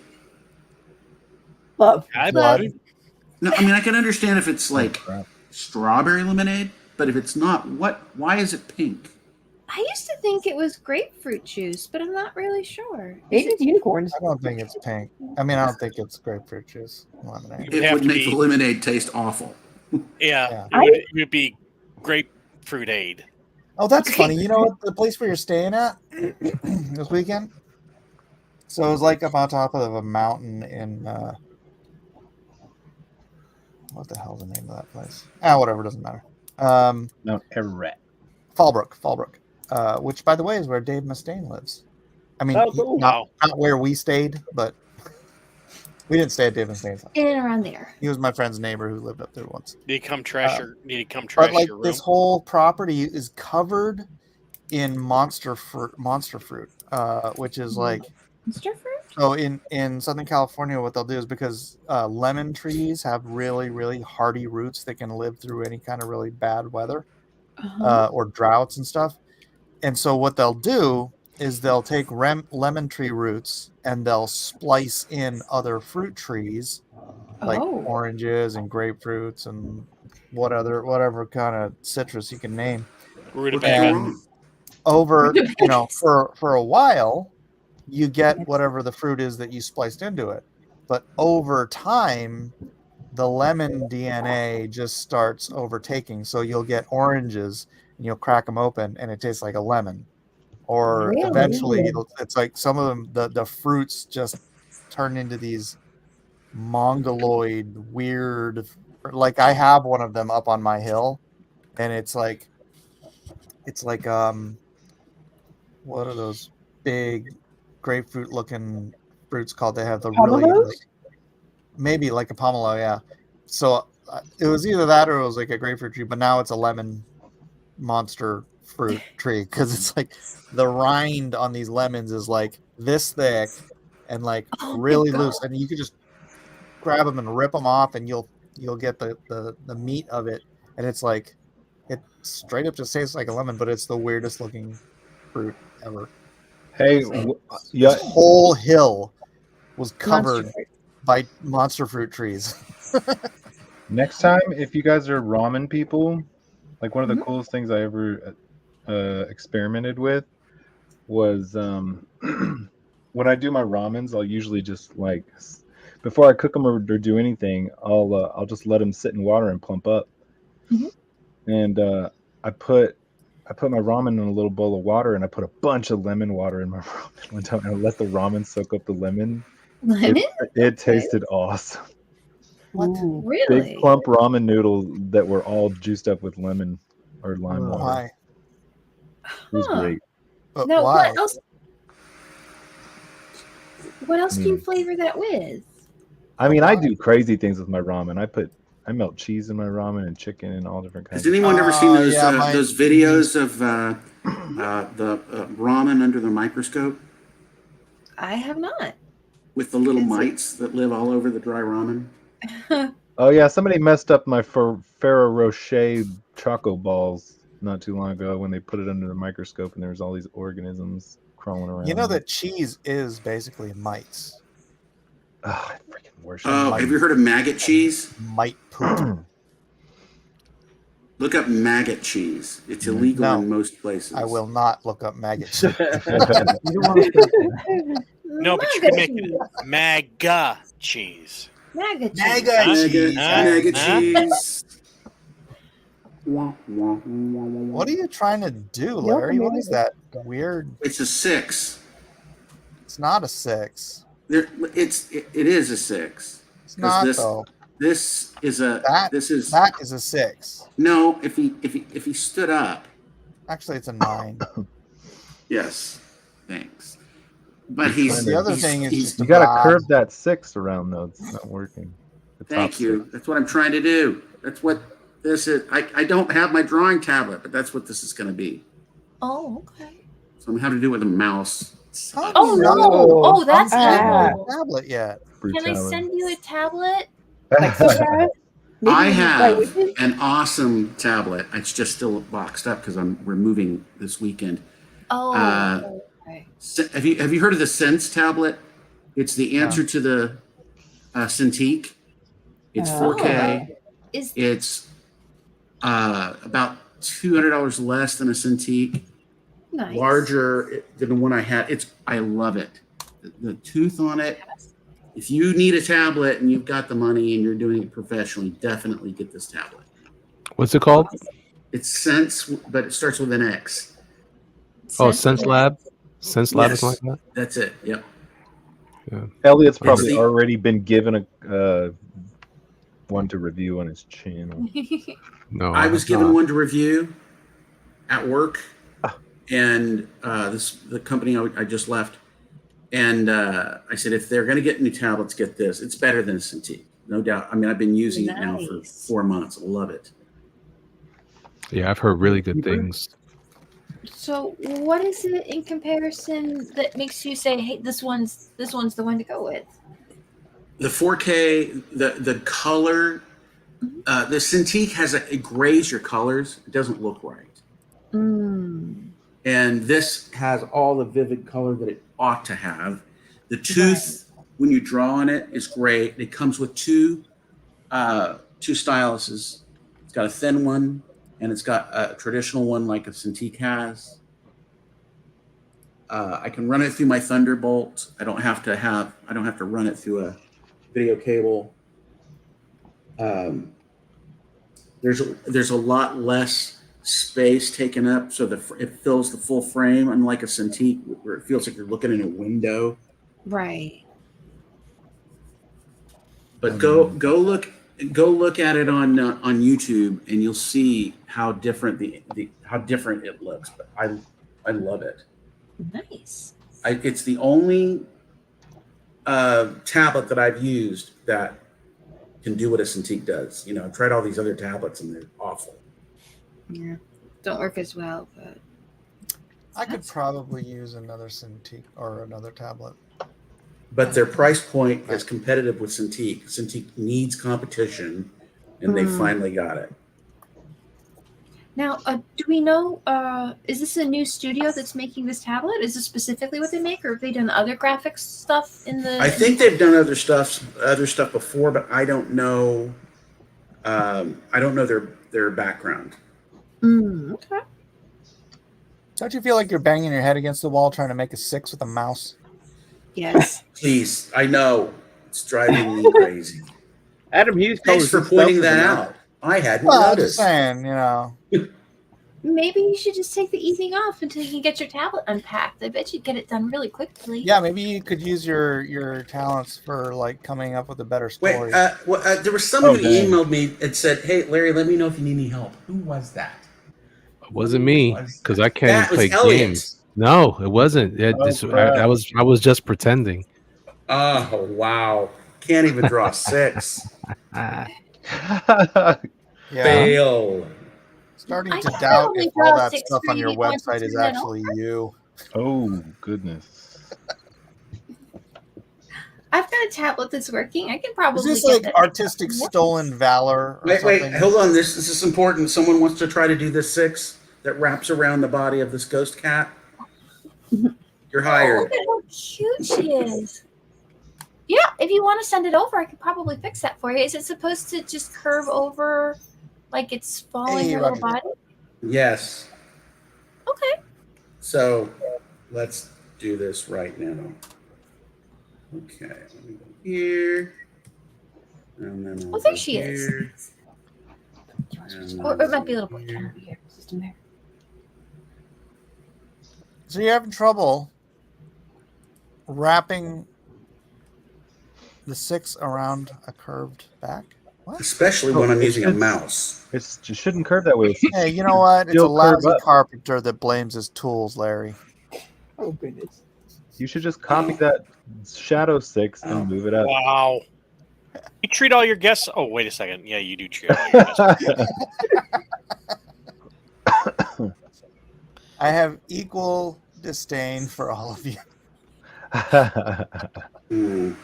S7: Love.
S1: Blood.
S3: No, I mean I can understand if it's like
S10: crap.
S3: strawberry lemonade, but if it's not, why is it pink?
S9: I used to think it was grapefruit juice, but I'm not really sure.
S7: Maybe it's unicorns.
S1: I don't think it's pink. I mean, I don't think it's grapefruit juice lemonade.
S3: It would make the lemonade taste awful.
S4: Yeah, it would be grapefruit aid.
S1: Oh, that's funny. You know what? The place where you're staying at this weekend? So it was like up on top of a mountain in what the hell's the name of that place? Whatever, doesn't matter.
S10: Mount Everett.
S1: Fallbrook. Which, by the way, is where Dave Mustaine lives. I mean,
S8: cool.
S1: not where we stayed, but we didn't stay at Dave Mustaine's house.
S9: In and around there.
S1: He was my friend's neighbor who lived up there once.
S4: Did he come trash
S1: But like
S4: your room?
S1: this whole property is covered in monster fruit, which is like
S9: monster fruit.
S1: So in Southern California, what they'll do is because lemon trees have really, really hardy roots that can live through any kind of really bad weather or droughts and stuff. And so what they'll do is they'll take lemon tree roots and they'll splice in other fruit trees like oranges and grapefruits and whatever kind of citrus you can name. And over, for a while, you get whatever the fruit is that you spliced into it. But over time, the lemon DNA just starts overtaking. So you'll get oranges and you'll crack them open and it tastes like a lemon. Or eventually it's like some of them, the fruits just turn into these mongoloid, weird, like I have one of them up on my hill and it's like what are those big grapefruit looking fruits called? They have the really maybe like a pomelo, yeah. So it was either that or it was like a grapefruit tree, but now it's a lemon monster fruit tree because it's like the rind on these lemons is like this thick and like really loose, and you can just grab them and rip them off, and you'll get the meat of it, and it's like it straight up just tastes like a lemon, but it's the weirdest looking fruit ever.
S10: Hey,
S1: this whole hill was covered by monster fruit trees.
S10: Next time, if you guys are ramen people, like one of the coolest things I ever experimented with was when I do my ramens, I'll usually just like before I cook them or do anything, I'll just let them sit in water and plump up. And I put my ramen in a little bowl of water, and I put a bunch of lemon water in my ramen one time, and I let the ramen soak up the lemon. It tasted awesome.
S9: What? Really?
S10: Big plump ramen noodles that were all juiced up with lemon or lime water.
S1: Why?
S10: It was great.
S1: But
S9: no,
S1: why?
S9: What else do you flavor that with?
S10: I mean, I do crazy things with my ramen. I melt cheese in my ramen and chicken and all different kinds.
S3: Has anyone ever seen those videos of the ramen under the microscope?
S9: I have not.
S3: With the little mites that live all over the dry ramen?
S10: Oh yeah, somebody messed up my Ferrero Rocher choco balls not too long ago when they put it under the microscope and there was all these organisms crawling around.
S1: You know that cheese is basically mites.
S10: Oh, I freaking worship.
S3: Oh, have you heard of maggot cheese?
S1: Mite poop.
S3: Look up maggot cheese. It's illegal in most places.
S1: I will not look up maggot cheese.
S4: No, but you can make it MAGA cheese.
S9: MAGA cheese.
S3: MAGA cheese.
S1: What are you trying to do, Larry? What is that weird?
S3: It's a 6.
S1: It's not a 6.
S3: It is a 6.
S1: It's not though.
S3: This is a
S1: that is a 6.
S3: No, if he stood up.
S1: Actually, it's a 9.
S3: Yes, thanks. But the
S1: other thing is
S10: you gotta curve that 6 around though. It's not working.
S3: Thank you. 6. That's what I'm trying to do. That's what this is. I don't have my drawing tablet, but that's what this is going to be.
S9: Oh, okay.
S3: So I'm having to do it with a mouse.
S9: Oh no! Oh, that's
S1: not
S9: evil.
S1: a tablet yet.
S9: Can I send you a tablet?
S3: I have an awesome tablet. It's just still boxed up because we're moving this weekend.
S9: Oh, okay.
S3: Have you heard of the Sense tablet? It's the answer to the Cintiq. It's 4K. It's about $200 less than a Cintiq.
S9: Nice.
S3: Larger than the one I had. I love it. The tooth on it. If you need a tablet and you've got the money and you're doing it professionally, definitely get this tablet.
S5: What's it called?
S3: It's Sense, but it starts with an X.
S5: Oh, Sense Lab. Sense Lab is like that.
S3: That's it. Yep.
S5: Yeah.
S10: Elliot's probably already been given a one to review on his channel.
S5: No,
S3: I was given one to review at work, and the company I just left, and I said if they're going to get new tablets, get this. It's better than a Cintiq, no doubt. I mean, I've been using it now for 4 months. I love it.
S5: Yeah, I've heard really good things.
S9: So, what is it in comparison that makes you say, "Hey, this one's the one to go with"?
S3: The 4K, the color, the Cintiq it grays your colors. It doesn't look right. And this has all the vivid color that it ought to have. The tooth, when you draw on it, is great. It comes with two styluses. It's got a thin one, and it's got a traditional one like a Cintiq has. I can run it through my Thunderbolt. I don't have to run it through a video cable. There's a lot less space taken up, so it fills the full frame, unlike a Cintiq where it feels like you're looking in a window.
S9: Right.
S3: But go look at it on YouTube, and you'll see how different how different it looks. But I love it.
S9: Nice.
S3: It's the only tablet that I've used that can do what a Cintiq does. I've tried all these other tablets, and they're awful.
S9: Yeah, don't work as well, but
S1: I could probably use another Cintiq or another tablet.
S3: But their price point is competitive with Cintiq. Cintiq needs competition, and they finally got it.
S9: Now, do we know, is this a new studio that's making this tablet? Is this specifically what they make, or have they done other graphics stuff in the...
S3: I think they've done other stuff before, but I don't know. I don't know their background.
S9: Okay.
S1: Don't you feel like you're banging your head against the wall trying to make a 6 with a mouse?
S9: Yes.
S3: Please, I know. It's driving me crazy.
S8: Adam Hughes.
S3: Thanks for pointing that out. I hadn't
S1: I'm
S3: noticed.
S1: just saying,
S9: Maybe you should just take the evening off until you can get your tablet unpacked. I bet you'd get it done really quickly.
S1: Yeah, maybe you could use your talents for like coming up with a better story.
S3: Wait, there was somebody who emailed me and said, "Hey, Larry, let me know if you need any help." Who was that?
S5: It wasn't me, because I can't
S3: That
S5: play
S3: was Elliot.
S5: games. No, it wasn't. I was just pretending.
S3: Oh wow! Can't even draw 6. Fail.
S1: Starting to doubt if all that stuff on your website is actually you.
S10: Oh goodness!
S9: I've got a tablet that's working. I can probably.
S1: Is this like artistic stolen valor? Or
S3: Wait, hold on. This is important. Someone wants to try to do this 6 that wraps around the body of this ghost cat. You're hired.
S9: Oh, look at how cute she is. Yeah, if you want to send it over, I could probably fix that for you. Is it supposed to just curve over like it's falling your little body?
S3: Yes.
S9: Okay.
S3: So let's do this right now. Okay, let me go here. And then
S9: Oh, there she is. Or it might be a little bit over here. System there.
S1: So you're having trouble wrapping the 6 around a curved back? What?
S3: Especially when I'm using a mouse.
S10: It shouldn't curve that way.
S1: Hey, you know what? It's a lousy carpenter that blames his tools, Larry.
S7: Oh, goodness.
S10: You should just copy that Shadow 6 and move it up.
S4: Wow. You treat all your guests... Oh, wait a second. Yeah, you do treat all your guests.
S1: I have equal disdain for all of you.
S3: Mm.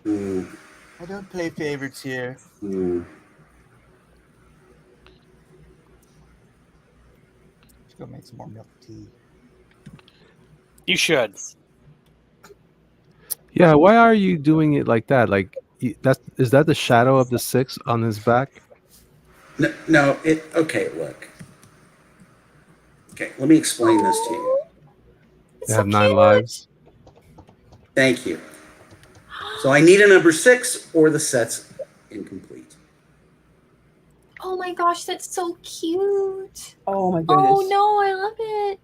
S3: Mm.
S1: I don't play favorites here.
S3: Mm.
S1: Let's go make some more milk tea.
S4: You should.
S5: Yeah, why are you doing it like that? Like is that the shadow of the 6 on his back?
S3: No, okay, look. Okay, let me explain this to you.
S5: They have 9 lives.
S3: Thank you. So I need a number 6 or the set's incomplete.
S9: Oh my gosh, that's so cute.
S7: Oh my goodness.
S9: Oh no, I love it.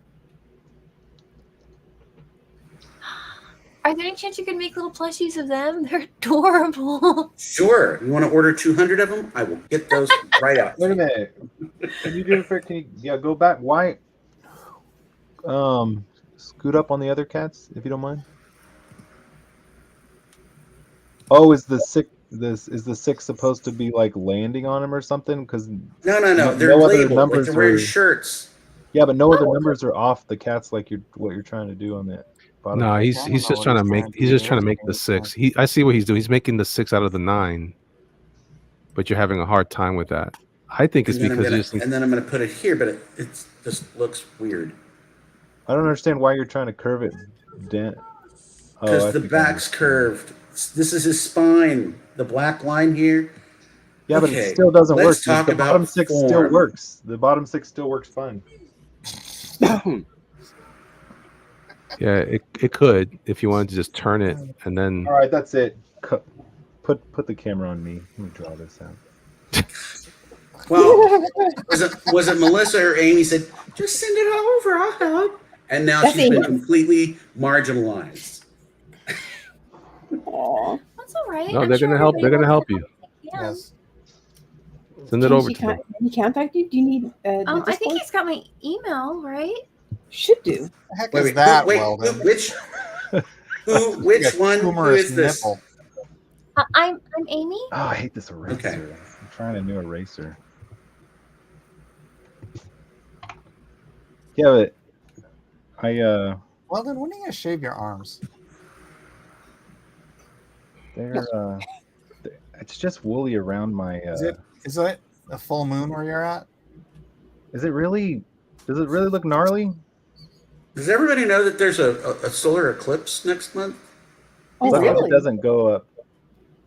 S9: Are there any chance you could make little plushies of them? They're adorable.
S3: Sure. You want to order 200 of them? I will get those right out.
S10: Wait a minute. Can you do it for? Go back. Why? Scoot up on the other cats if you don't mind. Oh, is the 6 supposed to be like landing on him or something? Because
S3: No. They're
S10: no other
S3: labeled. Like
S10: numbers
S3: they're wearing
S10: are.
S3: shirts.
S10: Yeah, but no other numbers are off the cats like what you're trying to do on the bottom.
S5: No, he's just trying to make the 6. I see what he's doing. He's making the 6 out of the 9. But you're having a hard time with that. I think it's because
S3: and then I'm going to put it here, but it just looks weird.
S10: I don't understand why you're trying to curve it down.
S3: Because the back's curved. This is his spine. The black line here.
S10: Yeah, but it still doesn't work.
S3: Talk
S10: the
S3: about
S10: bottom 6
S3: form.
S10: still works. The bottom 6 still works fine.
S5: Yeah, it could if you wanted to just turn it and then.
S10: All right, that's it. Put the camera on me. Let me draw this out.
S3: Well, was it Melissa or Amy said, just send it over, I'll help. And now she's been completely marginalized.
S7: Aww.
S9: That's all right.
S5: No, they're gonna help. They're gonna help you.
S1: Yes.
S5: Send it over to them.
S7: Can he contact you? Do you need?
S9: I think he's got my email, right?
S7: Should do.
S1: The heck is that, Weldon?
S3: Which one? Who is this?
S1: Nipple.
S9: I'm Amy.
S10: Oh, I hate this eraser.
S3: Okay.
S10: I'm trying a new eraser. Yeah, but
S1: Weldon, when are you gonna shave your arms?
S10: they're it's just woolly around my
S1: Is it a full moon where you're at?
S10: Does it really look gnarly?
S3: Does everybody know that there's a solar eclipse next month?
S7: Oh,
S10: Look,
S7: really?
S10: it doesn't go up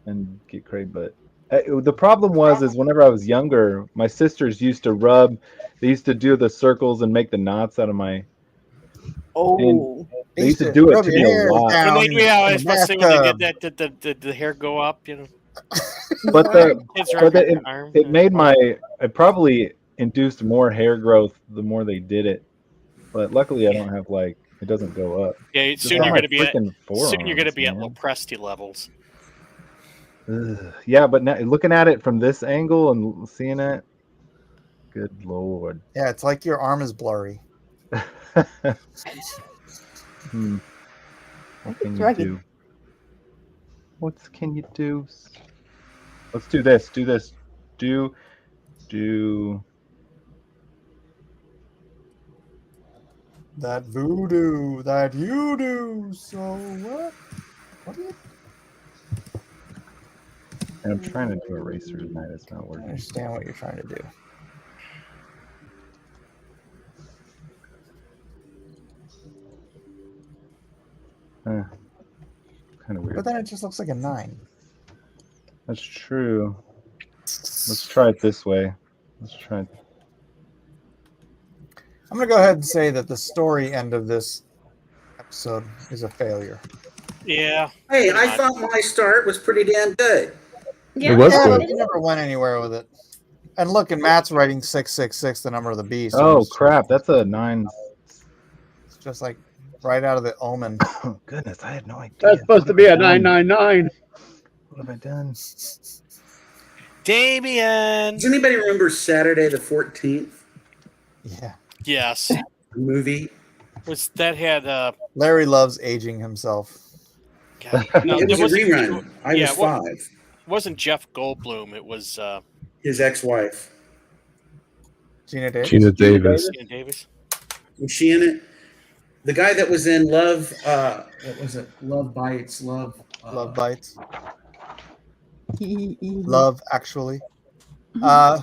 S10: and get crazy, but the problem is whenever I was younger, my sisters used to they used to do the circles and make the knots out of my.
S7: Oh.
S10: They used to do it to me a lot.
S4: And they, yeah, I was supposed to say when they did that, did the hair go up? You know.
S10: But
S4: Kids are under the arm.
S10: it made it probably induced more hair growth the more they did it. But luckily, I don't have it doesn't go up.
S4: Yeah,
S10: Just
S4: soon
S10: on
S4: you're
S10: my
S4: going to be at
S10: freaking forearms, man.
S4: Lopresti levels.
S10: Ugh. Yeah, but now looking at it from this angle and seeing it, good lord.
S1: Yeah, it's like your arm is blurry.
S10: What can you do? What can you do? Let's do this. Do this. Do.
S1: That voodoo that you do. So what? What do you?
S10: And I'm trying to do eraser tonight. It's not
S1: I
S10: working.
S1: understand what you're trying to do.
S10: Kind of weird.
S1: But then it just looks like a 9.
S10: That's true. Let's try it this way. Let's try it.
S1: I'm going to go ahead and say that the story end of this episode is a failure.
S4: Yeah.
S3: Hey, I thought my start was pretty damn good.
S5: Yeah, it was good.
S1: But you never went anywhere with it. And look, and Matt's writing 666, the number of the beast.
S10: Oh crap! That's a 9.
S1: It's just like right out of the Omen.
S10: Oh goodness, I had no idea.
S8: That's supposed to be a 999.
S10: What have I done?
S4: Damien.
S3: Does anybody remember Saturday the 14th?
S1: Yeah.
S4: Yes.
S3: Movie.
S4: Was that had
S1: Larry loves aging himself.
S4: God, no,
S3: It was a
S4: wasn't-
S3: rerun. I was 5.
S4: It wasn't Jeff Goldblum. It was
S3: His ex-wife.
S1: Gina Davis.
S5: Gina Davis.
S4: Gina Davis.
S3: Was she in it? The guy that was in Love, what was it? Love Bites, Love
S1: Bites. Love Actually.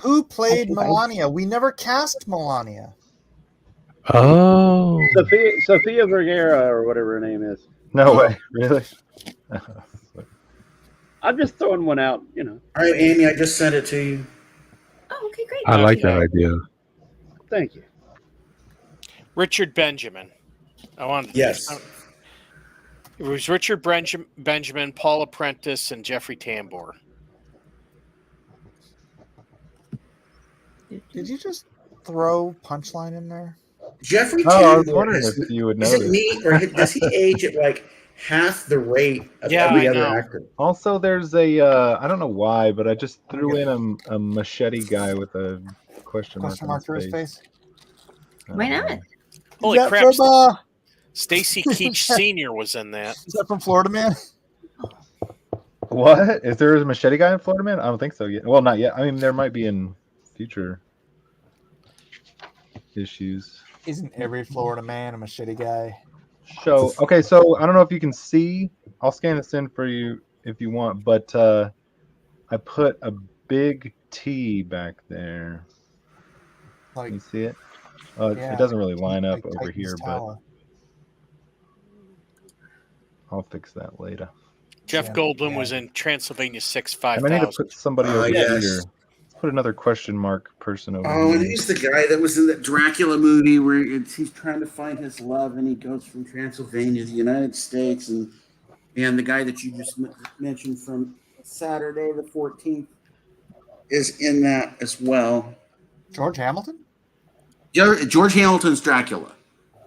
S1: Who played Melania? We never cast Melania.
S5: Oh.
S8: Sophia Vergara or whatever her name is.
S10: No way, really?
S8: I'm just throwing one out,
S3: All right, Amy, I just sent it to you.
S9: Oh, okay, great.
S5: I like that idea.
S8: Thank you.
S4: Richard Benjamin. I wanted.
S3: Yes.
S4: It was Richard Benjamin, Paula Prentice, and Jeffrey Tambor.
S1: Did you just throw punchline in there?
S3: Jeffrey
S10: I was
S3: Tambor,
S10: wondering if you would
S3: is
S10: notice.
S3: it me, or does he age at like half the rate of
S4: Yeah,
S3: every
S4: I
S3: other
S4: know.
S3: actor?
S10: Also, there's a I don't know why, but I just threw in a machete guy with a question mark
S1: for his face.
S9: Why not?
S4: Holy
S1: Is that
S4: crap!
S1: from,
S4: Stacy Keach Sr. was in that.
S1: Is that from Florida Man?
S10: What? Is there a machete guy in Florida Man? I don't think so yet. Well, not yet. I mean, there might be in future issues.
S1: Isn't every Florida Man a machete guy?
S10: So, okay, so I don't know if you can see. I'll scan this in for you if you want, but I put a big T back there.
S1: Like,
S10: you see it?
S1: yeah,
S10: it doesn't really line up
S1: like
S10: over
S1: Titan's
S10: here,
S1: Tower.
S10: but I'll fix that later.
S4: Jeff Goldblum was in Transylvania 6
S10: And I need to
S4: 5000.
S10: put somebody over
S3: yes.
S10: here. Let's put another question mark person over
S3: Oh,
S10: here.
S3: and he's the guy that was in that Dracula movie where he's trying to find his love, and he goes from Transylvania to the United States, and the guy that you just mentioned from Saturday the 14th is in that as well.
S1: George Hamilton?
S3: George Hamilton's Dracula.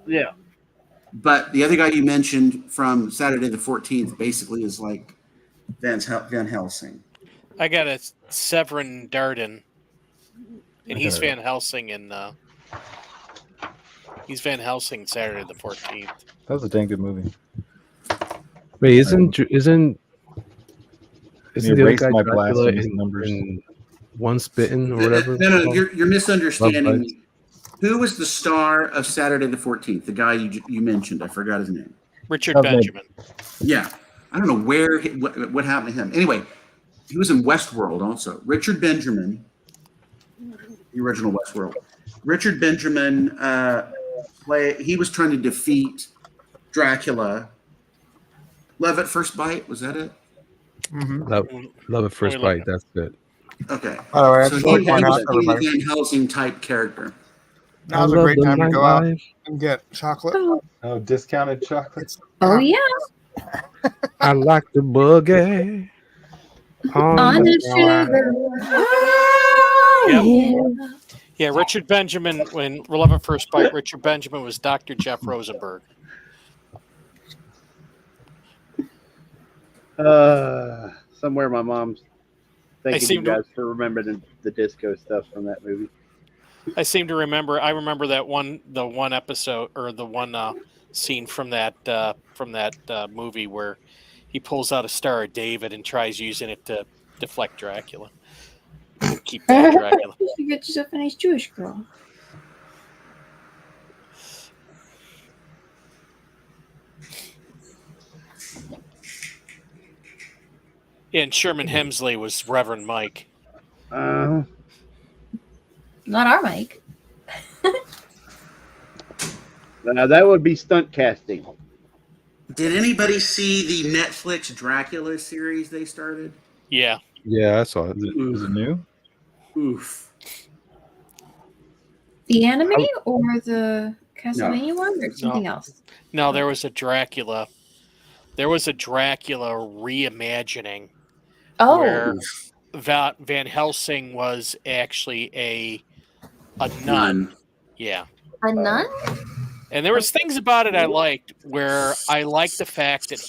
S8: Yeah.
S3: But the other guy you mentioned from Saturday the 14th basically is like Van Helsing.
S4: I got a Severin Darden, and he's Van Helsing in. He's Van Helsing Saturday the 14th.
S10: That was a dang good movie.
S5: Wait, isn't the other
S10: erased
S5: guy
S10: my
S5: Dracula
S10: blasphemous numbers.
S5: in One Spitting or whatever?
S3: No, you're misunderstanding
S5: Love
S3: me. Who was the star of Saturday the 14th? The guy you mentioned. I forgot his name.
S4: Richard Benjamin.
S3: Yeah. I don't know what happened to him. Anyway, he was in Westworld also. Richard Benjamin, the original Westworld. Richard Benjamin he was trying to defeat Dracula. Love at First Bite, was that it?
S1: Mm-hmm.
S5: Love at First Bite. That's good.
S3: Okay.
S1: By the way, I
S3: So
S1: just
S3: he
S1: want to point out
S3: was
S1: to
S3: a
S1: everybody.
S3: Van Helsing type character.
S1: Now's a great time to go out and get chocolate.
S10: Oh, discounted chocolates.
S9: Oh yeah.
S5: I like the boogie
S9: On the sugar.
S4: Yep. Yeah, Richard Benjamin, when Love at First Bite, Richard Benjamin was Dr. Jeff Rosenberg.
S8: Somewhere my mom's thanking you guys for remembering the disco stuff from that movie.
S4: I seem to remember. I remember the one episode or the one scene from that movie where he pulls out a Star of David and tries using it to deflect Dracula. Keep that Dracula.
S9: You get yourself a nice Jewish girl.
S4: And Sherman Hemsley was Reverend Mike.
S9: Not our Mike.
S8: That would be stunt casting.
S3: Did anybody see the Netflix Dracula series they started?
S4: Yeah.
S5: Yeah, I saw it.
S10: Is it new?
S3: Oof.
S9: The anime or the Castlevania one or something else?
S4: No, there was a Dracula. There was a Dracula reimagining.
S9: Oh.
S4: Where Van Helsing was actually a nun. Yeah.
S9: A nun?
S4: And there was things about it I liked, where I liked the fact that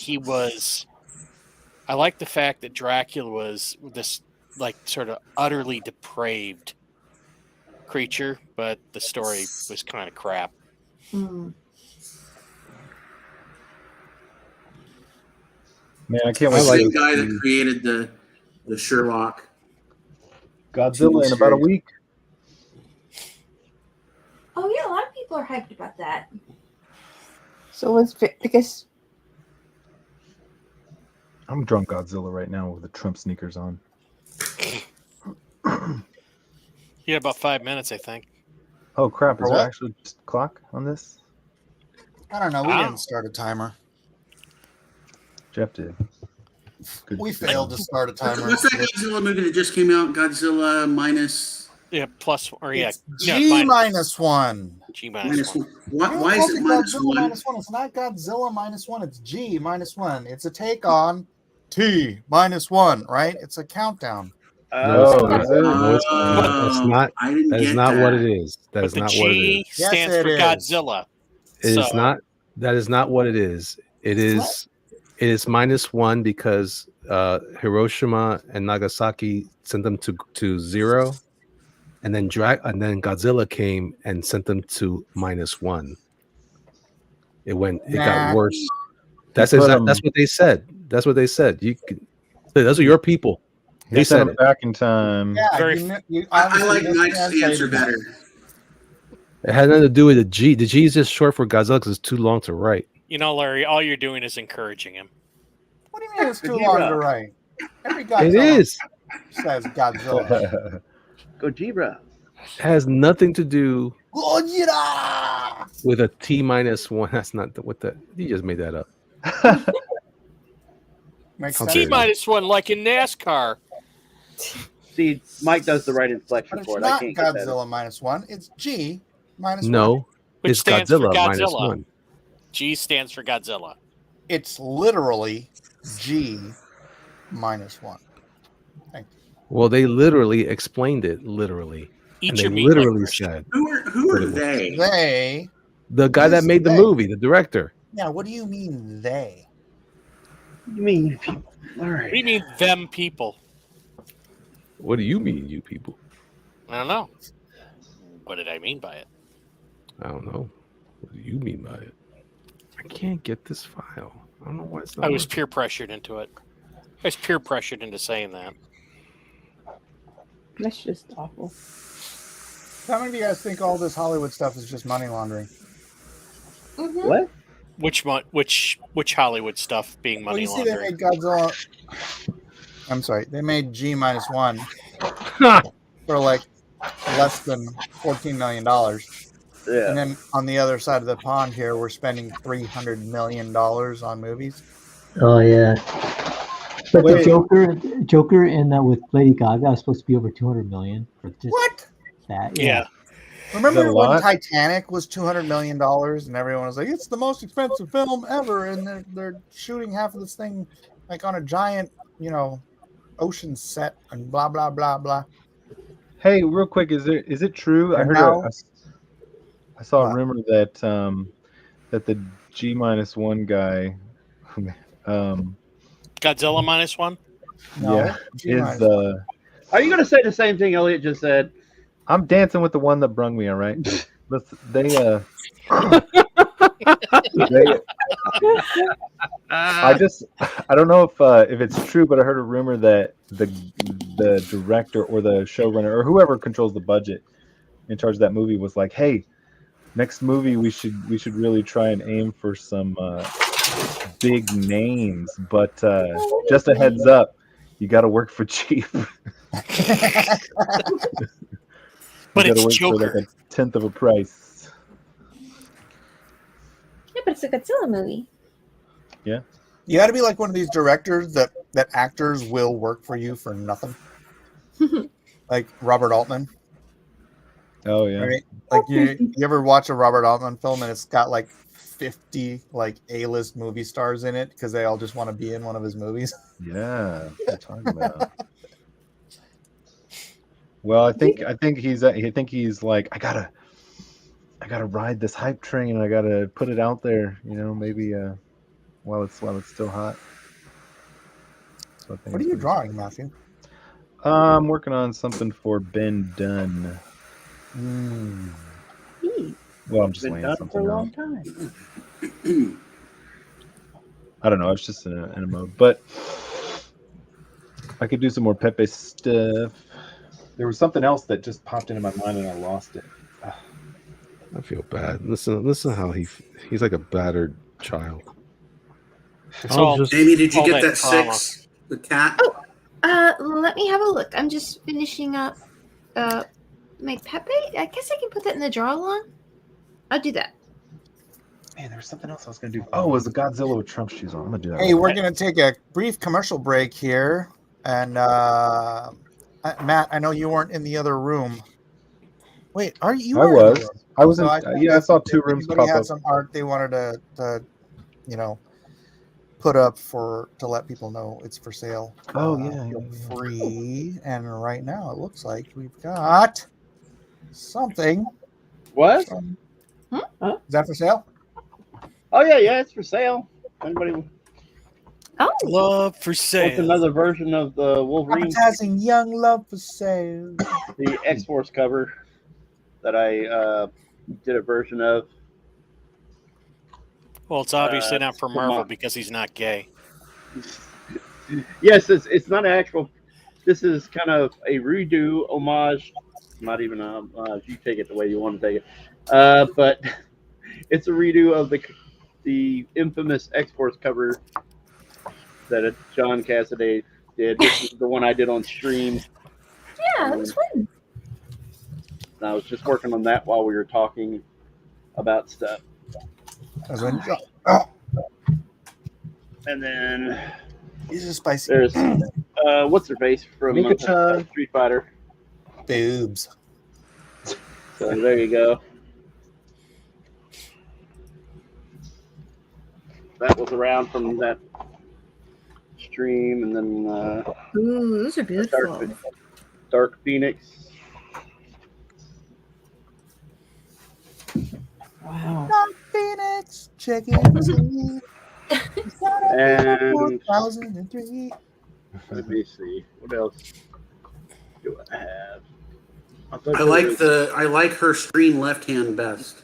S4: Dracula was this like sort of utterly depraved creature, but the story was kind of crap.
S9: Mm.
S10: Man, I can't
S3: The
S10: wait.
S3: same guy that created the Sherlock.
S10: Godzilla in about a week.
S9: People are hyped about that.
S7: So let's because
S10: I'm drunk Godzilla right now with the Trump sneakers on.
S4: You had about 5 minutes, I think.
S10: Oh crap!
S1: For
S10: Is there
S1: what?
S10: actually just a clock on this?
S1: I don't know. We
S4: Wow.
S1: didn't start a timer.
S10: Jeff did. Good
S1: We
S10: job.
S1: failed to start a timer.
S3: What's that Godzilla movie that just came out? Godzilla minus
S4: Yeah, plus or yeah,
S1: It's
S4: yeah,
S1: G minus one.
S4: G minus one.
S3: one.
S1: You
S3: Why
S1: called
S3: is it
S1: it
S3: minus
S1: Godzilla
S3: one?
S1: minus one? It's not Godzilla minus one. It's G minus one. It's a take on T minus one, right? It's a countdown.
S5: No, it's
S10: Oh,
S5: not.
S10: is it?
S5: No, it's not. That's not.
S3: I didn't
S5: That is
S3: get
S5: not what
S3: that.
S5: it is. That
S4: But
S5: is
S4: the
S5: not what it
S4: G
S5: is.
S1: Yes,
S4: stands
S1: it
S4: for
S1: is.
S4: Godzilla.
S5: It is
S4: So-
S5: not. That is not what it is. It is. It is minus one because Hiroshima and Nagasaki sent them to zero, and then Godzilla came and sent them to minus one. It went. It got
S1: Nah.
S5: worse. That's
S10: put 'em-
S5: That's what they said. That's what they said. You can. Those are your people. They
S10: He sent
S5: said
S10: him
S5: it.
S10: back in time.
S1: Yeah,
S4: Very
S1: you
S3: I
S1: obviously
S3: like Mike's
S1: mistranslated
S3: answer
S1: it.
S3: better.
S5: It had nothing to do with the G. The G is just short for Godzilla because it's too long to write.
S4: You know, Larry, all you're doing is encouraging him.
S1: What do you mean it's too long to write? Every
S5: It
S1: Godzilla
S5: is.
S1: says Godzilla.
S8: Gojira.
S5: It has nothing to do
S1: Godzilla!
S5: with a T minus one. That's not what the. You just made that up.
S1: Makes
S5: How
S1: sense.
S5: dare
S4: T
S5: you.
S4: minus one, like in NASCAR.
S8: See, Mike does the right inflection
S1: But it's
S8: for it. I
S1: not
S8: can't get that.
S1: Godzilla minus one. It's G minus one.
S5: No,
S4: Which
S5: it's
S4: stands for
S5: Godzilla minus
S4: Godzilla.
S5: one.
S4: G stands for Godzilla.
S1: It's literally G minus one. Thank you.
S5: Well, they literally explained it literally,
S4: Eat
S5: and they
S4: your meat like
S5: literally
S4: Christian.
S5: said
S3: Who are
S5: But it was-
S3: they?
S1: They.
S5: the guy that
S1: Who's
S5: made the
S1: they?
S5: movie, the director.
S1: Yeah, what do you mean they?
S8: You mean people? All
S4: What do
S8: right.
S4: you mean, them people?
S5: What do you mean, you people?
S4: I don't know. What did I mean by it?
S5: I don't know. What do you mean by it? I can't get this file. I don't know why it's not.
S4: I was
S5: working.
S4: peer pressured into it. I was peer pressured into saying that.
S7: that's just awful.
S1: How many of you guys think all this Hollywood stuff is just money laundering?
S9: Mhm.
S8: What?
S4: Which Hollywood stuff being
S1: Well,
S4: money
S1: you see, they
S4: laundering?
S1: made Godzilla. I'm sorry, they made G minus one for like less than $14 million.
S8: Yeah.
S1: And then on the other side of the pond here, we're spending $300 million on movies.
S11: Oh yeah. But
S10: Wait.
S11: the Joker in that with Lady Gaga is supposed to be over 200 million for just
S1: What?
S11: that.
S4: Yeah.
S1: Remember
S10: Is that a
S1: when
S10: lot?
S1: Titanic was $200 million and everyone was like, it's the most expensive film ever. And they're shooting half of this thing like on a giant, ocean set and blah, blah, blah, blah.
S10: Hey, real quick, is it true? I
S1: And
S10: heard
S1: now-
S10: I saw a
S1: What?
S10: rumor that that the G minus one guy,
S4: Godzilla minus one?
S1: No,
S10: yeah,
S1: G
S10: is
S1: minus one.
S8: Are you going to say the same thing Elliot just said?
S10: I'm dancing with the one that brung me. All right, they I don't know if it's true, but I heard a rumor that the director or the showrunner or whoever controls the budget in charge of that movie was like, "Hey, next movie we should really try and aim for some big names, but just a heads up, you got to work for cheap."
S4: But
S10: You
S4: it's
S10: gotta wait for
S4: Joker.
S10: like a tenth of a price.
S9: Yeah, but it's a Godzilla movie.
S10: Yeah.
S1: You got to be like one of these directors that actors will work for you for nothing. Like Robert Altman.
S10: Oh yeah.
S1: Right? Like you ever watch a Robert Altman film and it's got like 50 like A-list movie stars in it because they all just want to be in one of his movies.
S10: Yeah. What are you talking about? Well, I think he's like, I gotta ride this hype train. I gotta put it out there. Maybe while it's still hot. So I think
S1: What are you drawing, Matthew?
S10: I'm working on something for Ben Dunn. Well, I'm just
S8: Been
S10: laying
S8: done for
S10: something
S8: a
S10: out.
S8: long time.
S10: I don't know. It's just in a mode, but I could do some more Pepe stuff. There was something else that just popped into my mind and I lost it.
S5: I feel bad. Listen how he's like a battered child.
S4: It's all
S3: Amy, did you
S4: all
S3: get
S4: that
S3: that
S4: trauma.
S3: 6? The cat?
S9: Let me have a look. I'm just finishing up my Pepe. I guess I can put that in the draw long. I'll do that.
S10: Man, there was something else I was gonna do. Oh, it was the Godzilla with Trump shoes on. I'm gonna do that.
S1: Hey,
S10: right
S1: we're
S10: now.
S1: going to take a brief commercial break here. And Matt, I know you weren't in the other room. Wait, are you?
S10: I
S1: Were in the
S10: was.
S1: room.
S10: I was
S1: So
S10: in. Yeah, I saw 2
S1: if
S10: rooms
S1: anybody
S10: pop
S1: had
S10: up.
S1: some art they wanted to put up to let people know it's for sale.
S10: Oh yeah,
S1: Feel
S10: yeah.
S1: free. And right now it looks like we've got something.
S8: What?
S1: Is that for sale?
S8: Oh yeah, it's for sale. Anybody
S9: Oh,
S4: Love for
S8: wants
S4: sale.
S8: another version of the Wolverine,
S1: Advertising young love for sale.
S8: the X-Force cover that I did a version of.
S4: Well, it's obviously not for
S8: for
S4: Marvel
S8: my-
S4: because he's not gay.
S8: Yes, it's not an actual. This is kind of a redo homage. Not even a homage. You take it the way you want to take it. But it's a redo of the infamous X-Force cover that John Cassaday did. This is the one I did on stream.
S9: yeah, that was fun.
S8: And I was just working on that while we were talking about stuff. And then
S1: These are spicy.
S8: there's what's her face from
S10: Mika-chan.
S8: Street Fighter.
S1: Boobs.
S8: So there you go. That was around from that stream, and then
S9: Ooh, those are beautiful.
S8: Dark Phoenix.
S7: Wow.
S1: Dark Phoenix, check it.
S8: And
S1: 4003.
S8: let me see, what else do I have?
S3: I like her screen left hand best.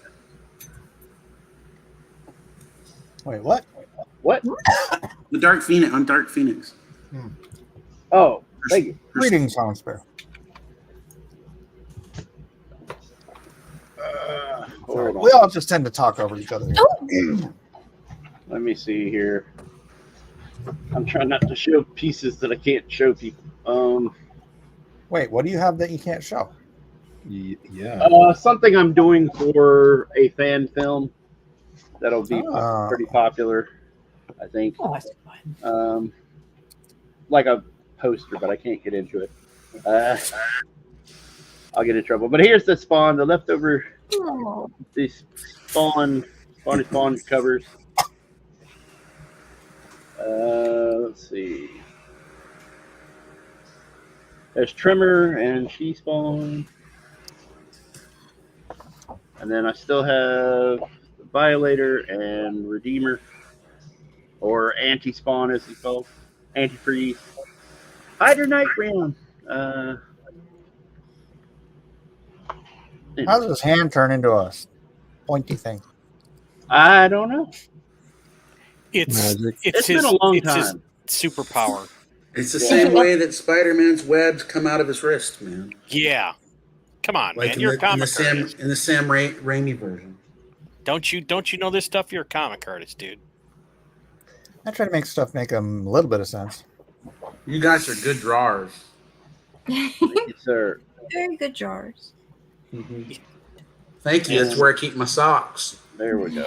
S1: Wait, what?
S8: What?
S3: The Dark Phoenix on Dark Phoenix.
S8: Oh, thank you.
S1: Greetings, Sound Spare.
S8: Hold on.
S1: We all just tend to talk over each other.
S8: Let me see here. I'm trying not to show pieces that I can't show people.
S1: Wait, what do you have that you can't show?
S10: Yeah.
S8: Something I'm doing for a fan film that'll be
S1: Oh.
S8: pretty popular, I think.
S7: Oh, that's fun.
S8: Like a poster, but I can't get into it. I'll get in trouble. But here's the Spawn, the leftover,
S9: Oh.
S8: these Spawn covers. Let's see. There's Trimmer and She Spawn. And then I still have Violator and Redeemer, or Anti-Spawn as he's called. Antifreeze. Hydra Nightground.
S1: How does his hand turn into a pointy thing?
S8: I don't know.
S4: It's
S8: It's
S4: his,
S8: been a long
S4: it's his
S8: time.
S4: superpower.
S3: It's the same way that Spider-Man's webs come out of his wrist, man.
S4: Yeah. Come on,
S3: Like
S4: man. You're a comic artist.
S3: in the Sam Raimi version.
S4: Don't you know this stuff? You're a comic artist, dude.
S1: I try to make stuff make a little bit of sense.
S3: You guys are good drawers.
S8: Thank you, sir.
S9: Very good jars.
S3: Thank you. That's where I keep my socks.
S8: There we go.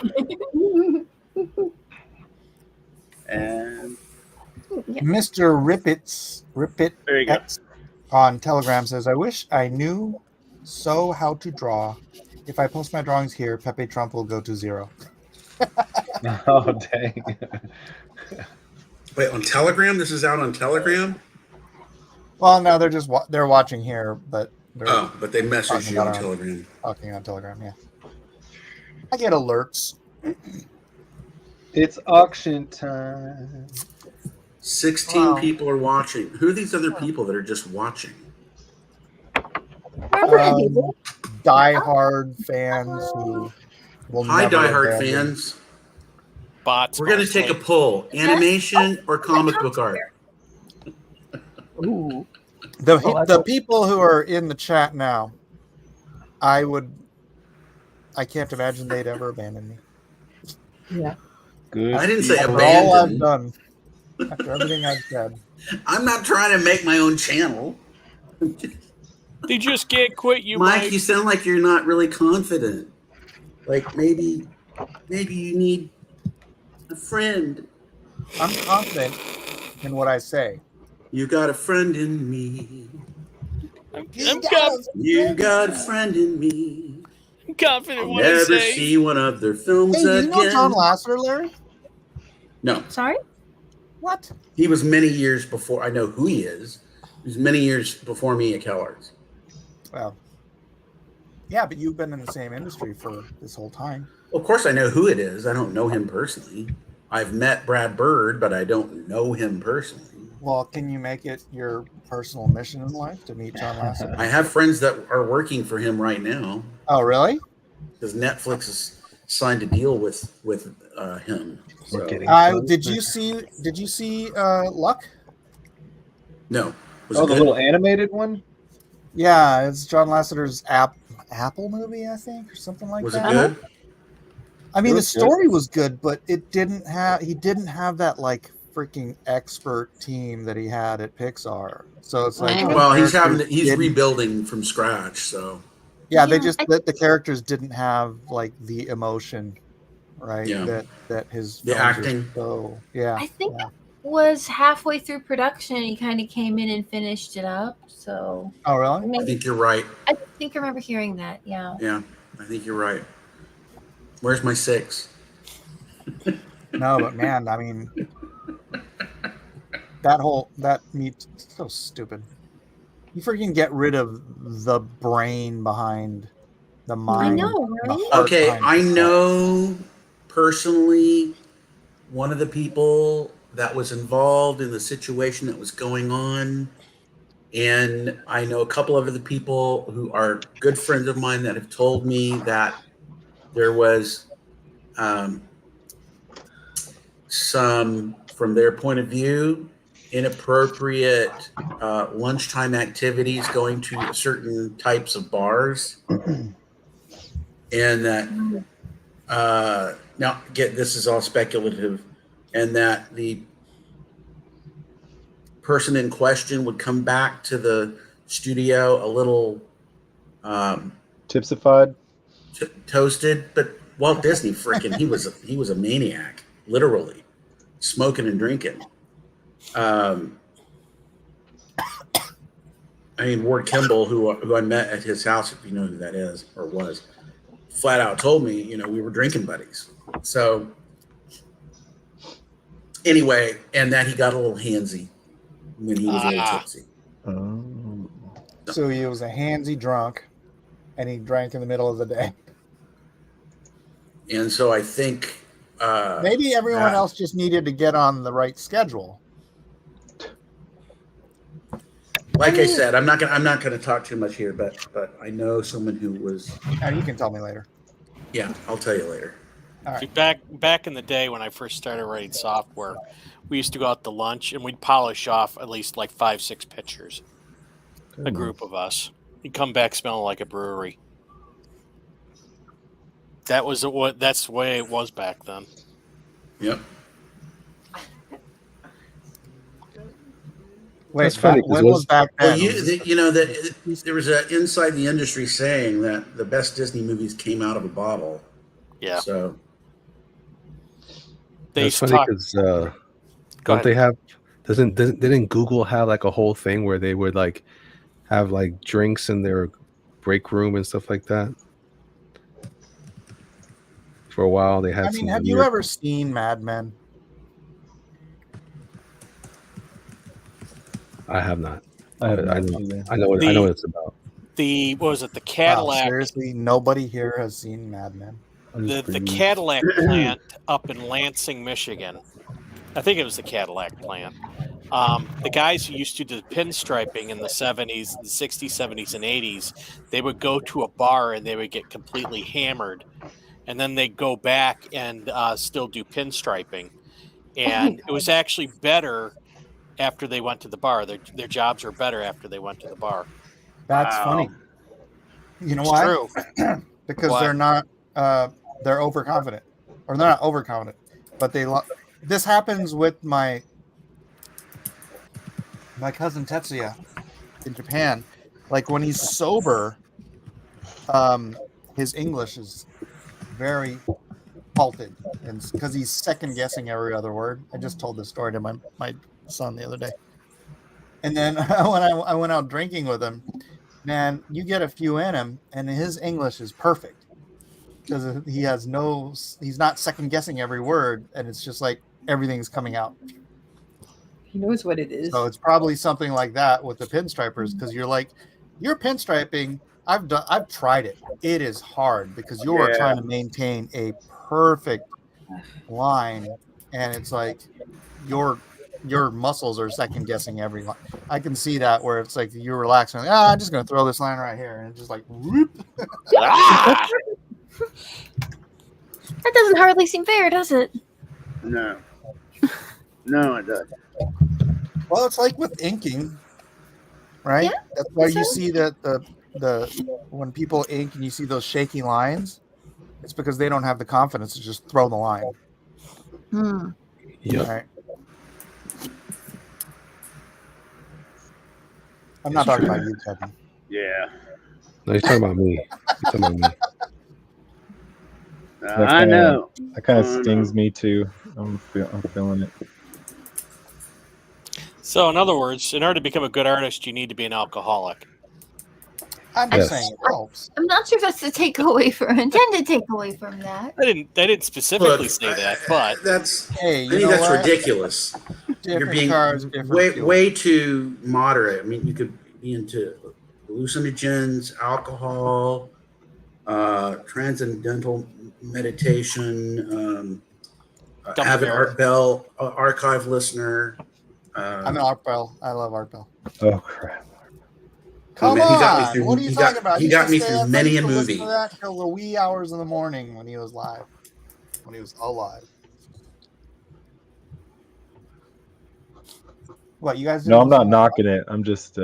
S8: And
S1: Mr. Rippit
S8: there you go.
S1: X on Telegram says, I wish I knew how to draw. If I post my drawings here, PepeTrump will go to 0.
S10: Oh dang.
S3: Wait, on Telegram? This is out on Telegram?
S1: Well, no, they're watching here, but
S3: but they message
S1: talking
S3: you on
S1: about
S3: Telegram.
S1: Talking on Telegram, yeah. I get alerts.
S10: It's auction time.
S3: 16 people are watching. Who are these other people that are just watching?
S1: Diehard fans who will
S3: Hi,
S1: never
S3: diehard
S1: abandon.
S3: fans.
S4: Bots.
S3: We're going to take a poll. Animation or comic book art?
S7: Ooh.
S1: The people who are in the chat now, I would I can't imagine they'd ever abandon me.
S7: Yeah.
S10: Good.
S3: I didn't say
S1: After all I've
S3: abandon.
S1: done, after everything I've said.
S3: I'm not trying to make my own channel.
S4: They just can't quit you,
S3: Mike,
S4: Mike.
S3: you sound like you're not really confident. Like maybe you need a friend.
S1: I'm confident in what I say.
S3: You got a friend in me.
S4: I'm
S3: You got a friend in me.
S4: confident
S3: I'll
S4: in what I
S3: never
S4: say.
S3: see one of their films
S1: Hey, do you know John
S3: again.
S1: Lasseter, Larry?
S3: No,
S9: Sorry?
S1: What?
S3: he was many years before. I know who he is. He was many years before me at CalArts.
S1: Well, yeah, but you've been in the same industry for this whole time.
S3: Well, of course, I know who it is. I don't know him personally. I've met Brad Bird, but I don't know him personally.
S1: Well, can you make it your personal mission in life to meet John Lasseter?
S3: I have friends that are working for him right now
S1: Oh, really?
S3: because Netflix has signed a deal with him. So,
S1: Did you see Luck?
S3: no. Was
S10: Oh,
S3: it
S10: the
S3: good?
S10: little animated one?
S1: Yeah, it's John Lasseter's Apple movie, I think, or something like
S3: Was
S1: that.
S3: it good?
S1: I mean,
S10: It
S1: the
S10: was good.
S1: story was good, but he didn't have that like freaking expert team that he had at Pixar. So it's like,
S3: Well, he's
S1: didn't-
S3: rebuilding from scratch. So
S1: yeah,
S9: Yeah,
S1: the characters didn't have like the emotion, right?
S3: Yeah.
S1: That his
S3: The
S1: films are
S3: acting.
S1: so yeah.
S9: I think
S1: yeah.
S9: it was halfway through production. He kind of came in and finished it up. So
S1: Oh, really?
S3: I
S9: maybe
S3: think you're right.
S9: I think I remember hearing that. Yeah.
S3: Yeah, I think you're right. Where's my 6?
S1: No, but man, I mean, that meat so stupid. You freaking get rid of the brain behind the mind.
S9: I know,
S1: and the
S9: right?
S1: heart
S3: Okay,
S1: behind
S3: I
S1: the set.
S3: know personally one of the people that was involved in the situation that was going on. And I know a couple of other people who are good friends of mine that have told me that there was some, from their point of view, inappropriate lunchtime activities going to certain types of bars. And that now this is all speculative, and that the person in question would come back to the studio a little
S10: Tipsified.
S3: toasted. But Walt Disney, freaking, he was a maniac, literally smoking and drinking. I mean, Ward Kimball, who I met at his house, if you know who that is or was, flat out told me, we were drinking buddies. So anyway, and that he got a little handsy when he was a little tipsy.
S10: Oh.
S1: So he was a handsy drunk, and he drank in the middle of the day.
S3: And so I think
S1: Maybe everyone else just needed to get on the right schedule.
S3: Like I said, I'm not gonna talk too much here, but I know someone who was.
S1: You can tell me later.
S3: Yeah, I'll tell you later.
S1: All right.
S4: See, back in the day when I first started writing software, we used to go out to lunch and we'd polish off at least like 5-6 pictures. A group of us. You'd come back smelling like a brewery. That's the way it was back then.
S3: Yep.
S1: Wait,
S5: That's funny,
S1: when was back then?
S3: Well, there was a inside the industry saying that the best Disney movies came out of a bottle.
S4: Yeah.
S3: So
S5: That's funny because don't they have? Didn't Google have like a whole thing where they would like have like drinks in their break room and stuff like that? For a while, they had.
S1: I mean, have you ever seen Mad Men?
S5: I have not.
S10: I
S5: know what it's about.
S4: What was it? The Cadillac.
S1: Wow, seriously, nobody here has seen Mad Men.
S4: The Cadillac plant up in Lansing, Michigan. I think it was the Cadillac plant. The guys who used to do the pinstriping in the 70s, the 60s, 70s, and 80s, they would go to a bar and they would get completely hammered. And then they'd go back and still do pinstriping. And it was actually better after they went to the bar. Their jobs were better after they went to the bar.
S1: That's funny. You know
S4: It's
S1: why?
S4: true.
S1: Because
S4: Why?
S1: they're not they're overconfident, or they're not overconfident, but this happens with my cousin Tetsuya in Japan. Like when he's sober, his English is very halted, and because he's second guessing every other word. I just told this story to my son the other day, and then when I went out drinking with him, man, you get a few in him, and his English is perfect because he's not second guessing every word, and it's just like everything's coming out.
S7: He knows what it is.
S1: So it's probably something like that with the pinstripers, because you're pinstriping. I've tried it. It is hard because you are trying to maintain a perfect line, and it's like your muscles are second guessing every line. I can see that where it's like you're relaxing. Like, I'm just going to throw this line right here, and it's just like whoop.
S9: That doesn't hardly seem fair, does it?
S8: No. No, it doesn't.
S1: Well, it's like with inking, right?
S9: Yeah,
S1: That's why you see that the when people ink and you see those shaky lines, it's because they don't have the confidence to just throw the line.
S5: Yep.
S1: Right. I'm not talking about you, Kevin.
S8: Yeah.
S5: No, he's talking about me. He's talking about me.
S8: I know.
S10: That kind of stings me too. I'm feeling it.
S4: So, in other words, in order to become a good artist, you need to be an alcoholic.
S1: I'm just saying it helps.
S9: I'm not sure if that's the takeaway from intended takeaway from that.
S4: I didn't specifically say that, but
S3: that's
S1: hey,
S3: I think that's ridiculous. You're
S1: Different
S3: being
S1: cars, different
S3: way
S1: fuel.
S3: way too moderate. I mean, you could be into hallucinogens, alcohol, transcendental meditation, avid Art Bell archive listener.
S1: I'm an Art Bell. I love Art Bell.
S10: Oh crap!
S1: Come
S3: man,
S1: on!
S3: he got me through-
S1: What are you
S3: he
S1: talking
S3: got-
S1: about?
S3: he
S1: I
S3: got
S1: used
S3: me
S1: to stay
S3: through
S1: up
S3: many
S1: late
S3: a
S1: to listen
S3: movie.
S1: to that till the wee hours in the morning when he was live. When he was alive. What you guys?
S10: No, I'm
S1: didn't
S10: not
S1: listen to
S10: knocking it. I'm just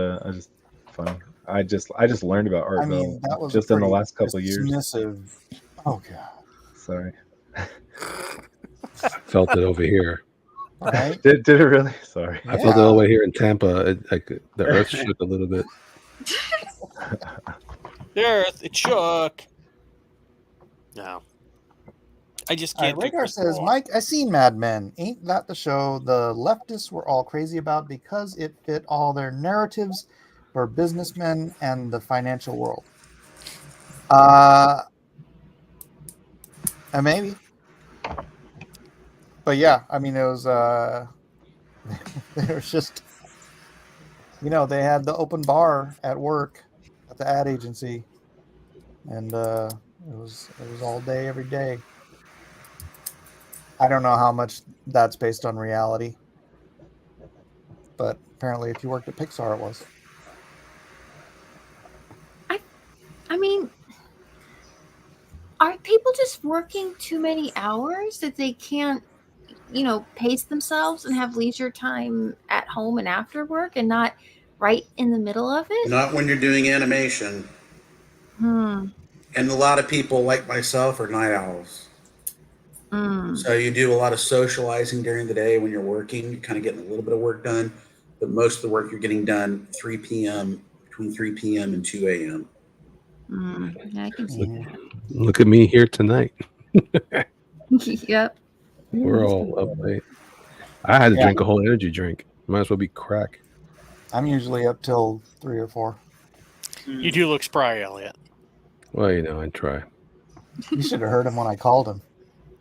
S10: fun. I just learned about Art
S1: I mean,
S10: Bell
S1: that was
S10: just
S1: a
S10: in the
S1: pretty
S10: last couple of years.
S1: dismissive. Oh god.
S10: Sorry.
S5: I felt it over here.
S1: Right?
S10: Did it really? Sorry.
S5: I felt it all the way here in Tampa. The earth shook a little bit.
S4: the earth, it shook. No. I just can't. do
S1: Radar says, Mike, I seen Mad Men. Ain't that the show the leftists were all crazy about because it fit all their narratives for businessmen and the financial world? Maybe. But yeah, I mean, it was, there was just, they had the open bar at work at the ad agency, and it was all day, every day. I don't know how much that's based on reality, but apparently if you worked at Pixar, it was.
S9: I mean, are people just working too many hours that they can't, pace themselves and have leisure time at home and after work and not right in the middle of it?
S3: Not when you're doing animation. And a lot of people like myself are night owls. So you do a lot of socializing during the day when you're working. You're kind of getting a little bit of work done, but most of the work you're getting done between 3 p.m. and 2 a.m.
S9: I can see that.
S5: Look at me here tonight.
S9: Yep.
S5: We're all up late. I had to drink a whole energy drink. Might as well be crack.
S1: I'm usually up till 3 or 4.
S4: You do look spry, Elliot.
S5: Well, I try.
S1: You should have heard him when I called him.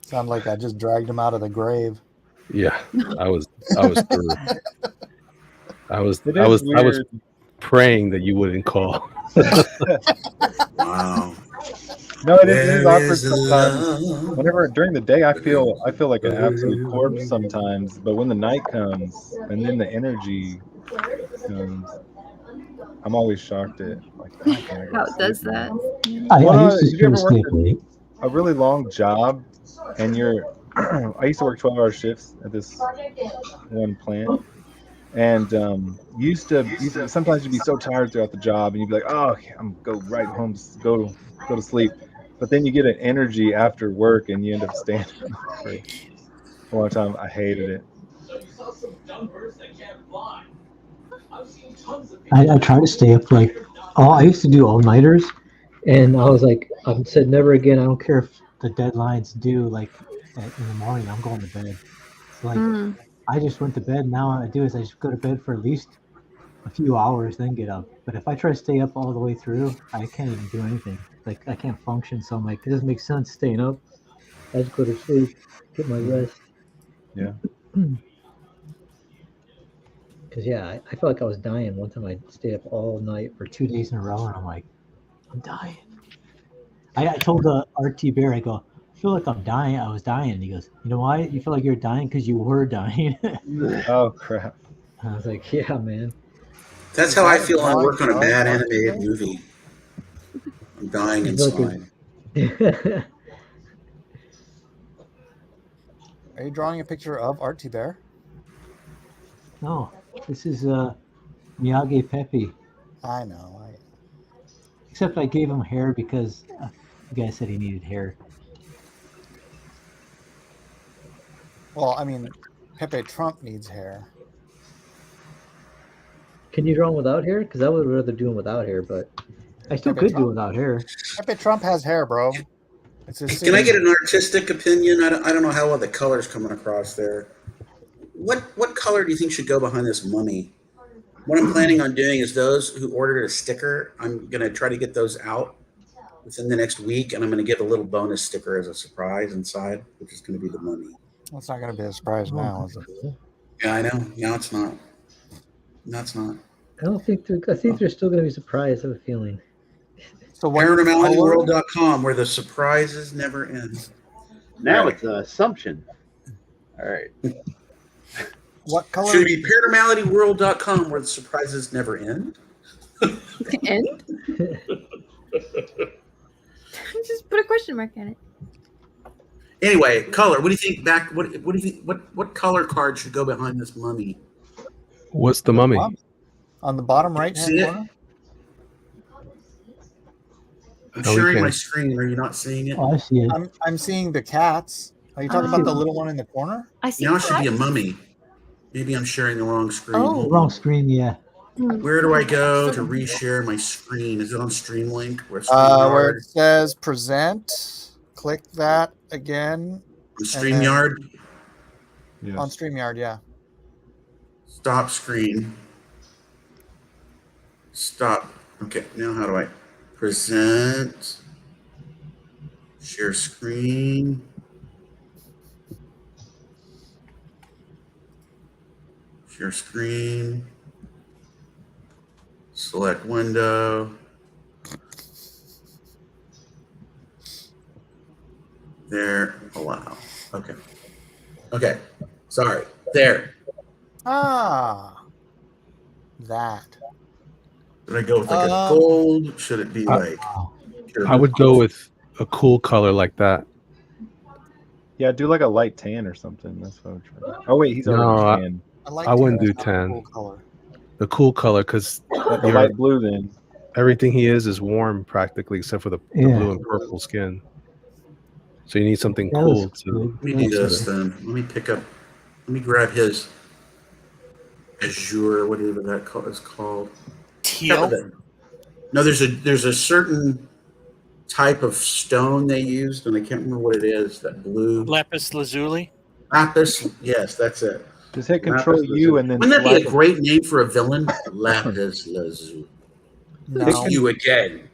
S1: Sounded like I just dragged him out of the grave.
S5: Yeah, I was through. I was praying that you wouldn't call.
S3: Wow.
S10: No, it is awkward sometimes. Whenever during the day I feel like an absolute corpse sometimes, but when the night comes and then the energy comes, I'm always shocked at
S9: how it does that.
S11: I used to
S10: you ever
S11: sleep
S10: worked
S11: late.
S10: a really long job and I used to work 12-hour shifts at this one plant, and you used to sometimes you'd be so tired throughout the job and you'd be like, oh, I'm go right home, go to sleep. But but then you get an energy after work and you end up standing up for a long time. I hated it.
S11: I try to stay up like I used to do all nighters, and I was like, I've said never again. I don't care if the deadline's due like in the morning. I'm going to bed. So like
S9: Mm.
S11: I just went to bed. Now what I do is I just go to bed for at least a few hours, then get up. But if I try to stay up all the way through, I can't even do anything. Like I can't function. So I'm like, it doesn't make sense staying up. I just go to sleep, get my rest.
S10: Yeah.
S11: Because yeah, I felt like I was dying one time. I stayed up all night for 2 days in a row, and I'm like, I'm dying. I told RT Bear, I go, I feel like I'm dying. I was dying. And he goes, you know why you feel like you're dying? Because you were dying.
S10: Oh crap.
S11: I was like, yeah, man.
S3: That's
S1: Is
S3: how I
S1: that a
S3: feel when I
S1: drawing
S3: work on a
S1: of
S3: bad
S1: Art
S3: animated
S1: Bear?
S3: movie. I'm dying
S11: You feel like
S3: inside.
S1: Are you drawing a picture of Artie Bear?
S11: No, this is Miyagi Pepe.
S1: I know.
S11: Except I gave him hair because the guy said he needed hair.
S1: Well, I mean, PepeTrump needs hair.
S11: Can you draw him without hair? Because I would rather do him without hair, but I still could do him without hair.
S1: PepeTrump has hair, bro. It's his
S3: Can I get
S1: signature.
S3: an artistic opinion? I don't know how well the color's coming across there. What color do you think should go behind this mummy? What I'm planning on doing is those who ordered a sticker, I'm going to try to get those out within the next week, and I'm going to give a little bonus sticker as a surprise inside, which is going to be the mummy.
S1: That's not going to be a surprise now, is it?
S3: Yeah, I know. No, it's not. No, it's not.
S11: I don't think I think they're still going to be surprised. I have a feeling.
S1: So
S3: ParanormalityWorld.com, where the surprises never end.
S8: Now
S3: Right.
S8: it's an assumption. All right.
S1: What color?
S3: Should it be ParanormalityWorld.com, where the surprises never end?
S9: End? Just put a question mark in it.
S3: Anyway, color. What do you think? What do you think? What color card should go behind this mummy?
S5: What's the mummy?
S1: On the bottom right hand
S3: See it?
S1: corner?
S3: I'm
S5: No, we
S3: sharing my
S5: can't.
S3: screen. Are you not seeing it?
S11: Oh, I see it.
S1: I'm seeing the cats. Are you talking about the little one in the corner?
S9: I see.
S3: Now it should be a
S9: cats.
S3: mummy. Maybe I'm sharing the wrong screen.
S9: Oh.
S3: Hold
S11: Wrong
S3: on.
S11: screen, yeah.
S3: Where do I go to reshare my screen? Is it on Streamlink?
S1: Where
S3: StreamYard?
S1: it says present, click that again.
S3: StreamYard?
S10: Yes.
S1: On StreamYard, yeah.
S3: Stop screen. Stop. Okay, now how do I present? Share screen. Share screen. Select window. There. Allow. Okay. Okay. Sorry. There.
S1: Ah. That.
S3: Should I go with like a gold? Should it be like?
S5: I would go with a cool color like that.
S10: Yeah, do like a light tan or something. That's what I'm trying. Oh wait, he's
S5: No,
S10: already tan.
S5: I wouldn't do tan. The cool color, because
S10: The light blue then.
S5: everything he is warm practically, except for the
S11: Yeah.
S5: blue and purple skin. So you need something
S11: That
S5: cool
S11: looks
S5: to.
S11: good.
S3: Let me do this then. Let me pick up. Let me grab his azure, whatever that is called.
S4: Teal?
S3: No, there's a certain type of stone they used, and I can't remember what it is. That blue
S4: Lapis lazuli?
S3: lapis. Yes, that's it.
S10: Just hit Control
S3: Lapis
S10: U
S3: lazuli.
S10: and then.
S3: Wouldn't that be
S10: slide
S3: a
S10: it.
S3: great name for a villain? Lapis lazuli.
S1: No.
S3: It's you again.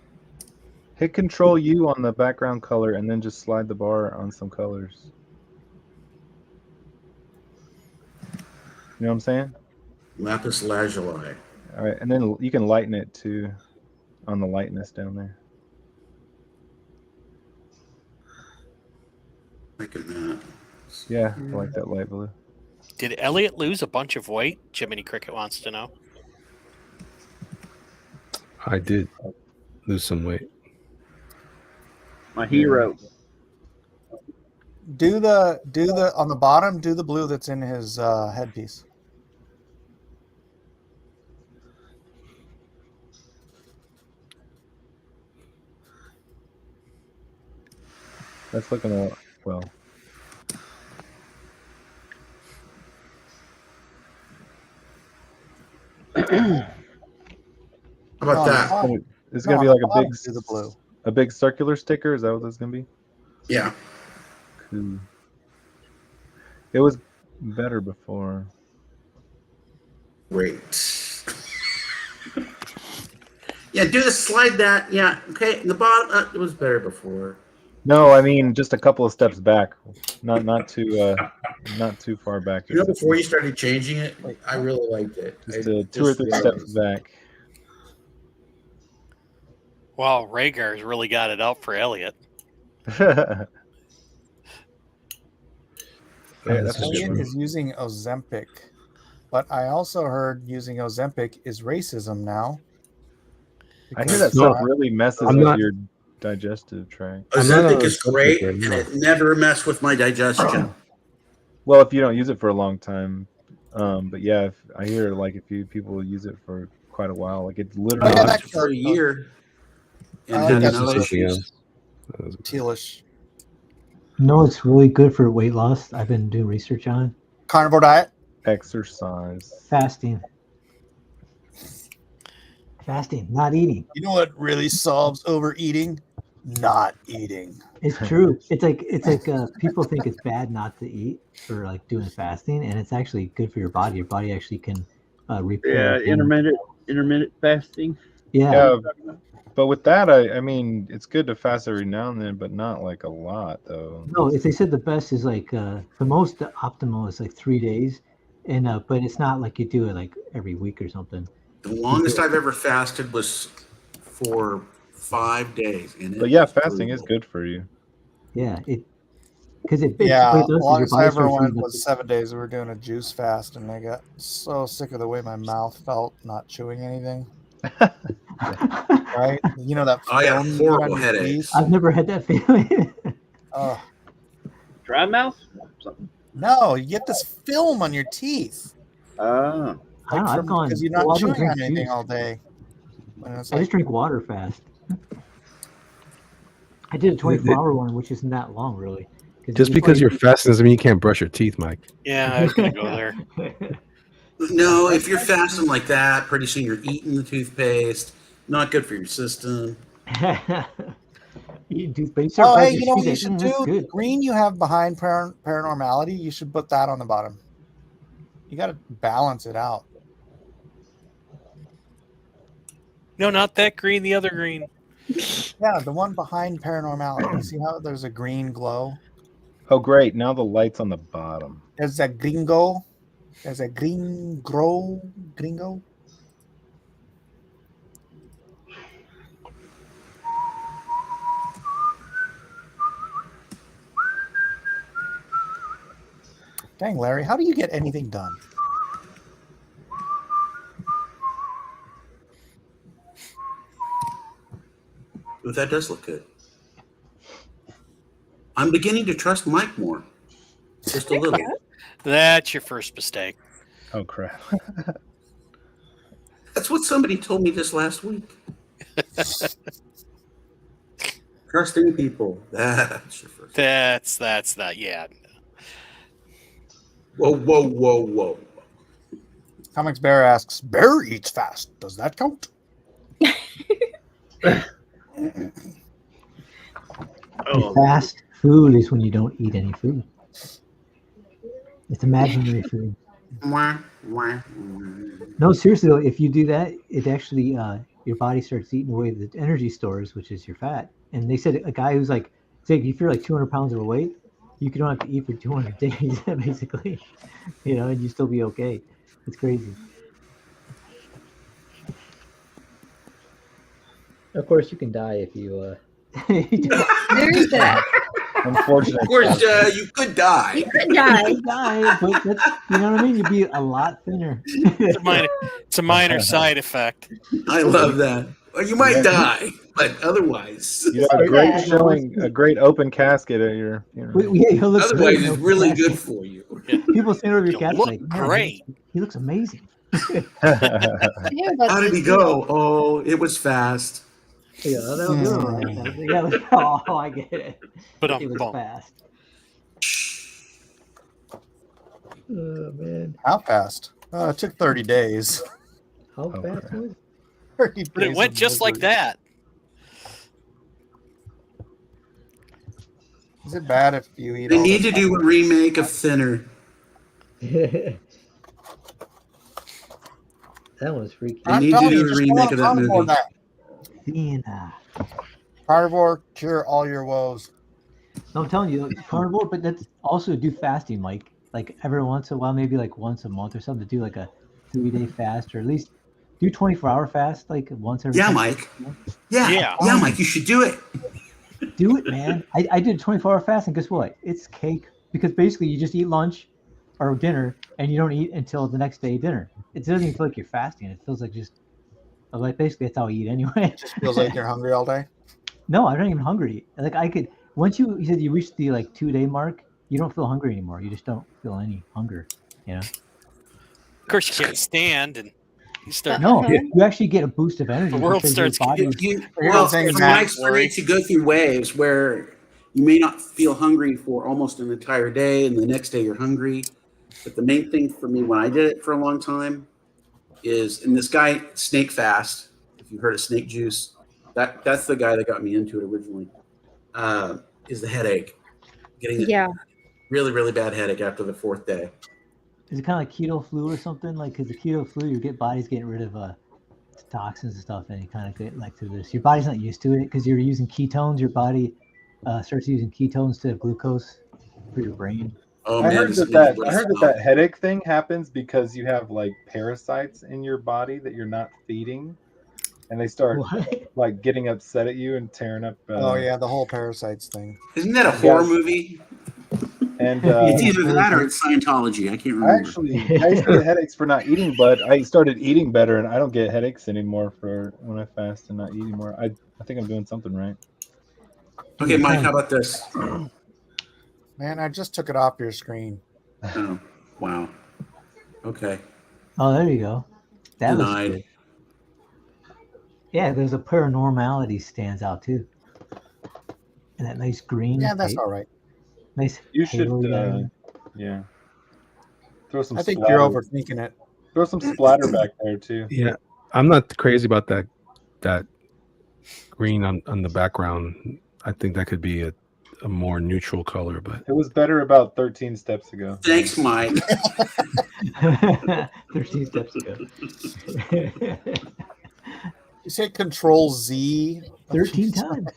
S10: Hit Control U on the background color and then just slide the bar on some colors. You know what I'm saying?
S3: Lapis lazuli.
S10: All right, and then you can lighten it too on the lightness down there.
S3: Look at that.
S10: Yeah, I like that light blue.
S4: Did Elliot lose a bunch of weight? Jiminy Cricket wants to know.
S5: I did lose some weight.
S8: My hero.
S1: Do the on the bottom, do the blue that's in his headpiece.
S10: That's looking well.
S3: How about that?
S10: It's gonna be like
S1: blue.
S10: a big circular sticker. Is that what that's gonna be?
S3: Yeah.
S10: Cool. It was better before.
S3: Great. Yeah, do the slide that. Yeah, okay. The bottom, it was better before.
S10: No, I mean just a couple of steps back, not too far back.
S3: You know, before you started changing it, I really liked it.
S10: Just 2 or 3 steps back.
S4: Wow, Rhaegar's really got it out for Elliot.
S10: Yeah, that's a good
S1: Elliot
S10: one.
S1: is using Ozempic, but I also heard using Ozempic is racism now.
S10: I hear that stuff really messes with your digestive tract.
S3: Ozempic is great, and it never messed with my digestion.
S10: Well, if you don't use it for a long time, but yeah, I hear like people use it for quite a while, like it's literally
S3: for a year. And then no issues.
S1: Tealish.
S11: No, it's really good for weight loss. I've been doing research on
S1: carnivore diet,
S10: exercise,
S11: fasting, not eating.
S1: You know what really solves overeating? Not eating.
S11: It's true. It's like people think it's bad not to eat or like doing fasting, and it's actually good for your body. Your body actually can repair.
S8: Yeah, intermittent fasting.
S11: Yeah.
S10: But with that, I mean, it's good to fast every now and then, but not like a lot, though.
S11: No, if they said the best is like the most optimal is like 3 days, and but it's not like you do it like every week or something.
S3: The longest I've ever fasted was for 5 days.
S10: But yeah, fasting is good for you.
S11: Yeah, the
S1: longest I ever went was 7 days. We were doing a juice fast, and I got so sick of the way my mouth felt not chewing anything. Right? You know that.
S3: I got horrible headaches.
S11: I've never had that feeling.
S8: Dry mouth? Something.
S1: No, you get this film on your teeth.
S8: Oh.
S1: Because you're not chewing on anything all day.
S11: I just drink water fast. I did a 24-hour one, which isn't that long, really.
S5: Just because you're fasting doesn't mean you can't brush your teeth, Mike.
S4: Yeah, I was going to go there.
S3: No, if you're fasting like that, pretty soon you're eating the toothpaste. Not good for your system.
S11: Eating toothpaste.
S1: Oh, hey, you know what you should do? The green you have behind paranormality, you should put that on the bottom. You got to balance it out.
S4: No, not that green, the other green.
S1: Yeah, the one behind paranormality. You see how there's a green glow?
S10: Oh, great. Now the light's on the bottom.
S1: There's a gringo. There's a gringo. Dang, Larry, how do you get anything done?
S3: But that does look good. I'm beginning to trust Mike more. Just a little.
S4: That's your first mistake.
S10: Oh, crap.
S3: That's what somebody told me this last week. Trusting people. That's your first.
S4: That's not. Yeah.
S3: Whoa.
S1: Comics Bear asks, Bear eats fast. Does that count?
S11: Fast food is when you don't eat any food. It's imaginary food. No, seriously though, if you do that, it actually your body starts eating away the energy stores, which is your fat. And they said a guy who's like, say if you're like 200 pounds overweight, you don't have to eat for 200 days, basically, and you still be okay. It's crazy. Of course, you can die if you.
S9: There's that.
S10: Unfortunately.
S3: Of course, you could die.
S9: You could die.
S11: But that's, you know what I mean? You'd be a lot thinner.
S4: It's a minor side effect.
S3: I love that. Well, you might die, but otherwise.
S10: You have a great showing, a great open casket at your.
S3: Otherwise, it's really good for you.
S11: People stand over your casket
S4: look
S11: like,
S4: great.
S11: He looks amazing.
S3: How did he go? Oh, it was fast.
S11: Yeah, that was good. Right? Oh, I get it.
S4: But
S11: It was fast. Oh man,
S1: How fast? It took 30 days.
S11: how fast was it?
S1: 30
S4: But it
S1: days
S4: went
S1: of
S4: just like
S1: misery.
S4: that.
S1: Is it bad if you eat
S3: They
S1: all
S3: need
S1: this
S3: to do a remake of Thinner.
S11: That was freaky.
S3: They need to do a remake of that movie.
S11: Athena.
S1: Carnivore, cure all your woes.
S11: No, I'm telling you, carnivore, but that's also do fasting, Mike. Like every once in a while, maybe like once a month or something, to do like a 3-day fast, or at least do 24-hour fast, like once every.
S3: Yeah,
S11: 2
S3: Mike.
S11: months.
S3: Yeah, Mike, you should do it.
S11: Do it, man. I did 24-hour fast, and guess what? It's cake, because basically you just eat lunch or dinner, and you don't eat until the next day dinner. It doesn't even feel like you're fasting. It feels like just like basically that's how I eat anyway.
S1: Just feels like you're hungry all day.
S11: No, I'm not even hungry. Like I could once you said you reached the like 2-day mark, you don't feel hungry anymore. You just don't feel any hunger. You know.
S4: Of course, you can't stand, and you start.
S11: No, you actually get a boost of energy.
S4: The world
S11: because your
S4: starts.
S11: body.
S3: Well, from my experience, you go through waves where you may not feel hungry for almost an entire day, and the next day you're hungry. But the main thing for me when I did it for a long time is, and this guy, Snake Fast, if you've heard of Snake Juice, that's the guy that got me into it originally, is the headache. Getting a really, really bad headache after the 4th day.
S11: Is it kind of like keto flu or something? Like, because the keto flu, your body's getting rid of toxins and stuff, and you kind of get like through this. Your body's not used to it because you're using ketones. Your body starts using ketones instead of glucose for your brain.
S3: Oh,
S10: I heard that headache thing happens because you have like parasites in your body that you're not feeding, and they start like getting upset at you and tearing up.
S1: Oh yeah, the whole parasites thing.
S3: Isn't that a horror movie?
S10: And
S3: it's either that or it's Scientology. I can't remember.
S10: I used to get headaches for not eating, but I started eating better, and I don't get headaches anymore for when I fast and not eat anymore. I think I'm doing something right.
S3: Okay, Mike, how about this?
S1: Man, I just took it off your screen.
S3: Oh, wow. Okay.
S11: Oh, there you go. That
S3: Denied.
S11: was good. Yeah, there's a paranormality stands out too, and that nice green.
S1: Yeah, that's all right.
S11: Nice.
S10: You should,
S11: halo
S10: yeah. Throw some.
S1: I think
S10: splatter.
S1: you're overthinking it.
S10: Throw some splatter back there too.
S5: Yeah, I'm not crazy about that green on the background. I think that could be a more neutral color, but
S10: it was better about 13 steps ago.
S3: Thanks, Mike.
S11: 13 steps ago.
S1: You say Control Z
S11: 13 times.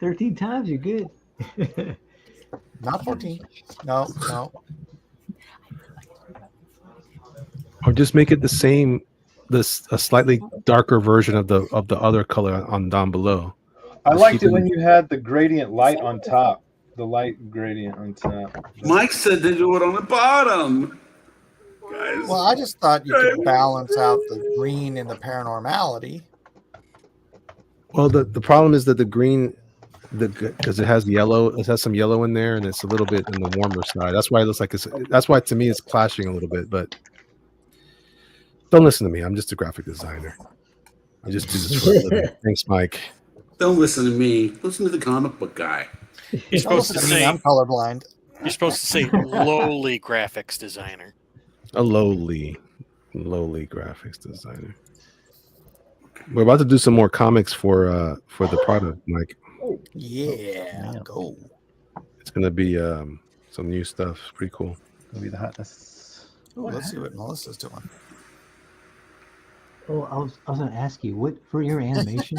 S11: 13 times, you're good.
S1: Not 14. No.
S5: or just make it the same, a slightly darker version of the other color on down below.
S10: I liked it when you had the gradient light on top, the light gradient on top.
S3: Mike said to do it on the bottom. Guys.
S1: Well, I just thought you could balance out the green and the paranormality.
S5: Well, the problem is that the green, because it has yellow, it has some yellow in there, and it's a little bit in the warmer side. That's why it looks like it's. That's why to me it's clashing a little bit. But don't listen to me. I'm just a graphic designer. I just do this for a living. Thanks, Mike.
S3: Don't listen to me. Listen to the comic book guy.
S4: You're supposed to say
S1: I'm colorblind.
S4: You're supposed to say lowly graphics designer.
S5: A lowly graphics designer. We're about to do some more comics for the product, Mike.
S1: Yeah, go.
S5: It's gonna be some new stuff. Pretty cool.
S10: It'll be the hotness.
S1: Ooh, let's see what Melissa's doing.
S11: Oh, I was going to ask you, what for your animation?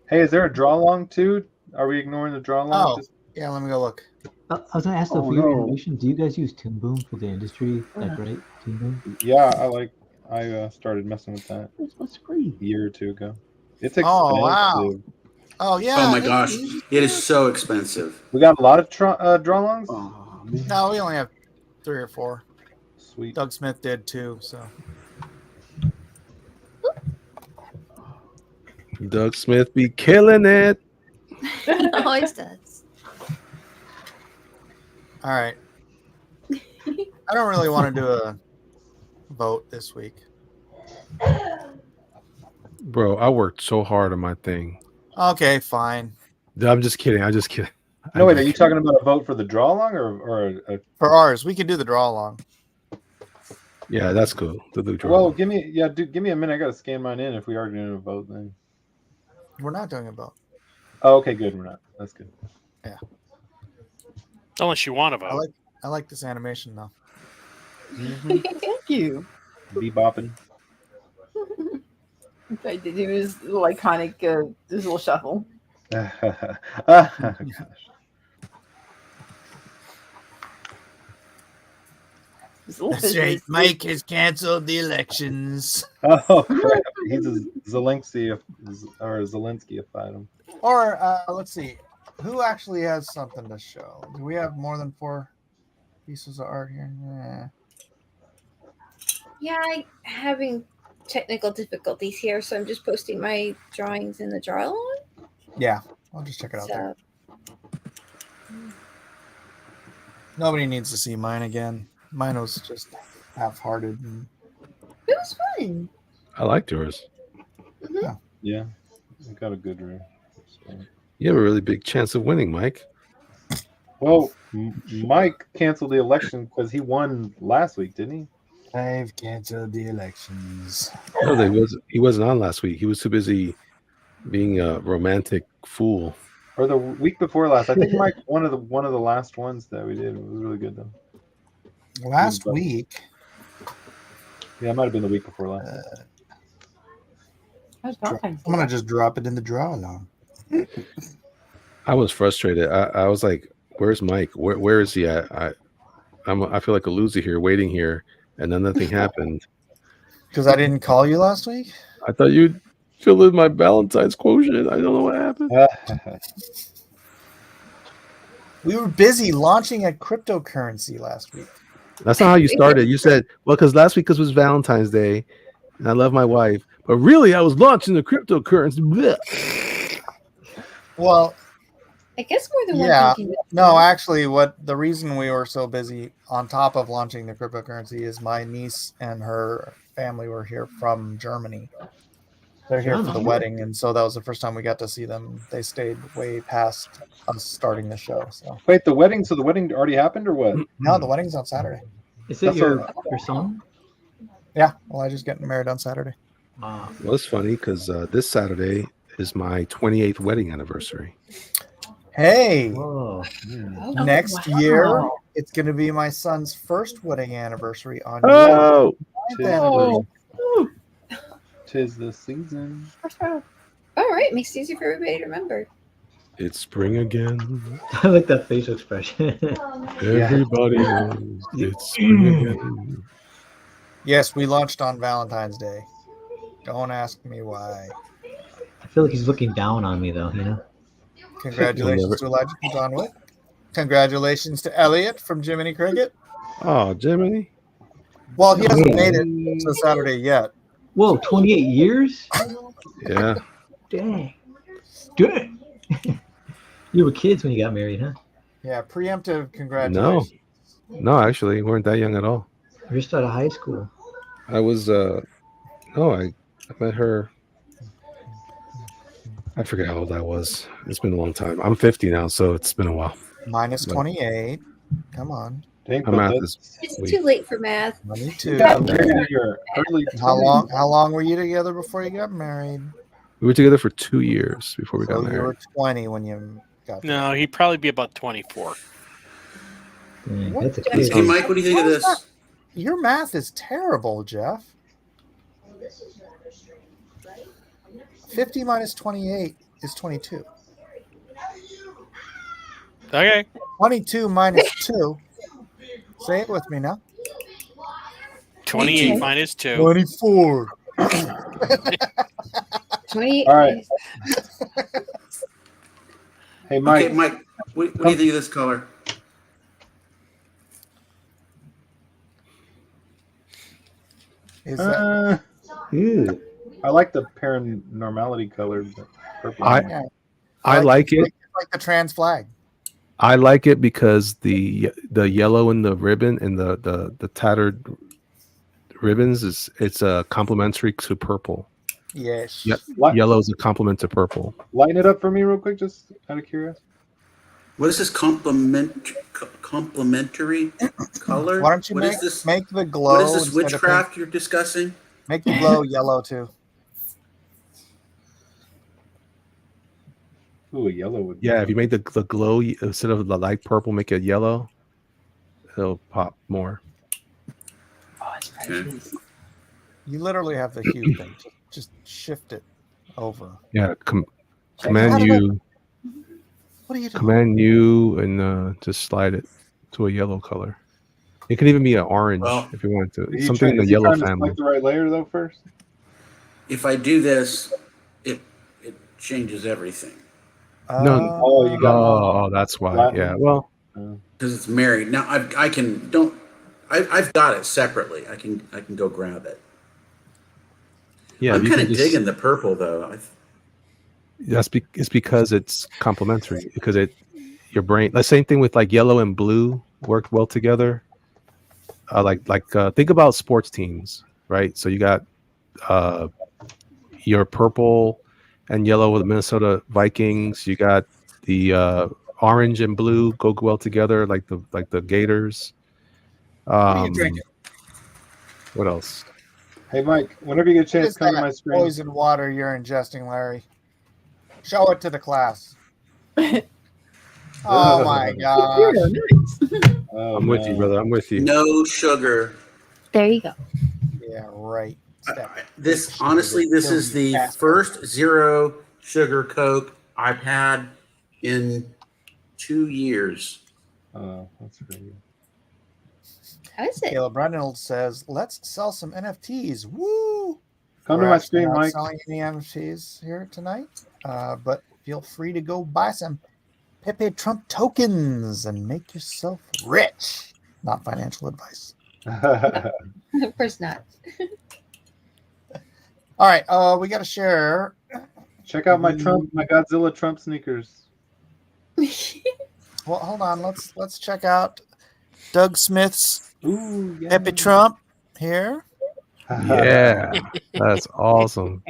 S10: Hey, is there a draw along too? Are we ignoring the draw along?
S1: Oh, yeah. Let me go look.
S11: I was going to ask though, for your animation, do you guys use Toon Boom for the industry? Like, right? Toon Boom?
S10: Yeah, I started messing with that a year or two ago. It's expensive.
S1: Oh wow! Oh yeah!
S3: Oh my gosh, it is so expensive.
S10: We got a lot of draw-alongs?
S3: Oh, man.
S1: No, we only have 3 or 4.
S10: Sweet.
S1: Doug Smith did too. So
S5: Doug Smith be killing it.
S9: He always does.
S1: all right. I don't really want to do a vote this week.
S5: Bro, I worked so hard on my thing.
S1: Okay, fine.
S5: I'm just kidding. I'm just kidding.
S10: No, wait, are you talking about a vote for the draw along or a...
S1: For ours, we can do the draw along.
S5: Yeah, that's cool. The draw.
S10: Well, give me a minute. I gotta scan mine in. If we are doing a vote, then
S1: We're not doing a vote.
S10: oh, okay, good. We're not. That's good.
S1: Yeah.
S4: Unless you want to vote.
S1: I like this animation though.
S7: Thank you.
S10: Bebopping.
S7: I did do his little iconic, this little shuffle.
S10: Gosh.
S1: That's right. Mike has canceled the elections.
S10: Oh crap! He's a Zelensky Zelensky-ified him.
S1: Or let's see, who actually has something to show? Do we have more than 4 pieces of art here?
S9: Yeah, I'm having technical difficulties here, so I'm just posting my drawings in the draw along.
S1: Yeah, I'll just check it out there. Nobody needs to see mine again. Mine was just half-hearted.
S9: It was fun.
S5: I liked yours.
S1: Yeah.
S10: Yeah, I got a good room.
S5: You have a really big chance of winning, Mike.
S10: Well, Mike canceled the election because he won last week, didn't he?
S1: I've canceled the elections.
S5: No, he wasn't on last week. He was too busy being a romantic fool.
S10: Or the week before last. I think Mike one of the last ones that we did. It was really good though.
S1: Last week?
S10: Yeah, it might have been the week before last.
S1: I'm gonna just drop it in the draw along.
S5: I was frustrated. I was like, "Where's Mike? Where is he at?" I feel like a loser here, waiting here, and then nothing happened.
S1: Because I didn't call you last week?
S5: I thought you'd fill in my Valentine's quotient. I don't know what happened.
S1: We were busy launching a cryptocurrency last week.
S5: That's not how you started. You said, well, because last week was Valentine's Day, and I love my wife. But really, I was launching the cryptocurrency. Blech.
S9: Well, I guess more than one
S1: Yeah.
S9: thing.
S1: No, actually, the reason we were so busy on top of launching the cryptocurrency is my niece and her family were here from Germany. They're here for the wedding, and so that was the first time we got to see them. They stayed way past us starting the show. So
S10: Wait, the wedding? So the wedding already happened, or what?
S1: no, the wedding's on Saturday.
S11: Is it your son?
S1: Yeah, Elijah's getting married on Saturday.
S11: Wow.
S5: Well, it's funny because this Saturday is my 28th wedding anniversary.
S1: Hey,
S11: Whoa.
S1: next year it's going to be my son's first wedding anniversary on
S5: Oh,
S1: your 9th anniversary.
S10: Tis the season.
S9: All right, makes it easier for everybody to remember.
S5: it's spring again.
S11: I like that facial expression.
S5: Everybody knows it's spring again.
S1: Yes, we launched on Valentine's Day. Don't ask me why.
S11: I feel like he's looking down on me, though. You know.
S1: Congratulations to Elijah from John Wick. Congratulations to Elliot from Jiminy Cricket.
S5: Oh, Jiminy.
S1: Well, he hasn't made it to Saturday yet.
S11: Whoa, 28 years?
S5: Yeah.
S11: Dang. Dang. You were kids when you got married, huh?
S1: Yeah, preemptive congratulations.
S5: No, actually, we weren't that young at all.
S11: You're just out of high school.
S5: I was, I met her. I forget how old I was. It's been a long time. I'm 50 now, so it's been a while.
S1: Minus 28. Come on.
S5: I'm at this
S9: It's
S5: week.
S9: too late for math.
S1: 22.
S10: How
S1: How long were you together before you got married?
S5: We were together for 2 years before we got
S1: So you
S5: married.
S1: were 20 when you got
S4: No, he'd probably be about 24.
S11: Dang,
S1: What?
S11: that's a
S3: Hey,
S11: kid.
S3: Mike, what do you think of this?
S1: Your math is terrible, Jeff. 50 minus 28 is 22.
S4: Okay.
S1: 22 minus 2. Say it with me now.
S4: 28 minus 2.
S1: 24.
S9: 28.
S10: All right. Hey, Mike.
S3: Okay, Mike, what do you think of this color?
S1: Is that
S11: Ew.
S10: I like the paranormality color. But purple.
S5: I like it.
S1: It's like the trans flag.
S5: I like it because the yellow in the ribbon and the tattered ribbons it's complementary to purple.
S1: Yes.
S5: Yellow is a complement to purple.
S10: Lighten it up for me real quick, just out of curiosity.
S3: What is this complementary color?
S1: Why don't you
S3: What
S1: make
S3: is this?
S1: make the glow?
S3: What is this
S1: instead of
S3: witchcraft
S1: pink,
S3: you're discussing?
S1: make the glow yellow too.
S10: Ooh, a yellow would.
S5: Yeah, if you make the glow instead of the light purple, make it yellow, it'll pop more.
S7: Oh, it's precious.
S1: You literally have the hue thing. Just shift it over.
S5: Yeah,
S1: How
S5: command
S1: did
S5: you,
S1: What are you doing?
S5: command you, and just slide it to a yellow color. It can even be an orange
S3: Well,
S5: if you want to.
S10: Is
S5: Something in the
S10: he
S5: yellow
S10: trying to
S5: family.
S10: select the right layer though first?
S3: If I do this, it changes everything
S5: No.
S10: Oh, you got
S5: Oh, that's why.
S10: platinum?
S5: Yeah. Well,
S3: because it's married. Now I've got it separately. I can go grab it.
S5: yeah.
S3: I'm
S5: You
S3: kind
S5: can
S3: of
S5: just.
S3: digging the purple though.
S5: It's because it's complementary. Because your brain. The same thing with like yellow and blue work well together. Think about sports teams, right? So you got your purple and yellow with the Minnesota Vikings. You got the orange and blue go well together, like the Gators.
S1: What are you drinking?
S5: What else?
S10: Hey, Mike, whenever you get a
S1: What
S10: chance,
S1: is
S10: come to
S1: that
S10: my screen.
S1: poison water you're ingesting, Larry? Show it to the class. Oh my gosh.
S10: Oh,
S5: I'm with you, brother. I'm with you.
S3: No sugar.
S9: There you go.
S1: Yeah, right.
S3: This is the first zero sugar Coke I've had in 2 years.
S10: Oh, that's great.
S9: How is it?
S1: Caleb Reynolds says, "Let's sell some NFTs." Woo!
S10: Come
S1: We're
S10: to my
S1: actually
S10: screen,
S1: not
S10: Mike.
S1: selling any NFTs here tonight, but feel free to go buy some PepeTrump tokens and make yourself rich. Not financial advice.
S9: Of course not.
S1: All right, we got to share.
S10: Check out my Godzilla Trump sneakers.
S1: Well, hold on. Let's check out Doug Smith's
S10: Ooh, yeah.
S1: PepeTrump here.
S5: Yeah, that's awesome.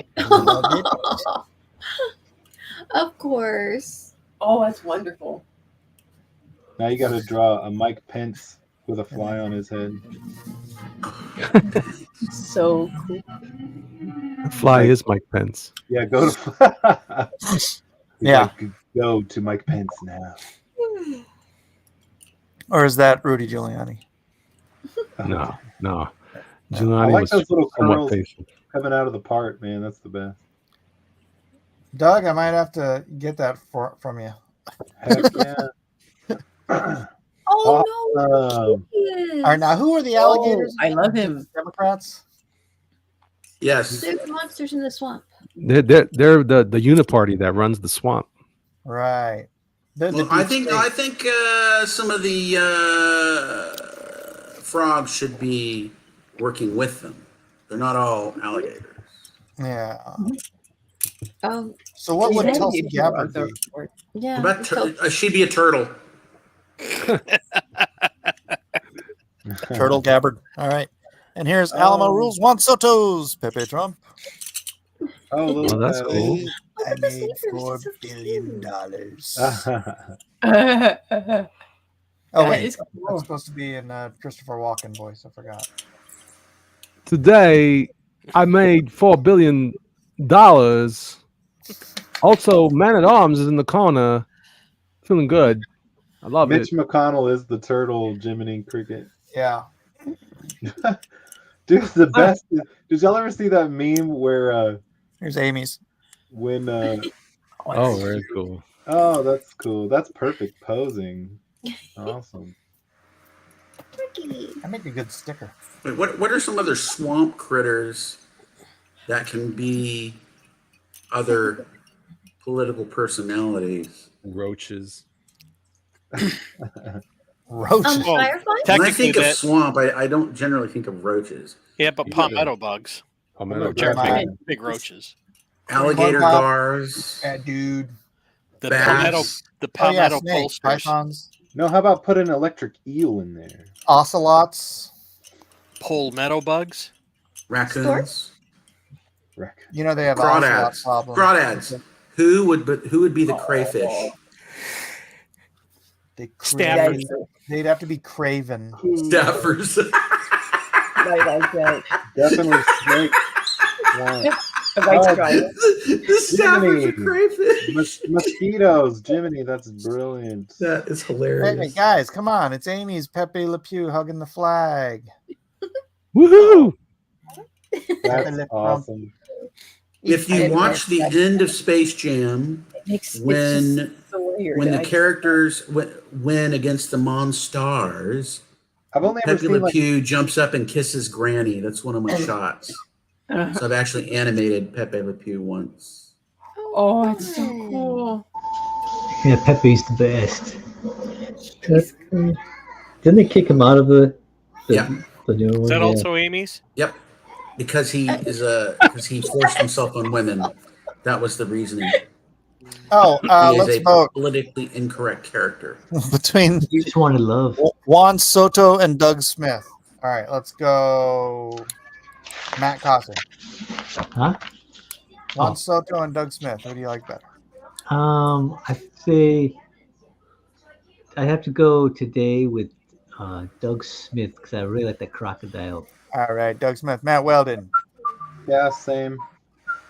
S9: Of course.
S7: Oh, that's wonderful.
S10: Now you got to draw a Mike Pence with a fly on his head.
S7: So cool.
S5: The fly is Mike Pence.
S10: Yeah, go to.
S1: Yeah.
S10: Go to Mike Pence now.
S1: Or is that Rudy Giuliani?
S5: No.
S10: I
S5: Giuliani
S10: like
S5: was
S10: those little
S5: somewhat
S10: curls
S5: patient.
S10: coming out of the part, man. That's the best.
S1: Doug, I might have to get that from you.
S10: Heck yeah.
S9: Oh
S10: Awesome.
S9: no!
S1: All right, now who are the alligators?
S7: I love him.
S1: Democrats.
S3: Yes.
S9: They're the monsters in the swamp.
S5: They're the uniparty that runs the swamp.
S1: Right.
S3: Well, I think some of the frogs should be working with them. They're not all alligators.
S1: Yeah.
S9: So
S1: what would
S7: Exactly.
S1: Tulsi Gabbard be?
S9: Yeah.
S3: What about she'd be a turtle.
S1: Turtle Gabbard. All right. And here's Alamo Rules Juan Soto's PepeTrump.
S10: Oh,
S5: that's cool.
S1: I made $4 billion. Oh wait,
S7: is cool.
S1: that's supposed to be in Christopher Walken voice. I forgot.
S5: Today, I made $4 billion. Also, Man at Arms is in the corner, feeling good. I love
S10: Mitch
S5: it.
S10: McConnell is the turtle, Jiminy Cricket.
S1: Yeah.
S10: Dude, the best. Did y'all ever see that meme where
S1: Here's Amy's.
S10: when
S5: Oh, very cool.
S10: oh, that's cool. That's perfect posing. Awesome.
S1: I make a good sticker.
S3: Wait, what are some other swamp critters that can be other political personalities?
S5: Roaches.
S1: Roaches.
S9: Fireflies?
S3: When I think of swamp, I don't generally think of roaches.
S4: Yeah, but palmetto bugs.
S5: Palmetto
S4: Which are
S5: bugs.
S4: big roaches.
S3: Alligator
S1: Corn pop.
S3: gars.
S1: Yeah, dude.
S4: The
S3: Bats.
S4: palmetto
S1: snakes,
S4: bolsters.
S1: pythons,
S10: No, how about put an electric eel in there?
S1: ocelots.
S4: Palmetto bugs.
S3: Raccoons.
S1: You know they have ocelot
S3: Crawdads.
S1: problems.
S3: Crawdads. Who would be the crayfish?
S4: Staffers.
S1: They'd have to be Craven.
S3: Staffers.
S7: Right like that.
S10: Definitely snake. Yeah.
S3: The staffers are crayfish.
S10: Mosquitoes, Jiminy, that's brilliant.
S3: That is hilarious.
S1: Hey guys, come on! It's Amy's Pepe Le Pew hugging the flag.
S5: Woohoo!
S10: That's awesome.
S3: If you watch the end of Space Jam, when the characters win against the Monstars,
S10: I've only ever
S3: Pepe
S10: seen
S3: Le Pew jumps up and kisses Granny. That's one of my shots. So I've actually animated Pepe Le Pew once.
S7: Oh, it's so cool.
S11: Yeah, Pepe's the best. Didn't they kick him out of the new one?
S4: Is that also Amy's?
S3: Yep, because he forced himself on women. That was the reasoning.
S1: Oh,
S3: He
S1: let's
S3: is a
S1: vote
S3: politically incorrect character.
S1: between
S11: You just wanted love.
S1: Juan Soto and Doug Smith. All right, let's go. Matt Cossin.
S11: Huh?
S1: Juan Soto and Doug Smith. Who do you like better?
S11: I say I have to go today with Doug Smith because I really like that crocodile.
S1: All right, Doug Smith. Matt Weldon.
S10: Yeah, same.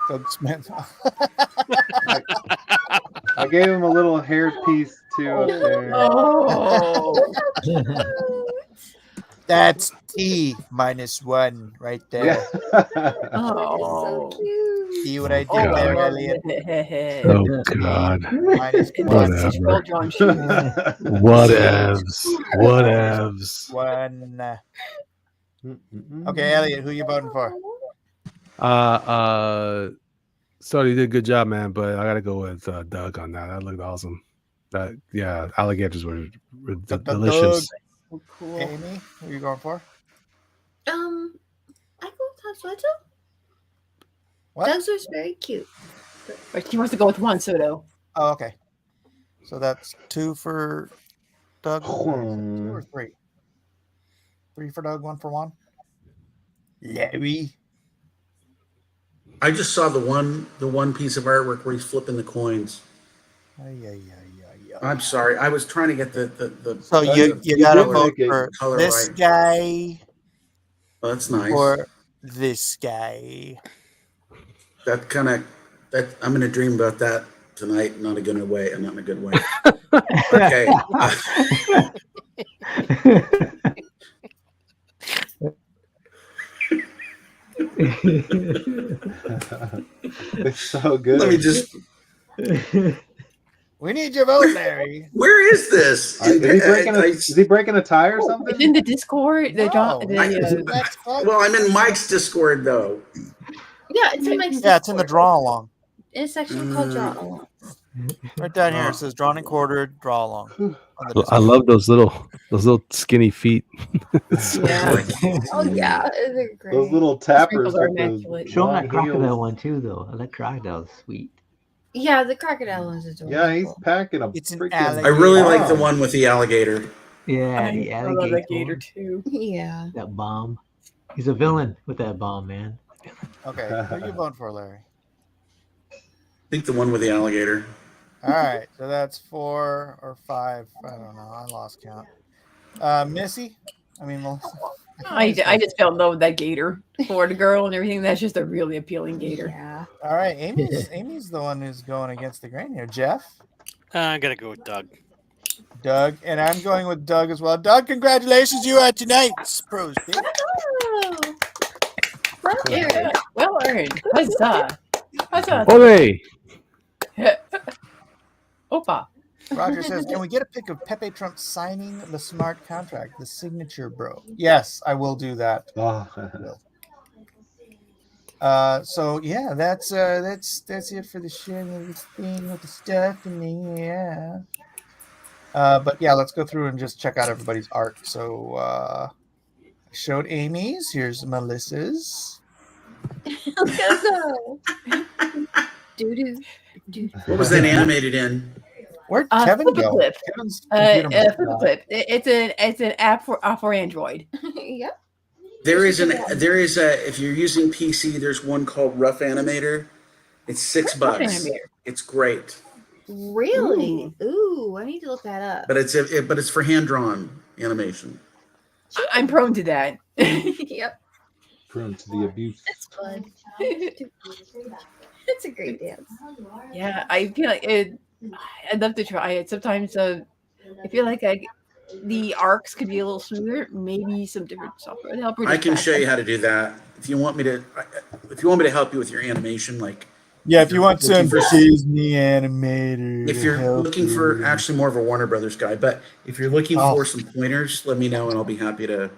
S1: Doug Smith.
S10: I gave him a little hair piece too up there.
S7: Oh.
S1: That's T-1 right there.
S10: Yeah.
S7: Oh.
S1: See what I did there, Elliot?
S5: Oh God.
S1: -1.
S5: Whatevs.
S1: One. Okay, Elliot, who you voting for?
S5: So you did a good job, man, but I gotta go with Doug on that. That looked awesome. Alligators were delicious.
S9: Oh, cool.
S1: Amy, who are you going for?
S9: I go with Han Soto.
S1: What?
S9: Doug's was very cute.
S7: But he wants to go with Juan Soto.
S1: Oh, okay. So that's 2 for Doug. 2 or 3? 3 for Doug, 1 for Juan. Larry.
S3: I just saw the one piece of artwork where he's flipping the coins. I'm sorry. I was trying to get the
S1: So you gotta vote
S3: color
S1: for this
S3: right.
S1: guy.
S3: Oh, that's nice.
S1: Or this guy.
S3: That I'm gonna dream about that tonight. Not in a good way. Not in a good way. Okay.
S10: It's so good.
S3: Let me just.
S1: We need your vote, Larry.
S3: Where is this?
S10: Is he breaking a tie or something?
S7: It's in the Discord.
S1: No,
S3: Well, I'm in Mike's Discord though.
S9: Yeah, it's in Mike's
S1: Yeah, it's in the draw along.
S9: in a section called Draw Along.
S1: Right down here it says drawn and quartered, draw along.
S5: I love those little skinny feet.
S9: Yeah. Oh yeah, they're great.
S10: Those little tappers.
S7: Sprinkles are
S10: with the
S7: immaculate.
S11: Show him
S10: long
S11: that crocodile
S10: heels.
S11: one too, though. That crocodile's sweet.
S9: Yeah, the crocodile one's adorable.
S10: Yeah, he's packing a
S1: It's an
S10: freaking.
S1: alligator.
S3: I really like the
S10: bomb.
S3: one with the alligator.
S11: Yeah, the
S7: I love
S11: alligator.
S7: that gator too.
S9: Yeah.
S11: That bomb. He's a villain with that bomb, man.
S1: Okay, who are you voting for, Larry?
S3: I think the one with the alligator.
S1: All right, so that's 4 or 5. I don't know. I lost count. Missy? I mean, Melissa.
S7: I just fell in love with that gator. Florida girl and everything. That's just a really appealing gator.
S9: Yeah.
S1: All right, Amy's the one who's going against the grain here. Jeff?
S4: I gotta go with Doug.
S1: Doug, and I'm going with Doug as well. Doug, congratulations, you are tonight's pros.
S7: Yeah, well earned. Huzzah. Huzzah.
S5: Ole!
S7: Opa.
S1: Roger says, can we get a pic of PepeTrump signing the smart contract, the signature, bro? Yes, I will do that. So yeah, that's it for the sharing of this thing with the stuff and yeah. But yeah, let's go through and just check out everybody's art. So I showed Amy's. Here's Melissa's.
S9: Let's go.
S3: What was that animated in?
S1: Where'd Kevin go?
S7: Flip.
S1: Kevin's computer must be
S7: Flip.
S1: off.
S7: It's an app for Android.
S9: Yeah.
S3: There is if you're using PC, there's one called Rough Animator. It's $6.
S7: Rough Animator.
S3: It's great.
S9: Really? Ooh, I need to look that up.
S3: But it's for hand drawn animation.
S7: I'm prone to that.
S9: Yep,
S10: Prone to the abuse.
S9: it's fun. It's a great dance.
S7: Yeah, I feel like I'd love to try it. Sometimes I feel like the arcs could be a little smoother. Maybe some different software would help.
S3: I can show you how to do that. If you want me to help you with your animation, like
S1: Yeah, if you want some
S3: looking for-
S1: Disney animator.
S3: if you're looking for actually more of a Warner Brothers guy, but if you're looking for some pointers, let me know and I'll be happy to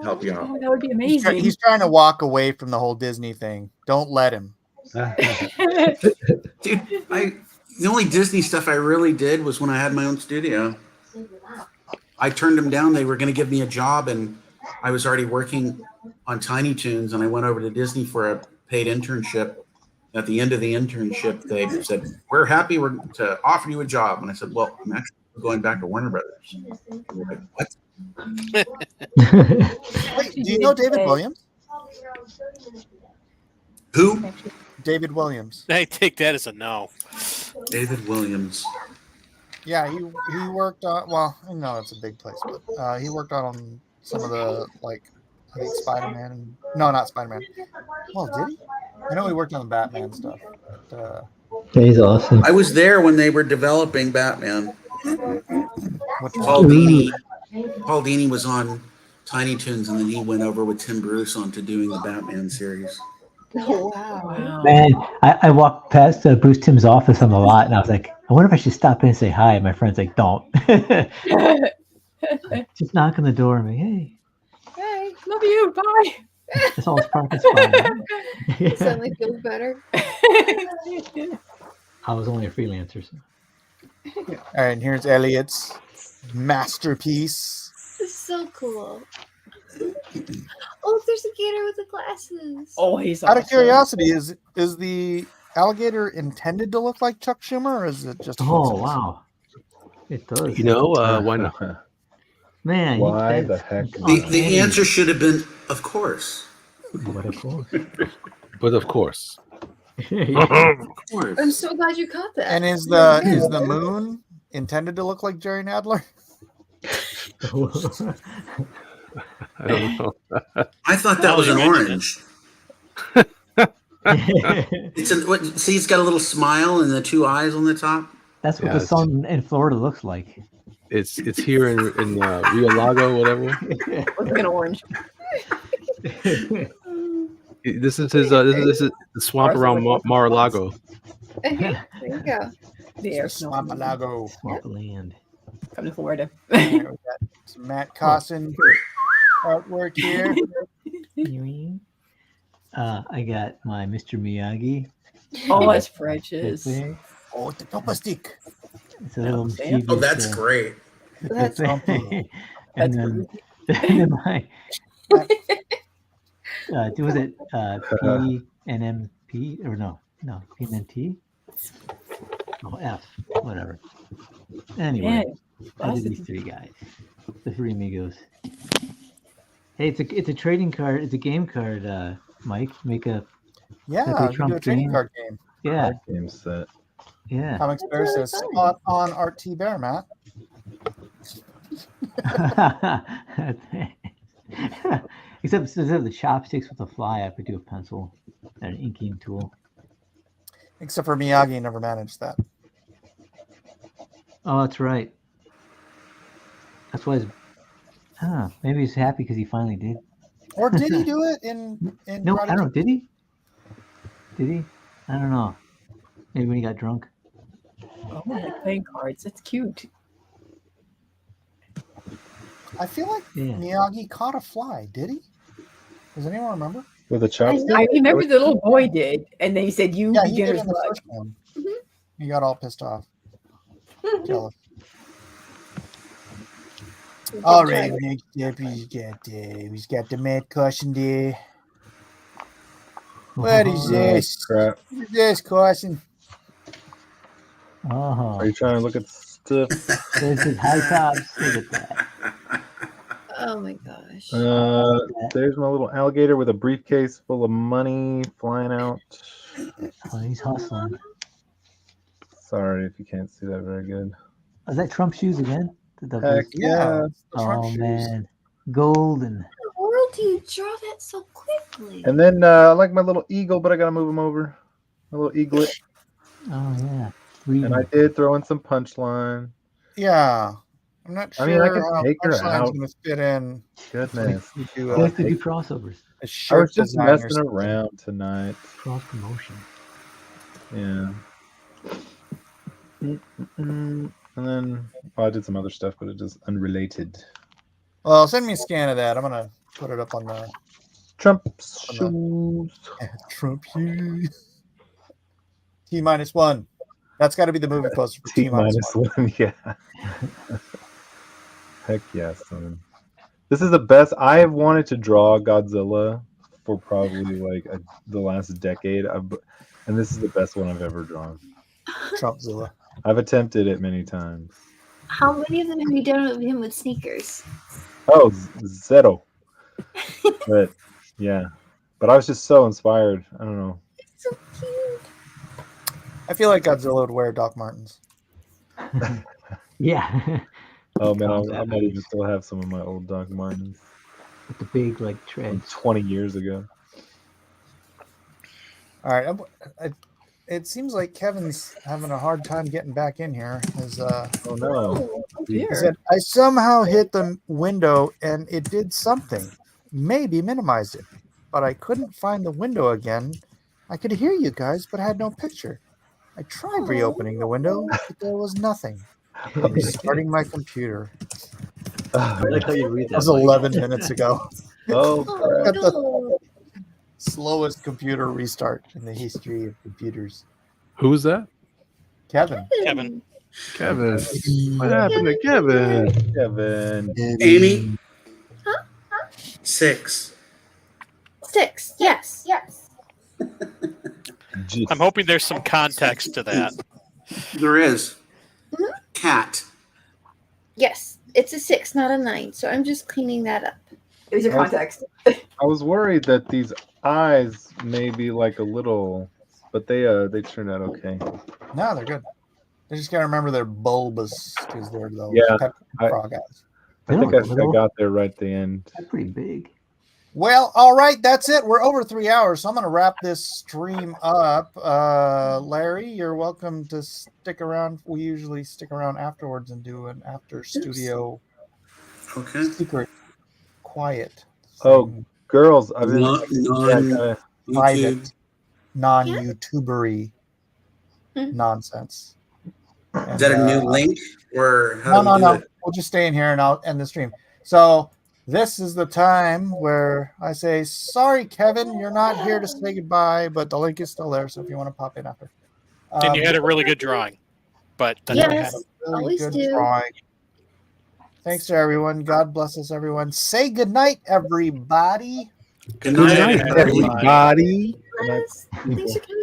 S3: help you out.
S7: Oh, that would be amazing.
S1: He's trying to walk away from the whole Disney thing. Don't let him.
S3: Dude, the only Disney stuff I really did was when I had my own studio. I turned them down. They were going to give me a job, and I was already working on Tiny Toons, and I went over to Disney for a paid internship. At the end of the internship, they said, "We're happy to offer you a job." And I said, "Well, I'm actually going back to Warner Brothers." And they're like, "What?"
S1: Wait, do you know David Williams?
S3: Who?
S1: David Williams.
S4: I take that as a no.
S3: David Williams.
S1: Yeah, he worked on. Well, I know it's a big place, but he worked on some of the I think Spider-Man. No, not Spider-Man. Well, did he? I know he worked on the Batman stuff. But,
S11: He's awesome.
S3: I was there when they were developing Batman.
S1: which
S3: Paul Dini was on Tiny Toons, and then he went over with Tim Bruce onto doing the Batman series.
S9: Oh, wow.
S11: Man, I walked past Bruce Timm's office on the lot, and I was like, I wonder if I should stop in and say hi. And my friend's like, don't. Just knock on the door and be, hey.
S9: Hey,
S7: love you. Bye.
S11: That's all his parking spot.
S9: suddenly feels better.
S11: I was only a freelancer. So.
S1: All right, and here's Elliot's masterpiece.
S9: This is so cool. Oh, there's a gator with the glasses.
S7: Oh, he's
S1: Out of curiosity, is the alligator intended to look like Chuck Schumer, or is it just?
S11: Oh, wow. It does.
S5: You know, why not?
S11: Man,
S10: Why the heck?
S3: The answer should have been, of course.
S11: But of course.
S5: But of course.
S3: Of course.
S9: I'm so glad you caught that.
S1: And is the moon intended to look like Jerry Nadler?
S5: I don't know.
S3: I thought that was an orange. See, it's got a little smile and the two eyes on the top.
S11: That's what the sun in Florida looks like.
S5: It's here in Rio Lago, whatever.
S7: Looks like an orange.
S5: This is the swamp around Mar-a-Lago.
S9: There you go.
S7: There's
S1: Swamp-a-lago.
S11: Swampland.
S7: Come to Florida.
S1: We got some Matt Cosson artwork here.
S11: I got my Mr. Miyagi.
S7: Oh, that's precious.
S1: Oh, the Papa Stick.
S11: It's a little
S3: Oh, that's great.
S9: That's
S11: and
S7: That's
S11: then, and then my was it PNMP or no PNMT? Oh, F, whatever. Anyway, I did these three guys, the three amigos. Hey, it's a trading card. It's a game card. Mike, make a
S1: Yeah, we do a trading card game.
S11: Yeah,
S10: Game set.
S11: yeah.
S1: Comics Bear says spot on Art T Bear, Matt.
S11: Except instead of the chopsticks with the fly, I could do a pencil and an inking tool.
S1: Except for Miyagi never managed that.
S11: Oh, that's right. That's why. Maybe he's happy because he finally did.
S1: Or did he do it in
S11: No,
S1: Karate
S11: I don't know.
S1: Kid?
S11: Did he? Did he? I don't know. Maybe when he got drunk.
S7: Oh, like playing cards. That's cute.
S1: I feel like Miyagi caught a fly. Did he? Does anyone remember?
S10: With a chopstick?
S7: I remember the little boy did, and then he said, "You
S1: Yeah, he did
S7: beginner's
S1: in the
S7: luck."
S1: first one. He got all pissed off. Jealous. All right, next up we've got the Matt Caution there. What is this?
S10: Crap.
S1: What is this, Caution?
S11: Oh,
S10: Are you trying to look at stuff?
S11: this is high tops. Look at that.
S9: Oh Oh my gosh.
S10: There's my little alligator with a briefcase full of money flying out.
S11: Oh, he's hustling.
S10: Sorry if you can't see that very good.
S11: Is that Trump shoes again?
S10: Heck yeah.
S11: Oh man, golden.
S9: How in the world do you draw that so quickly?
S10: And then I like my little eagle, but I gotta move him over. My little eaglet.
S11: Oh yeah.
S10: And I did throw in some punchline.
S1: Yeah. I'm not
S10: I
S1: sure
S10: mean, I can
S1: how
S10: take her
S1: punchline's
S10: out.
S1: going to fit in.
S10: Goodness.
S11: You have to do crossovers.
S1: A
S10: I
S1: shirt
S10: was just
S1: design or
S10: messing
S1: something.
S10: around tonight.
S11: Cross promotion.
S10: Yeah. And then I did some other stuff, but it is unrelated.
S1: Well, send me a scan of that. I'm going to put it up on the
S10: Trump shoes.
S1: Trump shoes. T-1. That's got to be the movie poster for T-1.
S10: Yeah. Heck yeah, son. This is the best. I have wanted to draw Godzilla for probably like the last decade, and this is the best one I've ever drawn.
S1: Trumpzilla.
S10: I've attempted it many times.
S9: How many of them have you done of him with sneakers?
S10: Oh, zero. But yeah, but I was just so inspired. I don't know.
S9: It's so cute.
S1: I feel like Godzilla would wear Doc Martens.
S11: Yeah.
S10: Oh man, I might even still have some of my old Doc Martens.
S11: With the big like treads.
S10: 20 years ago.
S1: All right. It seems like Kevin's having a hard time getting back in here.
S10: Oh no.
S1: He said, I somehow hit the window and it did something. Maybe minimized it. But I couldn't find the window again. I could hear you guys, but I had no picture. I tried reopening the window, but there was nothing. Restarting my computer.
S14: I like how you read
S1: That
S14: that.
S1: was 11 minutes ago.
S10: Oh,
S1: At the slowest computer restart in the history of computers.
S5: Who was that?
S1: Kevin.
S4: Kevin.
S5: What happened to Kevin?
S10: Kevin.
S3: Amy?
S9: Huh?
S3: 6.
S9: 6. Yes. Yes.
S4: I'm hoping there's some context to that.
S3: There is.
S9: Mhm.
S3: Cat.
S9: Yes. It's a 6, not a 9. So I'm just cleaning that up.
S7: There's your context.
S10: I was worried that these eyes may be like a little, but they turned out okay.
S1: No, they're good. They just gotta remember they're bulbous because they're those
S10: Yeah,
S1: frog eyes.
S10: I think I got there right at the end.
S11: They're pretty big.
S1: Well, all right, that's it. We're over 3 hours, so I'm going to wrap this stream up. Larry, you're welcome to stick around. We usually stick around afterwards and do an after studio secret quiet.
S10: Oh, girls, I've been
S1: private, non-YouTubery nonsense.
S3: Is that a new link or
S1: No. We'll just stay in here and I'll end the stream. So this is the time where I say, sorry, Kevin, you're not here to say goodbye, but the link is still there. So if you want to pop in after.
S4: And you had a really good drawing. But
S1: you had a really good drawing. Thanks to everyone. God bless us, everyone. Say goodnight, everybody.
S3: Good night,
S5: everybody.
S9: Thanks for coming.